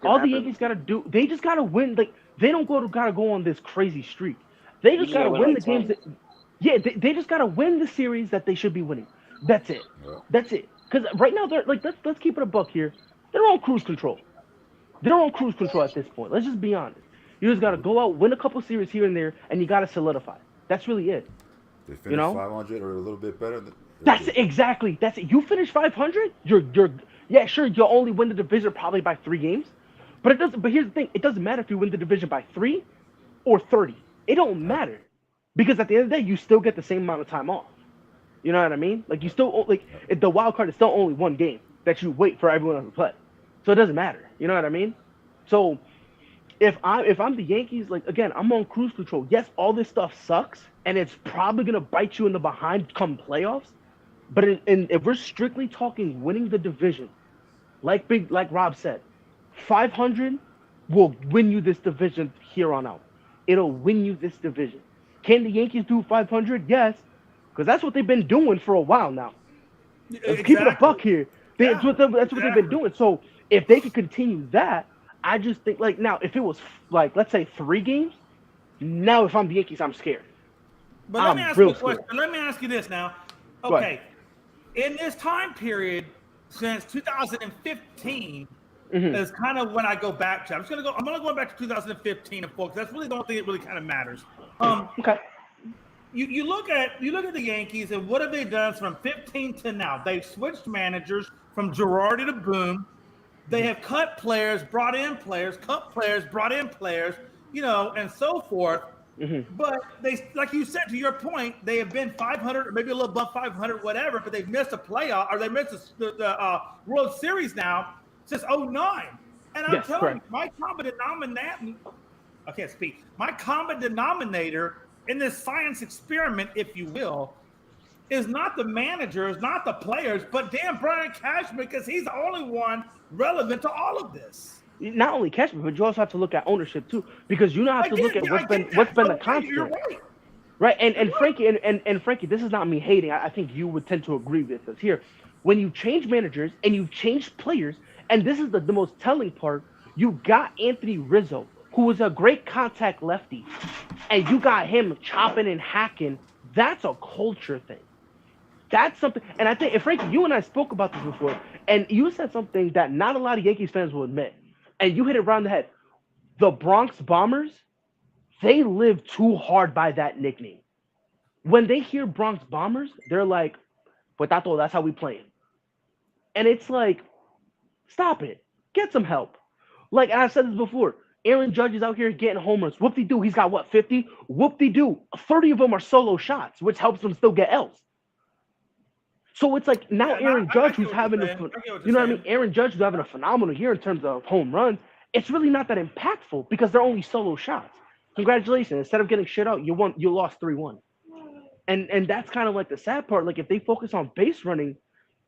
all the Yankees got to do, they just got to win. Like. They don't gotta go on this crazy streak. They just gotta win the games. They just gotta win the series that they should be winning. That's it. Yeah. That's it. Because right now they're like, let's keep it a buck here. They're on cruise control. They're on cruise control at this point. Let's just be honest. You just gotta go out, win a couple series here and there, and you gotta solidify. That's really it. They finished 500 or a little bit better. That's it. You finish 500. Sure. You'll only win the division probably by 3 games. But it doesn't. But here's the thing: it doesn't matter if you win the division by 3 or 30. It don't matter, because at the end of the day, you still get the same amount of time off. You know what I mean? Like you still the wild card is still only 1 game that you wait for everyone else to play, so it doesn't matter. You know what I mean? So if I'm the Yankees, like again, I'm on cruise control. Yes, all this stuff sucks, and it's probably gonna bite you in the behind come playoffs. But if we're strictly talking winning the division, like Rob said. 500 will win you this division here on out. It'll win you this division. Can the Yankees do 500? Yes, because that's what they've been doing for a while now. Let's keep it a buck here. That's what they've been doing. So if they could continue that, I just think now if it was let's say 3 games, now if I'm the Yankees, I'm scared. But let me ask you a question. Let me ask you this now. Okay, in this time period since 2015. Is kind of when I go back to. I'm gonna go back to 2015 and folks. That's really the only thing that really kind of matters. Okay. You look at the Yankees and what have they done from 15 to now? They've switched managers from Girardi to Boone. They have cut players, brought in players, cut players, brought in players, and so forth. But they, like you said, to your point, they have been 500 or maybe a little above 500, whatever. But they've missed a playoff or they missed the World Series now. Since 2009. And I'm telling you, my common denominator in this science experiment, if you will, is not the managers, not the players, but damn Brian Cashman, because he's the only one relevant to all of this. Not only Cashman, but you also have to look at ownership too, because you now have to look at what's been the constant. You're right. Right, and Frankie, and Frankie, this is not me hating. I think you would tend to agree with us here. When you change managers and you change players, and this is the most telling part, you got Anthony Rizzo, who was a great contact lefty, and you got him chopping and hacking. That's a culture thing. That's something, and I think, and Frankie, you and I spoke about this before, and you said something that not a lot of Yankees fans will admit, and you hit it around the head. The Bronx Bombers, they live too hard by that nickname. When they hear Bronx Bombers, they're like, "But that's how we playing." And it's like, stop it. Get some help. Like, and I've said this before. Aaron Judge is out here getting homers. Whoop-de-doo. He's got what, 50? Whoop-de-doo. 30 of them are solo shots, which helps them still get L's. So it's like now Aaron Judge, who's having you know what I mean? Aaron Judge is having a phenomenal year in terms of home runs. It's really not that impactful because they're only solo shots. Congratulations. Instead of getting shit out, you lost 3-1. And that's kind of like the sad part. Like if they focus on base running,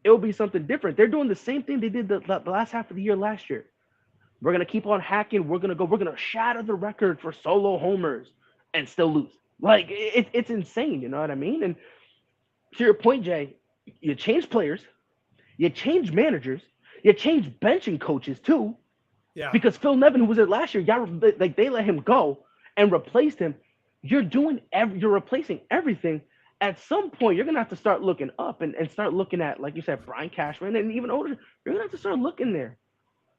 it'll be something different. They're doing the same thing they did the last half of the year last year. We're gonna keep on hacking. We're gonna shatter the record for solo homers and still lose. Like it's insane. You know what I mean? And to your point, Jay, you change players, you change managers, you change benching coaches too. Yeah. Because Phil Nevin, who was there last year, they let him go and replaced him. You're replacing everything. At some point, you're gonna have to start looking up and start looking at, like you said, Brian Cashman, and even older. You're gonna have to start looking there.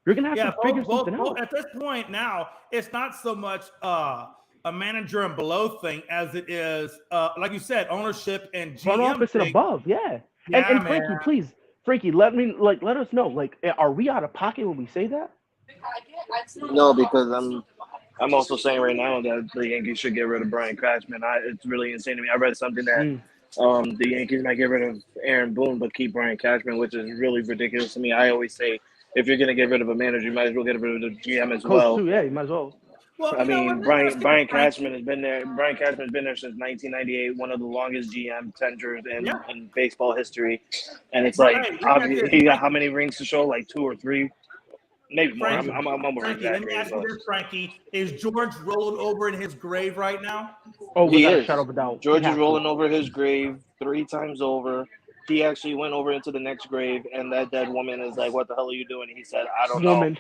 You're gonna have to figure something out. At this point now, it's not so much a manager and below thing as it is, like you said, ownership and GM front office and above. Yeah. And Frankie, please, Frankie, let us know. Like, are we out of pocket when we say that? No, because I'm also saying right now that the Yankees should get rid of Brian Cashman. It's really insane to me. I read something that the Yankees might get rid of Aaron Boone but keep Brian Cashman, which is really ridiculous to me. I always say if you're going to get rid of a manager, you might as well get rid of the GM as well. Coach too, yeah, you might as well. Well, I mean, Brian Cashman has been there. Brian Cashman's been there since 1998, one of the longest GM tenures in baseball history. And it's like, he got how many rings to show? Like 2 or 3, maybe more. Frankie, I'm more Frankie, let me ask you this, Frankie: is George rolling over in his grave right now? Oh, he is. Shut up down. George is rolling over his grave 3 times over. He actually went over into the next grave, and that dead woman is like, "What the hell are you doing?" And he said, "I don't know."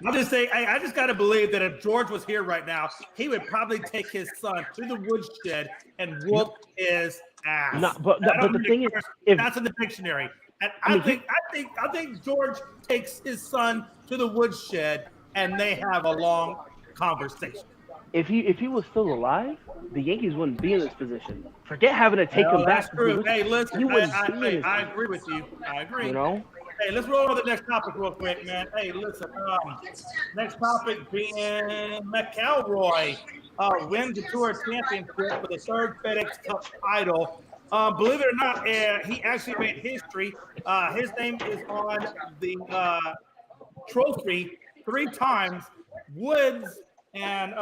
I just say, I just got to believe that if George was here right now, he would probably take his son to the woodshed and whoop his ass. But the thing is, that's in the dictionary. And I think George takes his son to the woodshed and they have a long conversation. If he was still alive, the Yankees wouldn't be in this position. Forget having to take him back. That's true. Hey, listen, I agree with you. I agree. You know. Hey, let's roll on to the next topic real quick, man. Hey, listen. Next topic being McElroy wins the Tour Championship for the 3rd FedEx Cup title. Believe it or not, he actually made history. His name is on the trophy 3 times. Woods and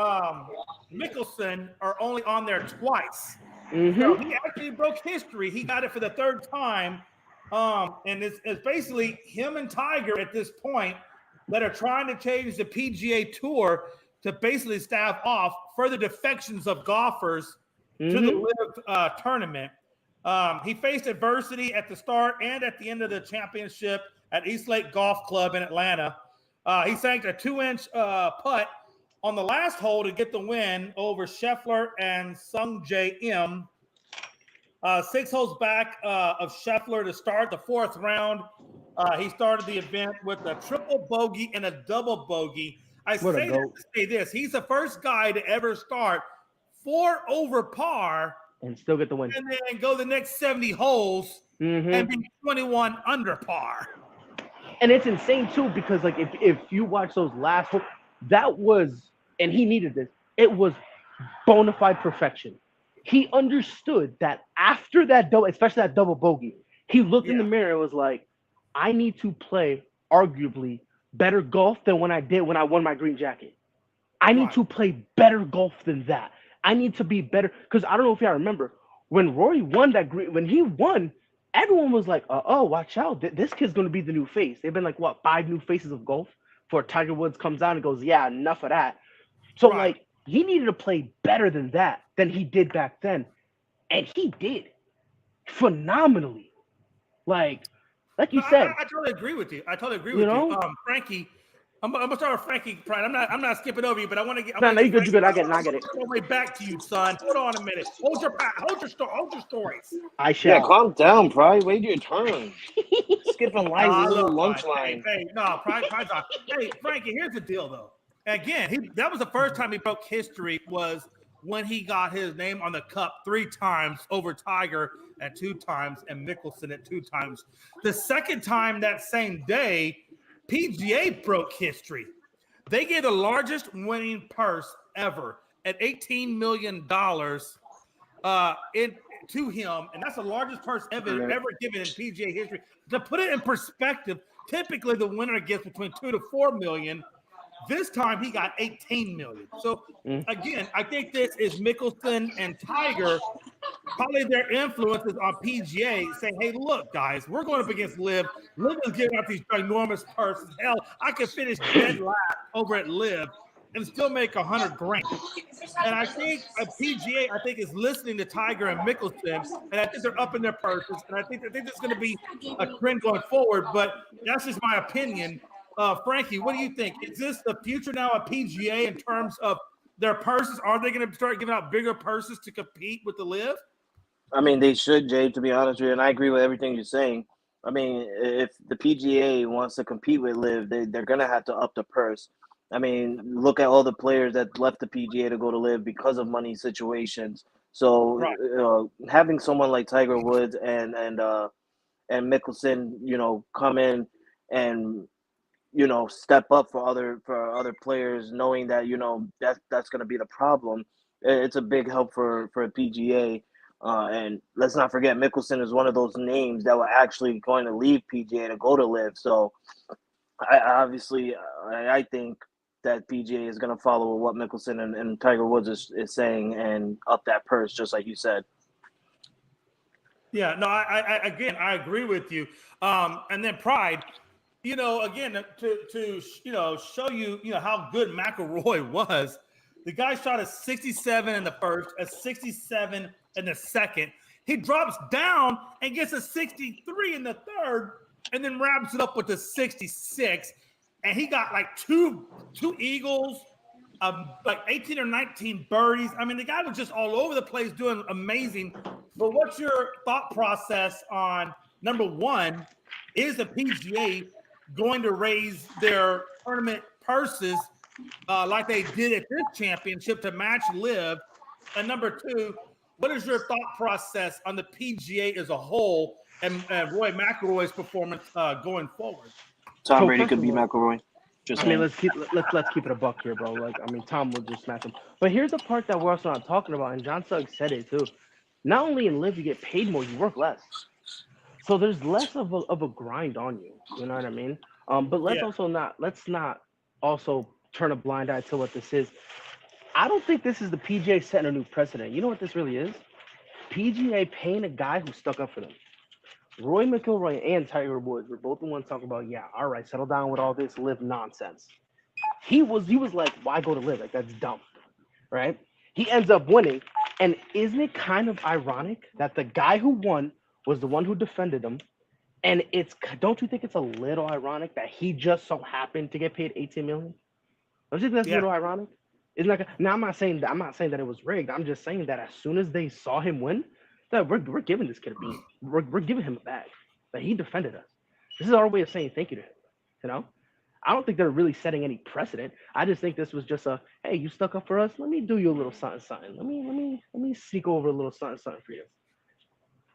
Mickelson are only on there twice. Mm-hmm. So he actually broke history. He got it for the 3rd time. And it's basically him and Tiger at this point that are trying to change the PGA Tour to basically stave off further defections of golfers to the LIV tournament. He faced adversity at the start and at the end of the championship at East Lake Golf Club in Atlanta. He sank a 2-inch putt on the last hole to get the win over Scheffler and Sung J M. 6 holes back of Scheffler to start the 4th round. He started the event with a triple bogey and a double bogey. I say that to say this. He's the first guy to ever start 4 over par and still get the win. And then go the next 70 holes and be 21 under par. And it's insane, too, because, like, if you watch those last holes, that was, and he needed this, it was bona fide perfection. He understood that after that double, especially that double bogey, he looked in the mirror and was like, I need to play arguably better golf than when I won my green jacket. I need to play better golf than that. I need to be better. Because I don't know if y'all remember, when Rory won when he won, everyone was like, oh, watch out. This kid's going to be the new face. They've been like, 5 new faces of golf before Tiger Woods comes out and goes, yeah, enough of that. So, like, He needed to play better than he did back then, and he did phenomenally. Like you No, said, I totally agree with you. you know. Frankie. I'm gonna start with Frankie Pride. I'm not skipping over you, but I want to get. No, you good. Frankie, I get it. I'm way back to you, son. Hold on a minute. Hold your stories. I Yeah, shall. calm down, Pride. Wait your turn. Skipping lines. I This is a love lunch Pride. line. Hey, no, Pride's on. Hey, Frankie, here's the deal, though. Again, that was the first time he broke history was when he got his name on the cup 3 times over Tiger at 2 times and Mickelson at 2 times. The second time that same day, PGA broke history. They gave the largest winning purse ever at $18 million to him, and that's the largest purse ever given in PGA history. To put it in perspective, typically the winner gets between 2 to 4 million. This time he got 18 million. So again, I think this is Mickelson and Tiger, probably their influences on PGA, saying, "Hey, look, guys, we're going up against Liv. Liv is giving out these enormous purses. Hell, I could finish dead last over at Liv and still make $100,000." And I think a PGA, is listening to Tiger and Mickelson, and I think they're upping their purses, and I think there's going to be a trend going forward. But that's just my opinion. Frankie, what do you think? Is this the future now of PGA in terms of their purses? Are they going to start giving out bigger purses to compete with the Liv? I mean, they should, Jay, to be honest with you, and I agree with everything you're saying. I mean, if the PGA wants to compete with Liv, they're going to have to up the purse. I mean, look at all the players that left the PGA to go to Liv because of money situations. So Right. having someone like Tiger Woods and Mickelson, come in and step up for other players, knowing that that's going to be the problem. It's a big help for a PGA. And let's not forget, Mickelson is one of those names that were actually going to leave PGA to go to Liv. So I think that PGA is going to follow what Mickelson and Tiger Woods is saying and up that purse, just like you said. Yeah, no, I agree with you. And then Pride, again, to show you, how good McIlroy was. The guy shot a 67 in the first, a 67 in the second. He drops down and gets a 63 in the third, and then wraps it up with a 66. And he got like two eagles, like 18 or 19 birdies. I mean, the guy was just all over the place doing amazing. But what's your thought process on, number one, is the PGA going to raise their tournament purses like they did at this championship to match Liv? And number two, what is your thought process on the PGA as a whole and Roy McIlroy's performance going forward? Tom So Brady first could of be all, McIlroy. Just saying. let's keep it a buck here, bro. Like, I mean, Tom will just smash him. But here's the part that we're also not talking about, and John Suggs said it too. Not only in Live you get paid more, you work less. So there's less of a grind on you. You know what I mean? But let's not also turn a blind eye to what this is. I don't think this is the PGA setting a new precedent. You know what this really is? PGA paying a guy who stuck up for them. Roy McIlroy and Tiger Woods were both the ones talking about, yeah, all right, settle down with all this Live nonsense. He was like, why go to Live? Like, that's dumb, right? He ends up winning. And isn't it kind of ironic that the guy who won was the one who defended him? And don't you think it's a little ironic that he just so happened to get paid 18 million? Don't you think that's a little ironic? Isn't that now? I'm not saying that it was rigged. I'm just saying that as soon as they saw him win, that we're giving this kid a beat. We're giving him a bag. That he defended us. This is our way of saying thank you to him. You know, I don't think they're really setting any precedent. I just think this was just a, hey, you stuck up for us. Let me do you a little something. Let me sneak over a little something for you.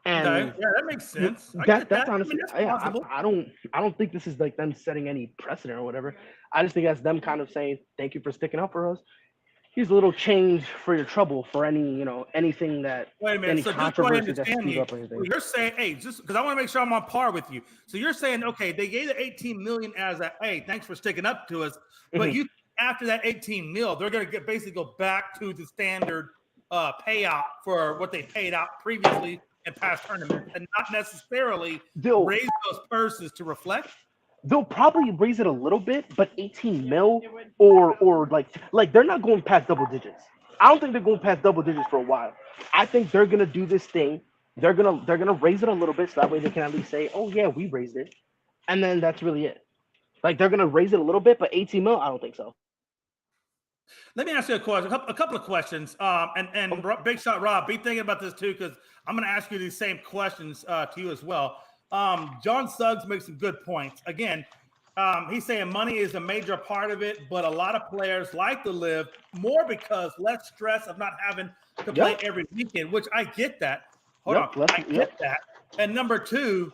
And that makes sense. That's honestly, possible. I don't think this is like them setting any precedent or whatever. I just think that's them kind of saying thank you for sticking up for us. Here's a little change for your trouble for anything that Wait a minute. any So just so I controversy that understand spews you, up or anything. you're saying, hey, just because I want to make sure I'm on par with you. So you're saying, okay, they gave the 18 million as a, hey, thanks for sticking up to us. But you, after that 18 mil, they're going to basically go back to the standard payout for what they paid out previously in past tournaments, and not necessarily raise those purses to reflect. they'll probably raise it a little bit, but 18 mil or like they're not going past double digits. I don't think they're going past double digits for a while. I think they're gonna do this thing. They're gonna raise it a little bit so that way they can at least say, oh yeah, we raised it, and then that's really it. Like they're gonna raise it a little bit, but 18 mil, I don't think so. Let me ask you a question, a couple of questions. And Big Shot Rob, be thinking about this too, because I'm going to ask you these same questions to you as well. John Suggs makes some good points. Again, he's saying money is a major part of it, but a lot of players like to live more because less stress of not having to play every weekend, which I get that. Hold on, I get that. And number two,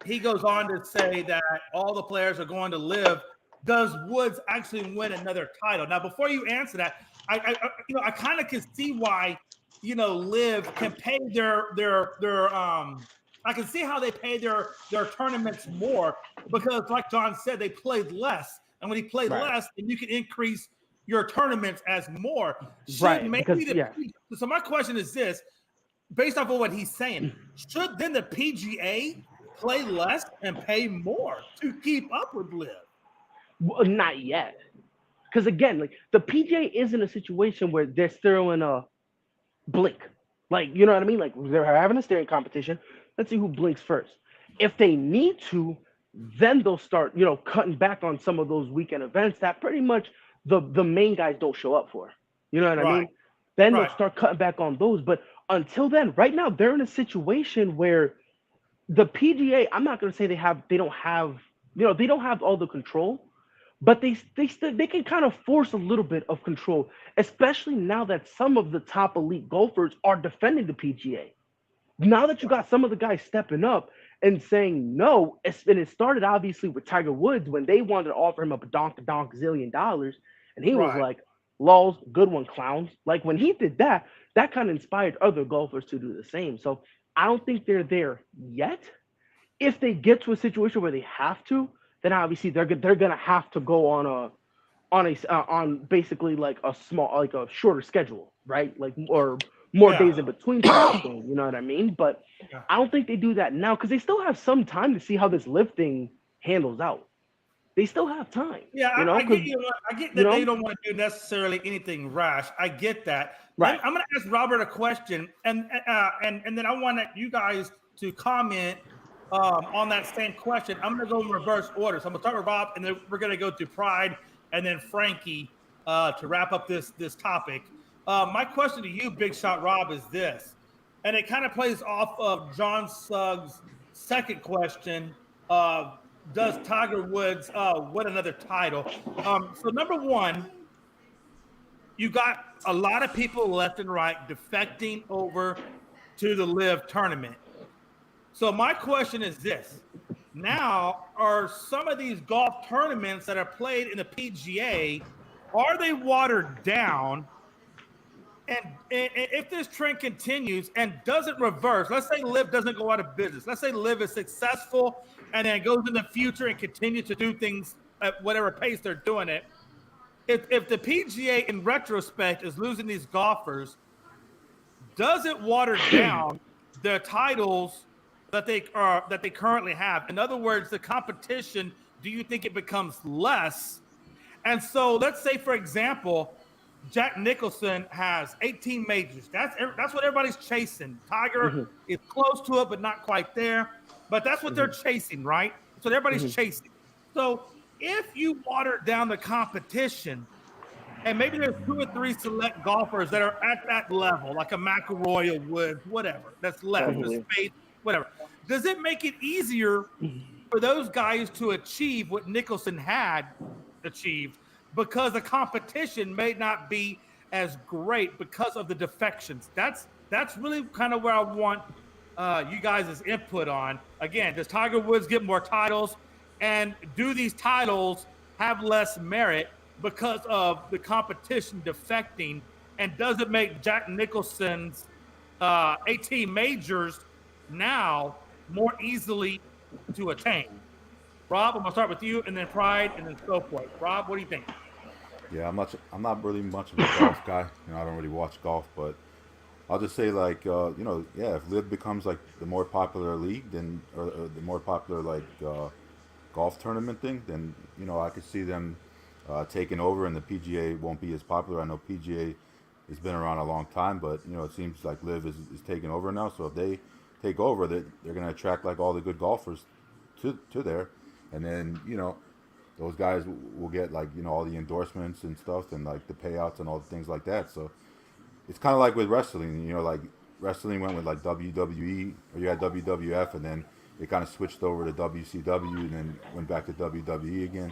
he goes on to say that all the players are going to live. Does Woods actually win another title? Now, before you answer that, I kind of can see why, Liv can pay their I can see how they pay their tournaments more because, like John said, they played less, and when he played less, then you can increase your tournaments as more. So my question is this: based off of what he's saying, should then the PGA play less and pay more to keep up with Liv? Well, not yet, because again, like the PGA is in a situation where they're still in a blink. Like, you know what I mean? Like they're having a staring competition. Let's see who blinks first. If they need to, then they'll start, cutting back on some of those weekend events that pretty much the main guys don't show up for. You know what I mean? Then they'll start cutting back on those. But until then, right now they're in a situation where the PGA, I'm not going to say they don't have all the control. But they can kind of force a little bit of control, especially now that some of the top elite golfers are defending the PGA. Now that you got some of the guys stepping up and saying no, and it started obviously with Tiger Woods when they wanted to offer him a donk zillion dollars, and he was like, "Lols, good one, clowns." Like when he did that, that kind of inspired other golfers to do the same. So I don't think they're there yet. If they get to a situation where they have to, then obviously they're gonna have to go on basically like a shorter schedule, right? Like or more days in between. You know what I mean? But I don't think they do that now because they still have some time to see how this live thing handles out. They still have time. Yeah, I get that they don't want to do necessarily anything rash. I get that. Right. I'm going to ask Robert a question, and then I want you guys to comment on that same question. I'm going to go in reverse order. So I'm going to start with Rob, and then we're going to go to Pride, and then Frankie to wrap up this topic. My question to you, Big Shot Rob, is this, and it kind of plays off of John Suggs' second question. Does Tiger Woods win another title? So number one, you got a lot of people left and right defecting over to the LIV tournament. So my question is this. Now, are some of these golf tournaments that are played in the PGA, are they watered down? And if this trend continues and doesn't reverse, let's say LIV doesn't go out of business. Let's say LIV is successful and then goes in the future and continue to do things at whatever pace they're doing it. If the PGA in retrospect is losing these golfers, does it water down the titles that they currently have? In other words, the competition, do you think it becomes less? And so let's say, for example, Jack Nicholson has 18 majors. That's what everybody's chasing. Tiger is close to it, but not quite there. But that's what they're chasing, right? So everybody's chasing. So if you water down the competition, and maybe there's 2 or 3 select golfers that are at that level, like a McIlroy or Woods, whatever, that's left, a Spade, whatever. Does it make it easier for those guys to achieve what Nicholson had achieved because the competition may not be as great because of the defections? That's really kind of where I want you guys' input on. Again, does Tiger Woods get more titles? And do these titles have less merit because of the competition defecting? And does it make Jack Nicholson's 18 majors now more easily to attain? Rob, I'm going to start with you, and then Pride, and then so forth. Rob, what do you think? Yeah, I'm not really much of a golf guy. I don't really watch golf, but I'll just say, like, if LIV becomes like the more popular league, then or the more popular golf tournament thing, then I could see them taking over, and the PGA won't be as popular. I know PGA has been around a long time, but it seems like Live is taking over now. So if they take over, they're going to attract like all the good golfers to there, and then those guys will get like all the endorsements and stuff, and like the payouts and all the things like that. So it's kind of like with wrestling, like wrestling went with like WWE, or you had WWF, and then it kind of switched over to WCW, and then went back to WWE again.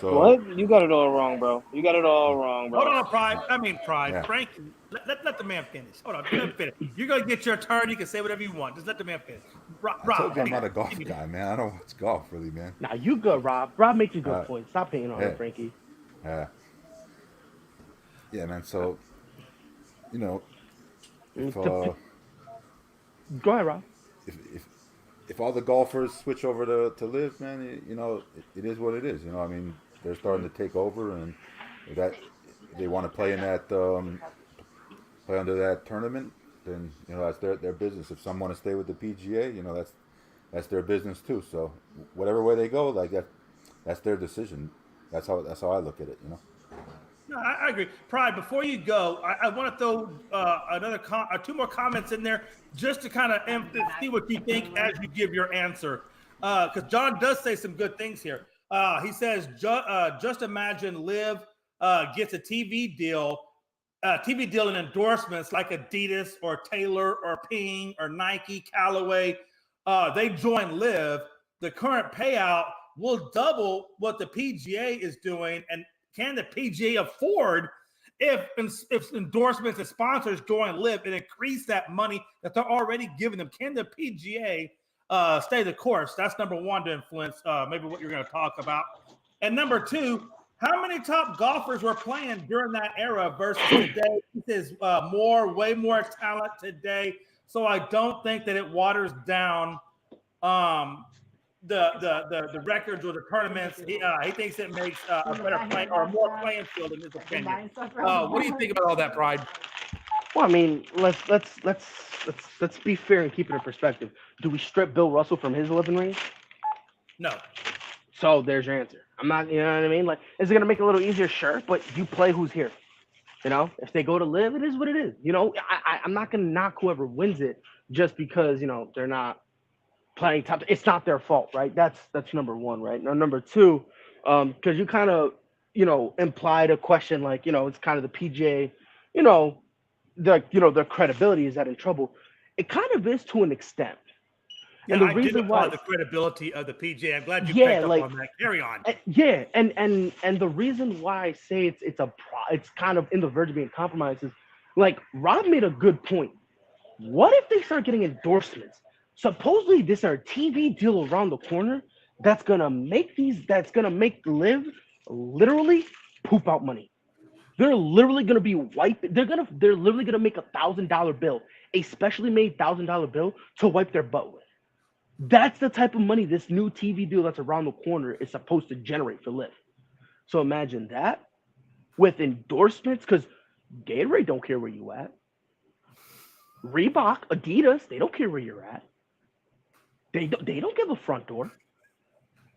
So What? You got it all wrong, bro. You got it all wrong, bro. Hold on, Pride. Pride. Yeah. Frank, let the man finish. Hold on, let him finish. You're going to get your turn. You can say whatever you want. Just let the man finish. I told you I'm not a golf guy, man. I don't watch golf really, man. Nah, you good, Rob. Rob makes a good point. Stop hating on it, Frankie. Yeah, man. So, if, Go ahead, Rob. if all the golfers switch over to Live, man, it is what it is. I mean, they're starting to take over, and that they want to play in that play under that tournament, then that's their business. If some want to stay with the PGA, that's their business too. So whatever way they go, like that's their decision. That's how I look at it. No, I agree. Pride, before you go, I want to throw two more comments in there just to kind of see what you think as you give your answer. Because John does say some good things here. He says, just imagine Liv gets a TV deal and endorsements like Adidas or Taylor or Ping or Nike, Callaway. They join Liv. The current payout will double what the PGA is doing, and can the PGA afford if endorsements and sponsors join Live and increase that money that they're already giving them? Can the PGA stay the course? That's number one to influence maybe what you're going to talk about. And number two, how many top golfers were playing during that era versus today? This is way more talent today. So I don't think that it waters down the records or the tournaments. He thinks it makes a better play or a more playing field in his opinion. What do you think about all that, Pride? Well, I mean, let's be fair and keep it in perspective. Do we strip Bill Russell from his 11 rings? No. So there's your answer. I'm not, you know what I mean? Like, is it gonna make it a little easier? Sure, but you play who's here. If they go to Live, it is what it is. I'm not gonna knock whoever wins it just because they're not playing top. It's not their fault, right? That's number one, right? Now, number two, because you kind of implied a question like it's kind of the PGA, their credibility is that in trouble. It kind of is to an extent. Yeah, and the I reason did why the credibility of the PGA. I'm glad you picked up on that. Carry on. Yeah, and the reason why I say it's kind of in the verge of being compromised is like Rob made a good point. What if they start getting endorsements? Supposedly, this is a TV deal around the corner that's gonna make Live literally poop out money. They're literally gonna be wiping. They're literally gonna make $1,000 bill, a specially made $1,000 bill to wipe their butt with. That's the type of money this new TV deal that's around the corner is supposed to generate for Liv. So imagine that with endorsements, because Gatorade don't care where you at. Reebok, Adidas, they don't care where you're at. They don't give a front door.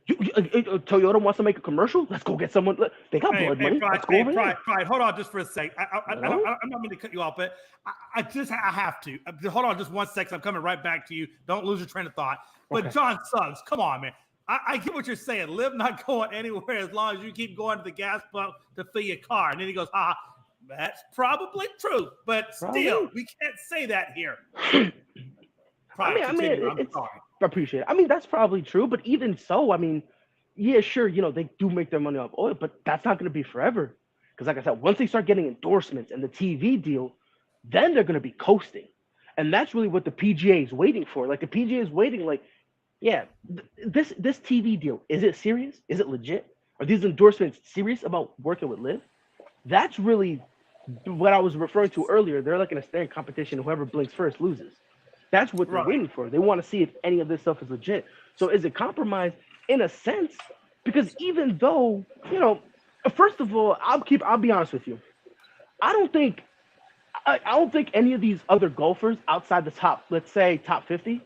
Toyota wants to make a commercial. Let's go get someone. They got blood money. Let's go over there. Pride. Hold on just for a sec. I'm not meaning to cut you off, but I have to. Hold on just 1 second. I'm coming right back to you. Don't lose your train of thought. But okay. John Suggs, come on, man. I get what you're saying. Live not going anywhere as long as you keep going to the gas pump to fill your car. And then he goes, that's probably true. But still, we can't say that here. Pride, I'm sorry. I appreciate it. I mean, that's probably true, but even so, I mean, yeah, sure, they do make their money off oil, but that's not going to be forever. Because like I said, once they start getting endorsements and the TV deal, then they're going to be coasting. And that's really what the PGA is waiting for. Like the PGA is waiting like, yeah, this TV deal, is it serious? Is it legit? Are these endorsements serious about working with Liv? That's really what I was referring to earlier. They're like in a staring competition. Whoever blinks first loses. That's what they're waiting for. They want to see if any of this stuff is legit. So is it compromised? In a sense, because even though, first of all, I'll be honest with you. I don't think any of these other golfers outside the top, let's say top 50.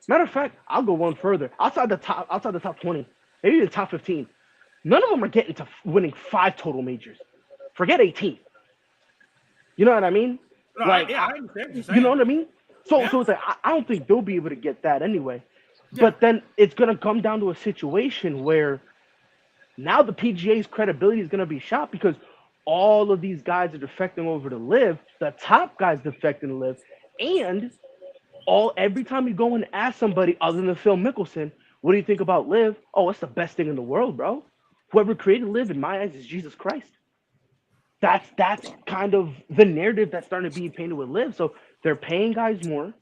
Matter of fact, I'll go one further. Outside the top 20, maybe the top 15. None of them are getting to winning 5 total majors. Forget 18. You know what I mean? No, Like, I understand what you're saying. you know what I mean? So, Yeah. so it's like I don't think they'll be able to get that anyway. Yeah. But then it's gonna come down to a situation where now the PGA's credibility is gonna be shot because all of these guys are defecting over to Live. The top guys defecting to Live, and every time you go and ask somebody other than Phil Mickelson, what do you think about Live? Oh, it's the best thing in the world, bro. Whoever created Live, in my eyes, is Jesus Christ. That's kind of the narrative that's starting to be painted with Live. So they're paying guys more.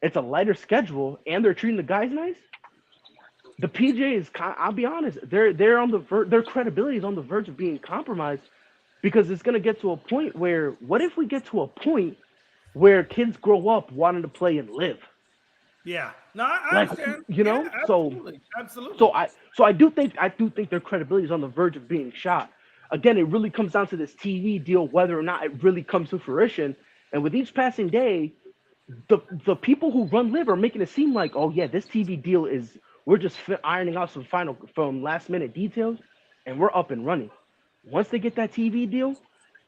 It's a lighter schedule, and they're treating the guys nice. The PGA is, I'll be honest, they're on the their credibility is on the verge of being compromised because it's gonna get to a point where what if we get to a point where kids grow up wanting to play and Live? Yeah. No, I Like, understand. you know, Yeah, so absolutely. So I do think their credibility is on the verge of being shot. Again, it really comes down to this TV deal, whether or not it really comes to fruition. And with each passing day, the people who run Live are making it seem like, oh yeah, this TV deal is we're just ironing out some last minute details, and we're up and running. Once they get that TV deal,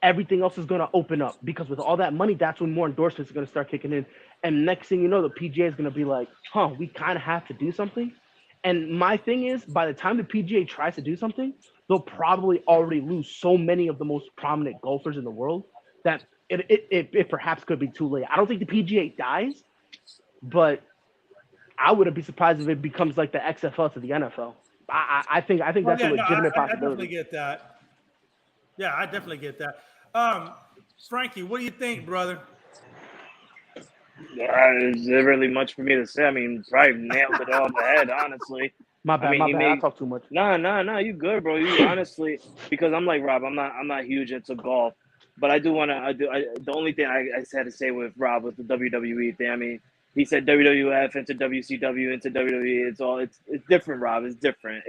everything else is going to open up because with all that money, that's when more endorsements are going to start kicking in. And next thing you know, the PGA is going to be like, we kind of have to do something. And my thing is, by the time the PGA tries to do something, they'll probably already lose so many of the most prominent golfers in the world that it perhaps could be too late. I don't think the PGA dies, but I wouldn't be surprised if it becomes like the XFL to the NFL. I think that's a legitimate I definitely possibility. get that. Yeah, I definitely get that. Frankie, what do you think, brother? Is there really much for me to say? I mean, probably nailed it all on the head, honestly. My bad. I talk too much. No, you good, bro. You honestly, because I'm like Rob. I'm not huge into golf, but I do want to. The only thing I had to say with Rob was the WWE thing. I mean, he said WWF into WCW into WWE. It's different, Rob. It's different.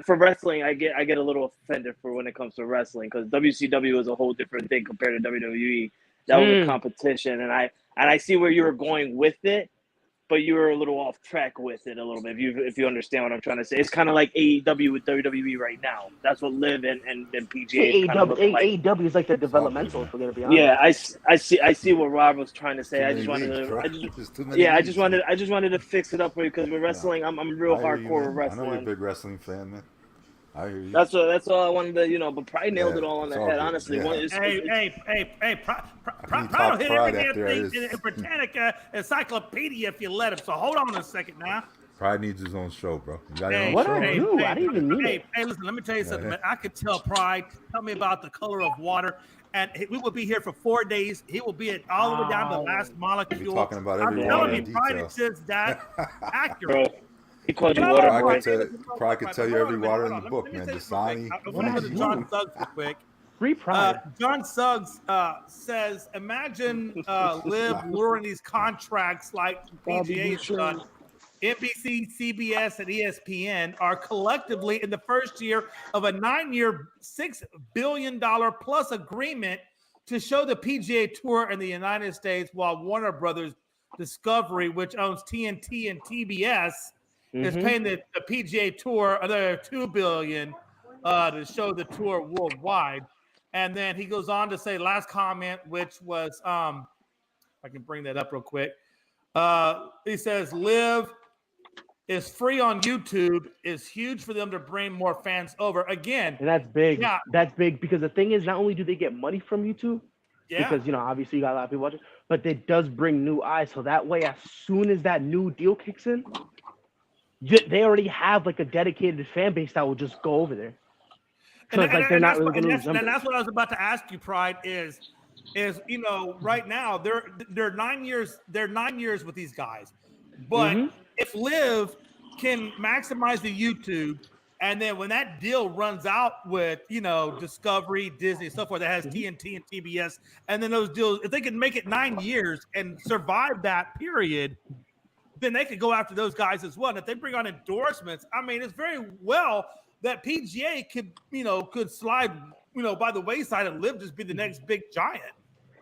For wrestling, I get a little offended for when it comes to wrestling because WCW is a whole different thing compared to WWE. That was a competition, and I see where you were going with it, but you were a little off track with it a little bit. If you understand what I'm trying to say, it's kind of like AEW with WWE right now. That's what Live and PGA is kind of looking like. AEW is like the developmental. If we're gonna be honest. Yeah, I see what Rob was trying to say. I just wanted to fix it up for you because with wrestling, I'm real hardcore with wrestling. I know you're a big wrestling fan, man. I hear you. That's all I wanted to, but probably nailed it all on the head, honestly. Yeah. Hey, Pride will hit everything in Britannica encyclopedia if you let him. So hold on a second now. Pride needs his own show, bro. You got I didn't even need it. Hey, listen, let me tell you something, man. I could tell Pride. Tell me about the color of water. And we will be here for 4 days. He will be all the way down to the last molecule. We're talking about every I'm water telling in you, Pride detail. is just that accurate. He called you water boy. Pride could tell you every water in the book, man. Dasani. I want to go to John Suggs real quick. Free Pride. John Suggs says, imagine Liv luring these contracts like PGA's done. NBC, CBS, and ESPN are collectively in the first year of a 9-year, $6 billion plus agreement to show the PGA Tour in the United States, while Warner Brothers Discovery, which owns TNT and TBS, is paying the PGA Tour another $2 billion to show the tour worldwide. And then he goes on to say, last comment, which was, I can bring that up real quick. He says, Live is free on YouTube. Is huge for them to bring more fans over. Again, and that's big. Yeah. That's big because the thing is, not only do they get money from YouTube, because obviously you got a lot of people watching, but it does bring new eyes. So that way, as soon as that new deal kicks in, they already have like a dedicated fan base that will just go over there. So it's like they're not really going to lose numbers. And that's what I was about to ask you, Pride, is right now they're 9 years, with these guys. But if Liv can maximize the YouTube, and then when that deal runs out with Discovery, Disney, so forth that has TNT and TBS, and then those deals, if they can make it 9 years and survive that period, then they could go after those guys as well. And if they bring on endorsements, I mean, it's very well that PGA could slide, by the wayside and Liv just be the next big giant.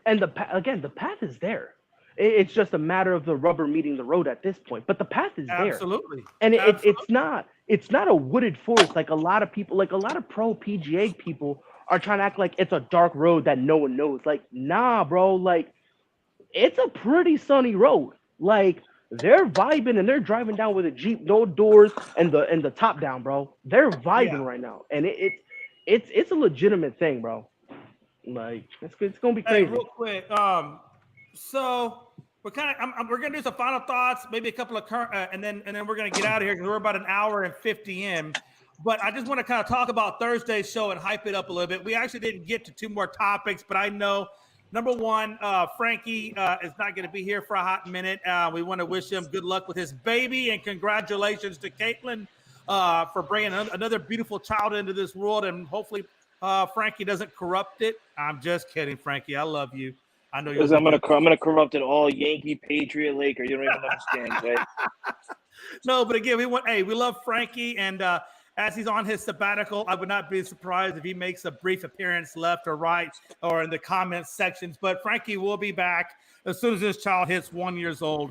And the path is there. It's just a matter of the rubber meeting the road at this point. But the path is there, Absolutely. and Absolutely. it's not a wooded forest like a lot of people, like a lot of pro PGA people are trying to act like it's a dark road that no one knows. Like, nah, bro. Like, it's a pretty sunny road. Like, they're vibing and they're driving down with a Jeep, no doors, and the top down, bro. They're vibing Yeah. right now, and it's a legitimate thing, bro. Like, it's gonna be Hey, crazy. real quick. So we're gonna do some final thoughts, maybe a couple of current, and then we're gonna get out of here because we're about an hour and 50 in. But I just want to kind of talk about Thursday's show and hype it up a little bit. We actually didn't get to 2 more topics, but I know number one, Frankie is not going to be here for a hot minute. We want to wish him good luck with his baby, and congratulations to Caitlin for bringing another beautiful child into this world, and hopefully Frankie doesn't corrupt it. I'm just kidding, Frankie. I love you. I know you're. I'm gonna corrupt it all. Yankee, Patriot, Laker. You don't even understand, right? No, but again, we love Frankie, and as he's on his sabbatical, I would not be surprised if he makes a brief appearance left or right or in the comments sections. But Frankie will be back as soon as this child hits 1 year old,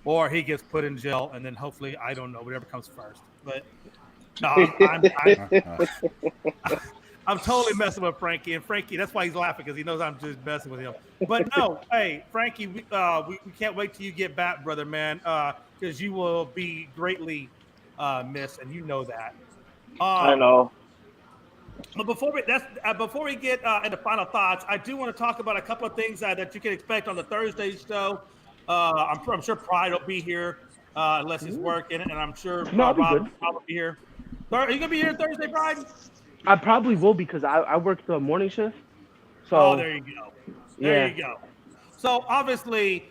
or he gets put in jail, and then hopefully, I don't know, whatever comes first. But no, I'm totally messing with Frankie, and Frankie, that's why he's laughing, because he knows I'm just messing with him. But no, hey, Frankie, we can't wait till you get back, brother, man, because you will be greatly missed, and you know that. I know. But before we get into final thoughts, I do want to talk about a couple of things that you can expect on the Thursday show. I'm sure Pride will be here unless he's working, and I'm sure Rob will be here. Are you gonna be here Thursday, Pride? I probably will because I work the morning shift. So there you go. There you go. So obviously,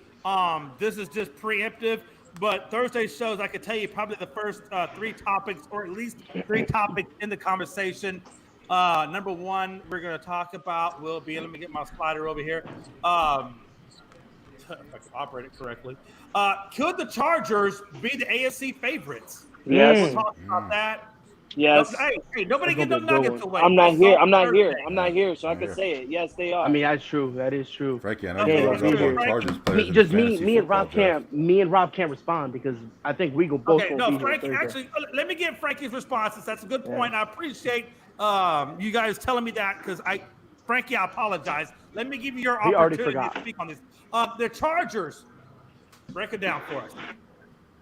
this is just preemptive. But Thursday shows, I could tell you probably the first 3 topics, or at least 3 topics in the conversation. Number one, we're going to talk about will be, let me get my slider over here. If I can operate it correctly. Could the Chargers be the AFC favorites? Yes. We'll talk about that. Yes. Hey, nobody get them nuggets away. I'm not here, so I can say it. Yes, they are. I mean, that's true. That is true. Frankie, I know you Okay, love on Chargers players. Just me and Rob can't respond because I think we go both. Okay, no, Frankie. Actually, let me get Frankie's responses. That's a good point. I appreciate you guys telling me that because Frankie, I apologize. Let me give you your opportunity to speak on this. The Chargers, break it down for us.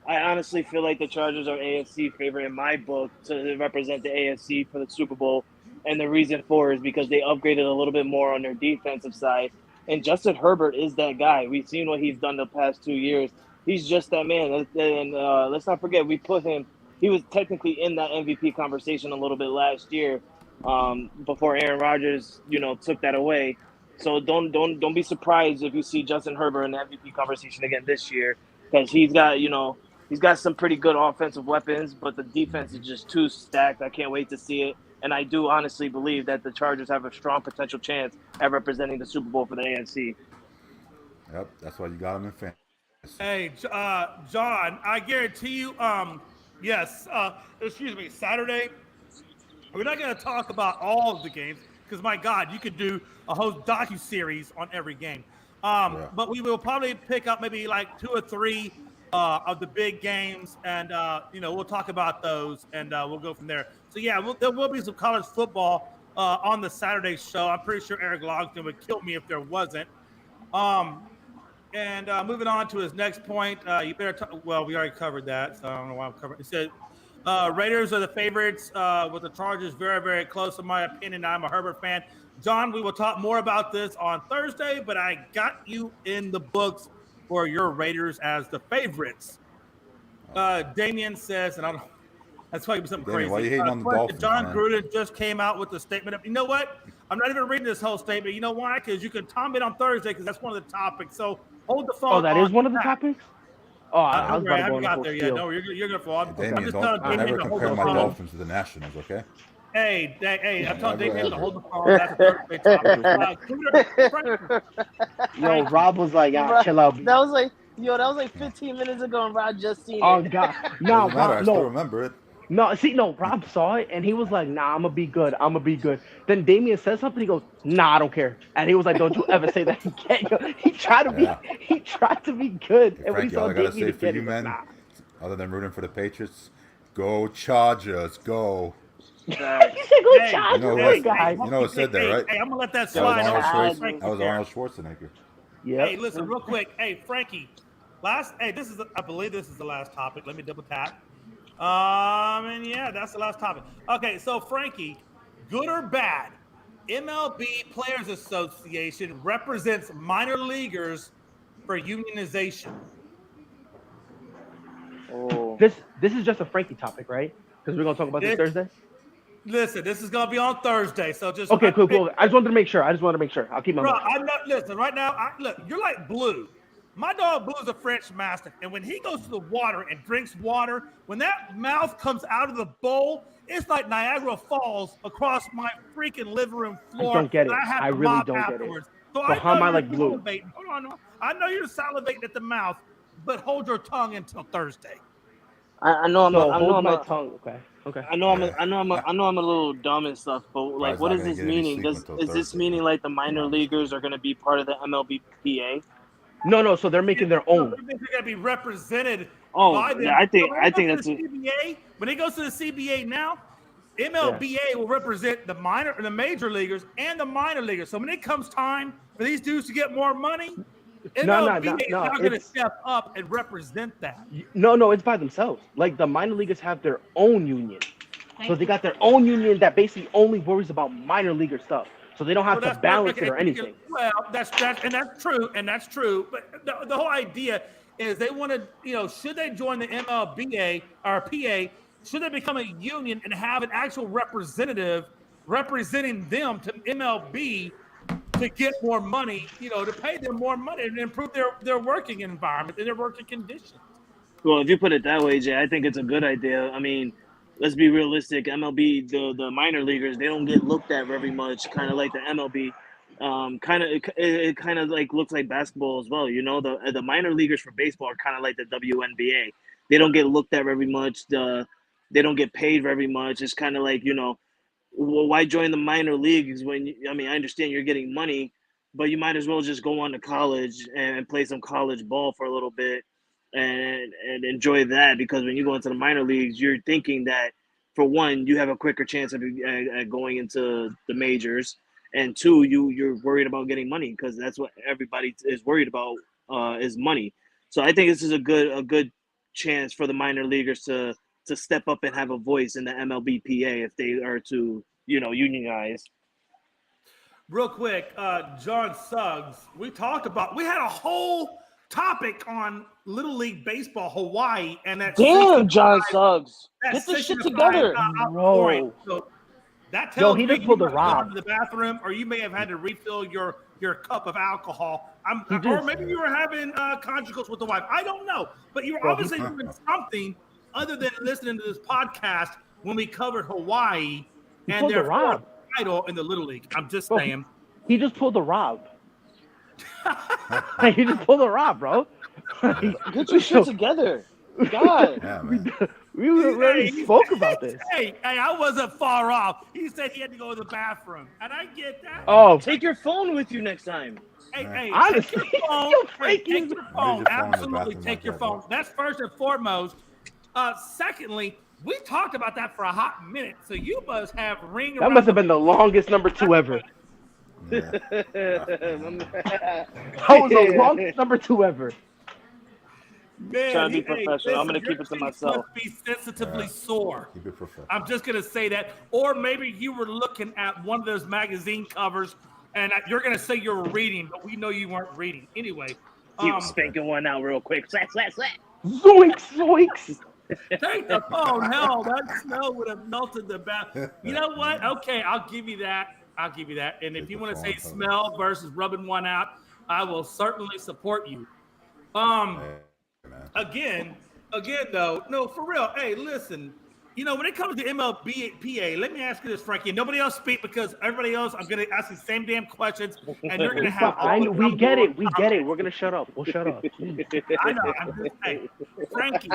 I honestly feel like the Chargers are AFC favorite in my book to represent the AFC for the Super Bowl. And the reason for is because they upgraded a little bit more on their defensive side. And Justin Herbert is that guy. We've seen what he's done the past 2 years. He's just that man. And let's not forget, he was technically in that MVP conversation a little bit last year before Aaron Rodgers, took that away. So don't be surprised if you see Justin Herbert in the MVP conversation again this year, because he's got some pretty good offensive weapons, but the defense is just too stacked. I can't wait to see it. And I do honestly believe that the Chargers have a strong potential chance at representing the Super Bowl for the AFC. Yep, that's why you got them in fantasy. Hey, John, I guarantee you, Saturday, we're not going to talk about all of the games because, my God, you could do a whole docu-series on every game. But we will probably pick up maybe like 2 or 3 of the big games, and we'll talk about those, and we'll go from there. So there will be some college football on the Saturday show. I'm pretty sure Eric Logsdon would kill me if there wasn't. And moving on to his next point, you better. We already covered that, so I don't know why I'm covering. It said Raiders are the favorites with the Chargers very, very close. In my opinion, I'm a Herbert fan. John, we will talk more about this on Thursday, but I got you in the books for your Raiders as the favorites. Damien says, and I don't. That's probably something crazy. Why are you hating on the Dolphins? John man? Gruden just came out with the statement. You know what? I'm not even reading this whole statement. You know why? Because you can comment on Thursday because that's one of the topics. So hold the phone. Oh, that is one of the topics? Oh, I was about to go haven't on got the there yet. No, you're going to fall. Damien, don't never compare my Dolphins to the Nationals, okay? Hey, I'm telling Damien to hold the phone. That's Thursday topic. Yo, Rob was like, chill out. That was like 15 minutes ago, and Rob just seen it. Oh, God. No, I still remember it. No, Rob saw it and he was like, "Nah, I'm gonna be good. I'm gonna be good." Then Damien said something. He goes, "Nah, I don't care." And he was like, "Don't you ever say that again." He tried to be, Yeah. he tried to be good. Hey, And when he Frankie, saw all I gotta Damien say for again, you, he's like, man, "Nah." other than rooting for the Patriots, go Chargers, go. He Facts. said, "Go Hey, You know Chargers, who my hey, was, hey, guy." you know who said that, right? I'm gonna let that That was slide over Arnold to Schwarzenegger. Frankie That was there. Arnold Schwarzenegger. Yep. Hey, listen, real quick. Hey, Frankie. This is, I believe this is the last topic. Let me double tap. And yeah, that's the last topic. Okay, so Frankie, good or bad, MLB Players Association represents minor leaguers for unionization. Oh, This is just a Frankie topic, right? Because we're gonna talk about this This, Thursday. listen, this is gonna be on Thursday, so just Okay, cool. I just wanted to make sure. I'll keep my Bro, mouth shut. I'm not listen right now. Look, you're like Blue. My dog Blue is a French Mastiff, and when he goes to the water and drinks water, when that mouth comes out of the bowl, it's like Niagara Falls across my freaking living room I floor. don't get it. I have I to really mop don't get it. afterwards. So So I how am know I you're like Blue? salivating. Hold on, I know you're salivating at the mouth, but hold your tongue until Thursday. I know So I know hold I'm my a, tongue. Okay. Okay. I know I'm a, Yeah. I know I'm a little dumb and stuff, but like, Probably what not is gonna this get any meaning? sleep until Is this Thursday, meaning man. like the minor leaguers are gonna be part of the MLBPA? No. So they're making their No, own. they're going to be represented Oh, by them. yeah, So when I it goes think to that's the it. CBA, when it goes to the CBA now, Yeah. MLBA will represent the major leaguers and the minor leaguers. So when it comes time for these dudes to get more money, MLBA is No. now going to step up and represent that. No. It's by themselves. Like the minor leaguers have their own union. So they got their own union that basically only worries about minor leaguer stuff. So they don't have to balance it or anything. Well, that's true. But the whole idea is they want to, should they join the MLBA or PA? Should they become a union and have an actual representative representing them to MLB to get more money, to pay them more money and improve their working environment and their working conditions? Well, if you put it that way, Jay, I think it's a good idea. I mean, let's be realistic. MLB, the minor leaguers, they don't get looked at very much, kind of like the MLB. It kind of like looks like basketball as well. You know, the minor leaguers for baseball are kind of like the WNBA. They don't get looked at very much. They don't get paid very much. It's kind of like, well, why join the minor leagues when I mean, I understand you're getting money, but you might as well just go on to college and play some college ball for a little bit and enjoy that, because when you go into the minor leagues, you're thinking that for one, you have a quicker chance of going into the majors, and two, you're worried about getting money because that's what everybody is worried about, is money. So I think this is a good chance for the minor leaguers to step up and have a voice in the MLBPA if they are to unionize. Real quick, John Suggs, we had a whole topic on Little League Baseball Hawaii and that Damn, 65 John Suggs, that get this shit 65 together. outscoring. So that tells he me just you pulled a must have gone Rob. to the bathroom, or you may have had to refill your cup of alcohol. He Or just- maybe you were having conjugals with the wife. I don't know, but you were Bro, he- obviously doing something other than listening to this podcast when we covered Hawaii He and pulled a their Rob. fourth title in the Little League. I'm just Bro, saying. He just pulled a Rob. He just pulled a Rob, bro. Get your shit together. God. Yeah, man. We already spoke about this. Hey, I wasn't far off. He said he had to go to the bathroom, and I get that. Oh, Take your phone with you next time. Hey, honestly, take your phone. yo, Hey, Frankie. take your Leave phone. your phone in the Absolutely, bathroom take like your that, phone. bro. That's first and foremost. Secondly, we talked about that for a hot minute, so you must have ring. That must have been the longest number 2 ever. Yeah. That was the longest number 2 ever. Man, Trying to be professional. I'm gonna your keep it to teeth myself. Must be sensitively Yeah. sore. Keep it professional. I'm just gonna say that, or maybe you were looking at one of those magazine covers, and you're gonna say you were reading, but we know you weren't reading. Anyway, He was spanking one out real quick. Slap, slap, slap. Zoinks, zoinks. take the phone. Hell, that snow would have melted the bath. You know what? Okay, I'll give you that. And if Take you the want to say phone, smell versus rubbing one out, I will certainly support you. Hey, man. Again, though, no, for real. Hey, listen, when it comes to MLBPA, let me ask you this, Frankie. Nobody else speak because everybody else, I'm going to ask the same damn questions, and you're going to have. We get it. We're gonna shut up. We'll shut up. I know. I'm just saying, Frankie.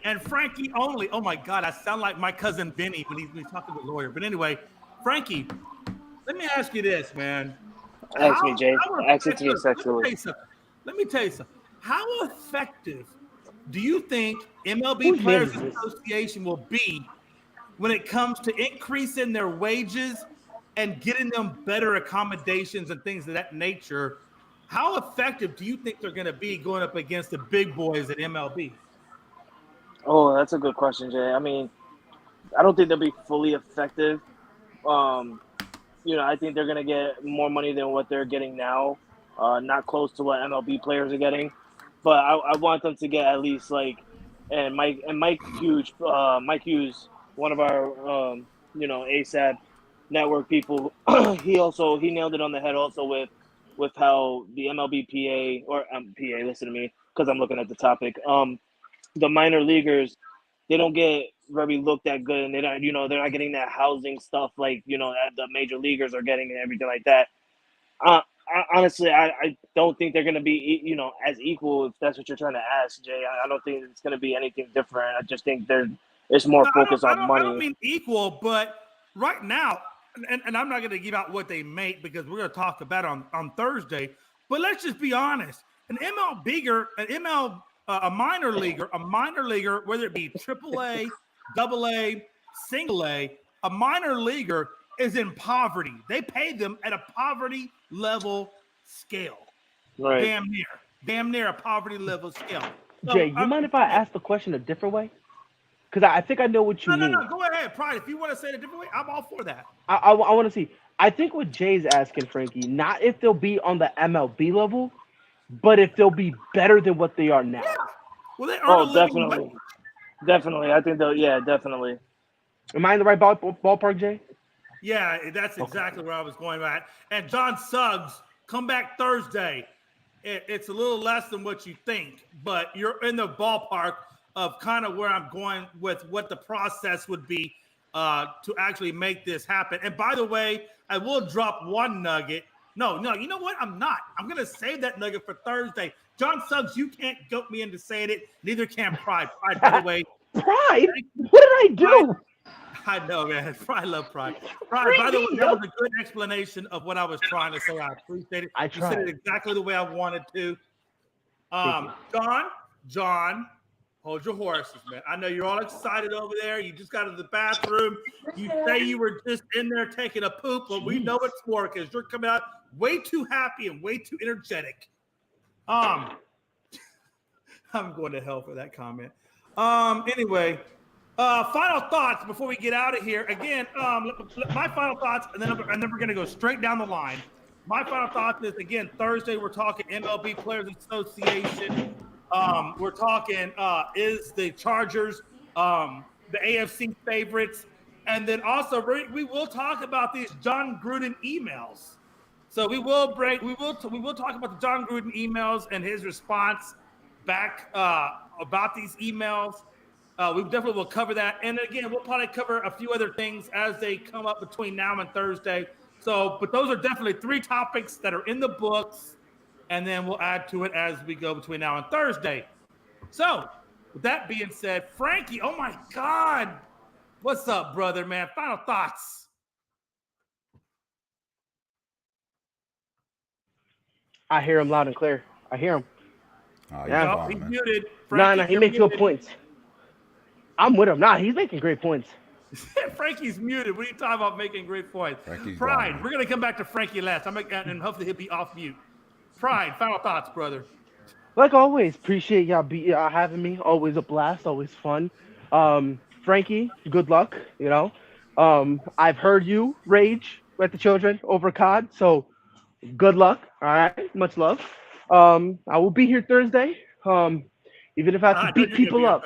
and Frankie only. Oh my God, I sound like my cousin Benny when he's talking to the lawyer. But anyway, Frankie, let me ask you this, man. Ask me, Jay. Ask it to me Let me tell sexually. you something. Let me tell you something. How effective do you think MLB Whose man Players is this? Association will be when it comes to increasing their wages and getting them better accommodations and things of that nature? How effective do you think they're going to be going up against the big boys at MLB? Oh, that's a good question, Jay. I mean, I don't think they'll be fully effective. I think they're gonna get more money than what they're getting now. Not close to what MLB players are getting, but I want them to get at least Mike Hughes, one of our ASAP network people. he nailed it on the head also with how the MLB PA. Listen to me because I'm looking at the topic. The minor leaguers, they don't get very looked that good, and they're not getting that housing stuff like that the major leaguers are getting and everything like that. Honestly, I don't think they're going to be as equal if that's what you're trying to ask, Jay. I don't think it's going to be anything different. I just think it's more focused on money. I don't mean equal, but right now, and I'm not going to give out what they make because we're going to talk about it on Thursday. But let's just be honest: a minor leaguer, whether it be AAA, AA, single A, a minor leaguer is in poverty. They pay them at a poverty level scale. Right. Damn near a poverty level scale. So, Jay, you mind if I ask the question a different way? Because I think I know what you mean. No. Go ahead, Pride. If you want to say it a different way, I'm all for that. I want to see. I think what Jay's asking, Frankie, not if they'll be on the MLB level, but if they'll be better than what they are now. Yeah. Well, they earn a living wage. Definitely. I think definitely. Am I in the right ballpark, Jay? Yeah, that's exactly where I was going at. And John Suggs, come back Thursday. It's a little less than what you think, but you're in the ballpark of kind of where I'm going with what the process would be to actually make this happen. And by the way, I will drop one nugget. No, you know what? I'm not. I'm going to save that nugget for Thursday. John Suggs, you can't guilt me into saying it. Neither can Pride. Pride, by the way. Pride? What did I do? Pride, I know, man. I love Pride. Pride, by the way, that was a good explanation of what I was trying to say. I appreciate it. You said it exactly the way I wanted to. John, hold your horses, man. I know you're all excited over there. You just got to the bathroom. You say you were just in there taking a poop, but we know it's for because you're coming out way too happy and way too energetic. I'm going to hell for that comment. Anyway, final thoughts before we get out of here. Again, my final thoughts, and then we're going to go straight down the line. My final thoughts is, again, Thursday we're talking MLB Players Association. We're talking is the Chargers the AFC favorites, and then also we will talk about these John Gruden emails. So we will talk about the John Gruden emails and his response back about these emails. We definitely will cover that. And again, we'll probably cover a few other things as they come up between now and Thursday. So, but those are definitely 3 topics that are in the books, and then we'll add to it as we go between now and Thursday. So, with that being said, Frankie, oh my God, what's up, brother, man? Final thoughts. I hear him loud and clear. I hear him. Yeah, he's muted. Frankie, he makes good points. I'm with him. He's making great points. Frankie's muted. What are you talking about making great points? Pride, we're going to come back to Frankie last. And hopefully he'll be off mute. Pride, final thoughts, brother. Like always, appreciate y'all having me. Always a blast, always fun. Frankie, good luck, I've heard you rage at the children over COD, so good luck. All right, much love. I will be here Thursday. Even if I have to beat people up.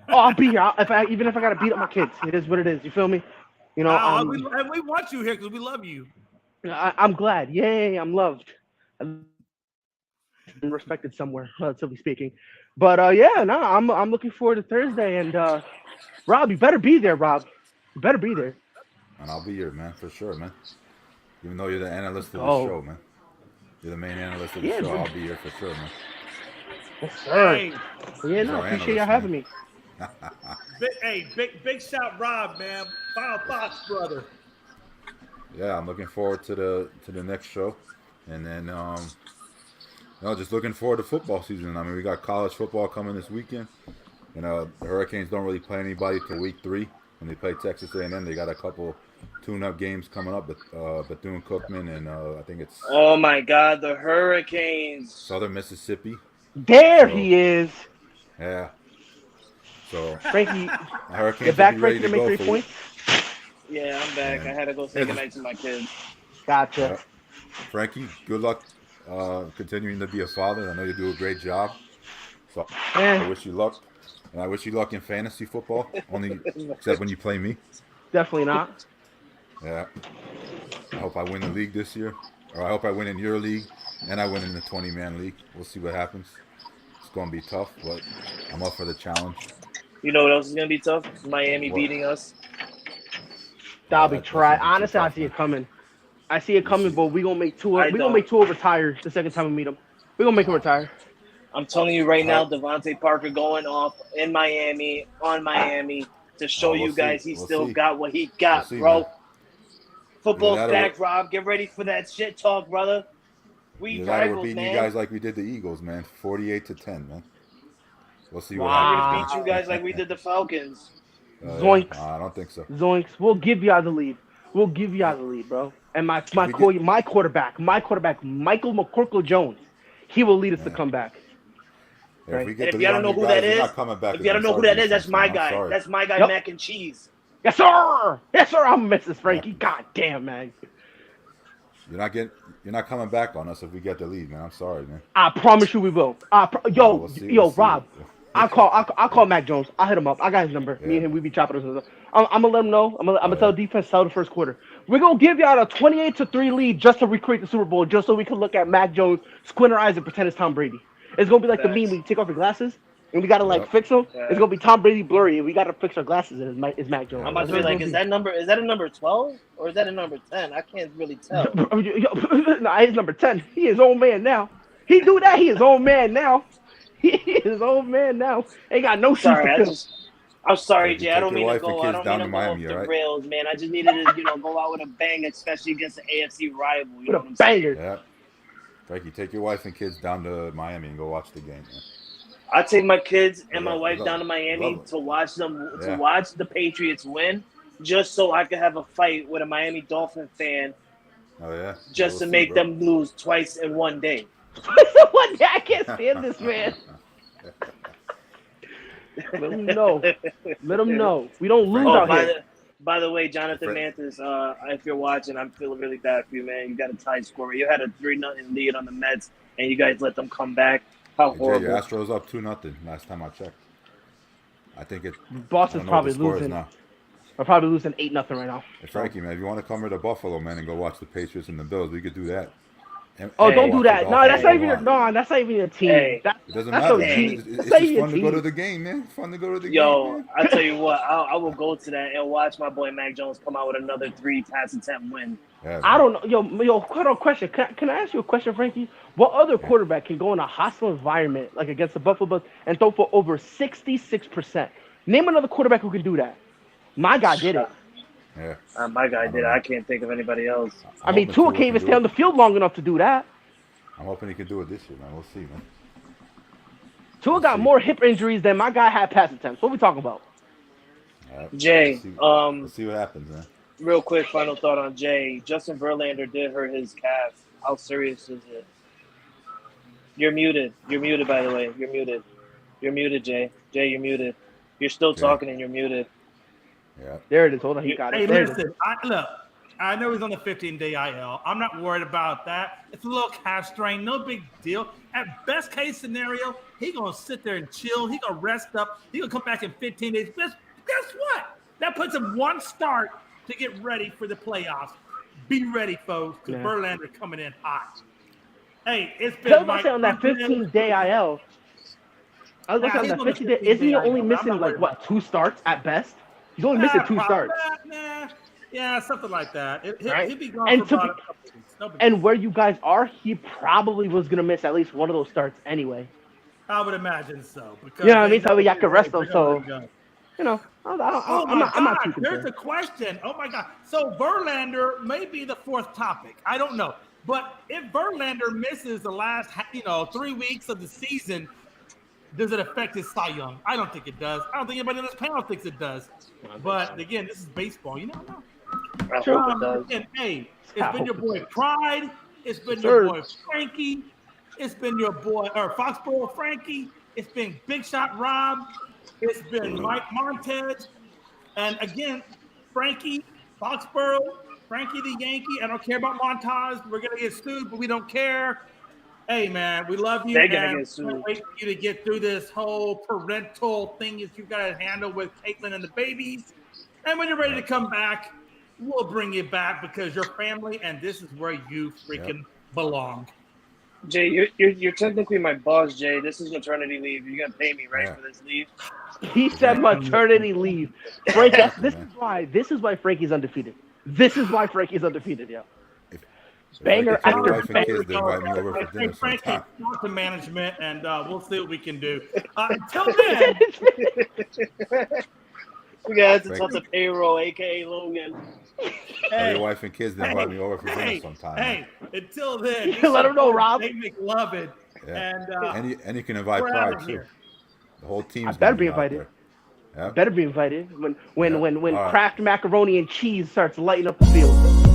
I'll be here. Even if I got to beat up my kids, it is what it is. You feel me? And we want you here because we love you. I'm glad. Yay, I'm loved. I'm respected somewhere, relatively speaking. But I'm looking forward to Thursday. And Rob, you better be there, Rob. You better be there. And I'll be here, man, for sure, man. Even though you're the analyst of the show, man. You're the main analyst of the show. I'll be here for sure, man. Yes, sir. I appreciate y'all having me. Big shout, Rob, man. Final thoughts, brother. Yeah, I'm looking forward to the next show, and then just looking forward to football season. I mean, we got college football coming this weekend. The Hurricanes don't really play anybody till week 3 when they play Texas A&M. They got a couple tune-up games coming up, but Bethune-Cookman and I think it's Oh my God, the Hurricanes. Southern Mississippi. There he is. Yeah. So Frankie, Hurricanes you're back, will be ready Frankie, to make 3 to go for points? Yeah, I'm back. I had to go say goodnight to my kids. Gotcha. Yeah. Frankie, good luck continuing to be a father. I know you do a great job. So I wish you luck. And I wish you luck in fantasy football, only except when you play me. Definitely not. Yeah. I hope I win the league this year. Or I hope I win in your league and I win in the 20-man league. We'll see what happens. It's going to be tough, but I'm up for the challenge. You know what else is going to be tough? Miami beating us. That'll be try. Honestly, I see it coming. I see it coming, but we're going to make Tua. We're going to make Tua retire the second time we meet him. We're going to make him retire. I'm telling you right now, Devontae Parker going off in Miami, on Miami, to show you guys he still got what he got, bro. Man. Football's back, Rob. Get ready for that shit talk, brother. We're beating you guys like we did the Eagles, man. 48-10, man. We'll see what We're happens. going to beat you guys like we did the Falcons. Zoinks. Yeah. I don't think so. Zoinks. We'll give you all the lead. We'll give you all the lead, bro. And my quarterback, Michael McCorkle-Jones, he will lead us to come back. Yeah, And if y'all don't know who that is, that's my guy. That's my guy, Mac and Cheese. Yes, sir. Yes, sir. I'm Mrs. Frankie. God damn, man. You're not coming back on us if we get the lead, man. I'm sorry, man. I promise you we will. Rob. I'll call Mac Jones. I'll hit him up. I got his number. Yeah. Me and him, we be chopping us. I'm gonna let him know. I'm gonna tell defense sell the first quarter. We're gonna give y'all a 28-3 lead just to recreate the Super Bowl, just so we can look at Mac Jones, squint our eyes, and pretend it's Tom Brady. It's gonna be like the meme when you take off your glasses and we gotta fix them. Yeah. It's gonna be Tom Brady blurry, and we gotta fix our glasses. And it's Mac Jones. I'm about to be like, is that a number 12 or is that a number 10? I can't really tell. Nah, he's number 10. He is old man now. He do that. He is old man now. He is old man now. Ain't got no shoes. I'm sorry, Jay. I don't mean to go. I don't mean to go off the rails, man. I just needed to, go out with a bang, especially against the AFC rival. You know what I'm banger. Yeah. Frankie, take your wife and kids down to Miami and go watch the game, man. I take my kids and my wife down to Miami to watch to watch the Patriots win, just so I could have a fight with a Miami Dolphin fan. Oh yeah. Just to make them lose twice in one day. One day, I can't stand this man. Let them know. Let them know. We don't lose out here. By the way, Jonathan Mantis, if you're watching, I'm feeling really bad for you, man. You got a tie score. You had a 3-0 lead on the Mets, and you guys let them come back. How horrible. Your Astros up 2-0 last time I checked. I think it. Boston's probably losing. We're probably losing 8-0 right now. Hey, Frankie, man, if you want to come here to Buffalo, man, and go watch the Patriots and the Bills, we could do that. Don't do that. No, that's not even your team. It doesn't matter. It's just fun to go to the game, man. Fun to go to the game. Yo, I tell you what, I will go to that and watch my boy Mac Jones come out with another 3-pass attempt win. Yeah, I don't know. Yo, hold on, question. Can I ask you a question, Frankie? What other quarterback can go in a hostile environment, like against the Buffalo Bills, and throw for over 66%? Name another quarterback who can do that. My guy did it. Yeah. My guy did it. I can't think of anybody else. I mean, Tua can't even stay on the field long enough to do that. I'm hoping he can do it this year, man. We'll see, man. Tua got more hip injuries than my guy had pass attempts. What are we talking about? Jay, let's see what happens, man. Real quick, final thought on Jay. Justin Verlander did hurt his calf. How serious is it? You're muted. You're muted, by the way. You're muted. You're muted, Jay. Jay, you're muted. You're still talking and you're muted. Yeah. There it is. Hold on. He got it. Hey, listen. I know he's on the 15-day IL. I'm not worried about that. It's a little calf strain. No big deal. At best case scenario, he's going to sit there and chill. He's going to rest up. He's going to come back in 15 days. Guess what? That puts him one start to get ready for the playoffs. Be ready, folks, because Verlander coming in hot. Hey, it's been on that 15-day IL. I was looking on that 15-day. Isn't he only missing, 2 starts at best? He's only missing 2 starts. Yeah, something like that. He'll be gone for about a couple weeks. And where you guys are, he probably was going to miss at least one of those starts anyway. I would imagine so. Because Yeah, I mean, they so know y'all can rest they're them. gonna let So him go. you know, Oh I'm my not too God! There's concerned. a question. Oh my God! So Verlander may be the fourth topic. I don't know, but if Verlander misses the last, 3 weeks of the season, does it affect his Cy Young? I don't think it does. I don't think anybody on this panel thinks it does. But again, this is baseball. You never know. I hope it does. And hey, it's been your boy Pride. It's been your Sir. boy Frankie. It's been your boy Foxborough Frankie. It's been Big Shot Rob. It's been Mike Montez. And again, Frankie Foxborough, Frankie the Yankee. I don't care about Montez. We're gonna get sued, but we don't care. Hey man, we love you, They're gonna and get sued. can't wait for you to get through this whole parental thing that you've got to handle with Caitlin and the babies. And when you're ready to come back, we'll bring you back because you're family, and this is where you freaking belong. Jay, you're technically my boss, Jay. This is maternity leave. You're gonna pay me, right, for this leave? He said maternity leave. Frank, this is why Frankie's undefeated. This is why Frankie's undefeated, yeah. Banger If I could tell after your wife and kids to invite me over for dinner Frankie, sometime. talk to management, and we'll see what we can do. Until then, We got to talk to payroll, aka Logan. Tell your wife and kids to invite me over for dinner hey, sometime. hey, until then, Let him know, Rob. They make love it. Yeah. And And you can invite we're Pride outta too. here. The whole team's I better gonna be out invited. there. Yeah. Better be invited when Yeah. All right. Kraft macaroni and cheese starts lighting up the field.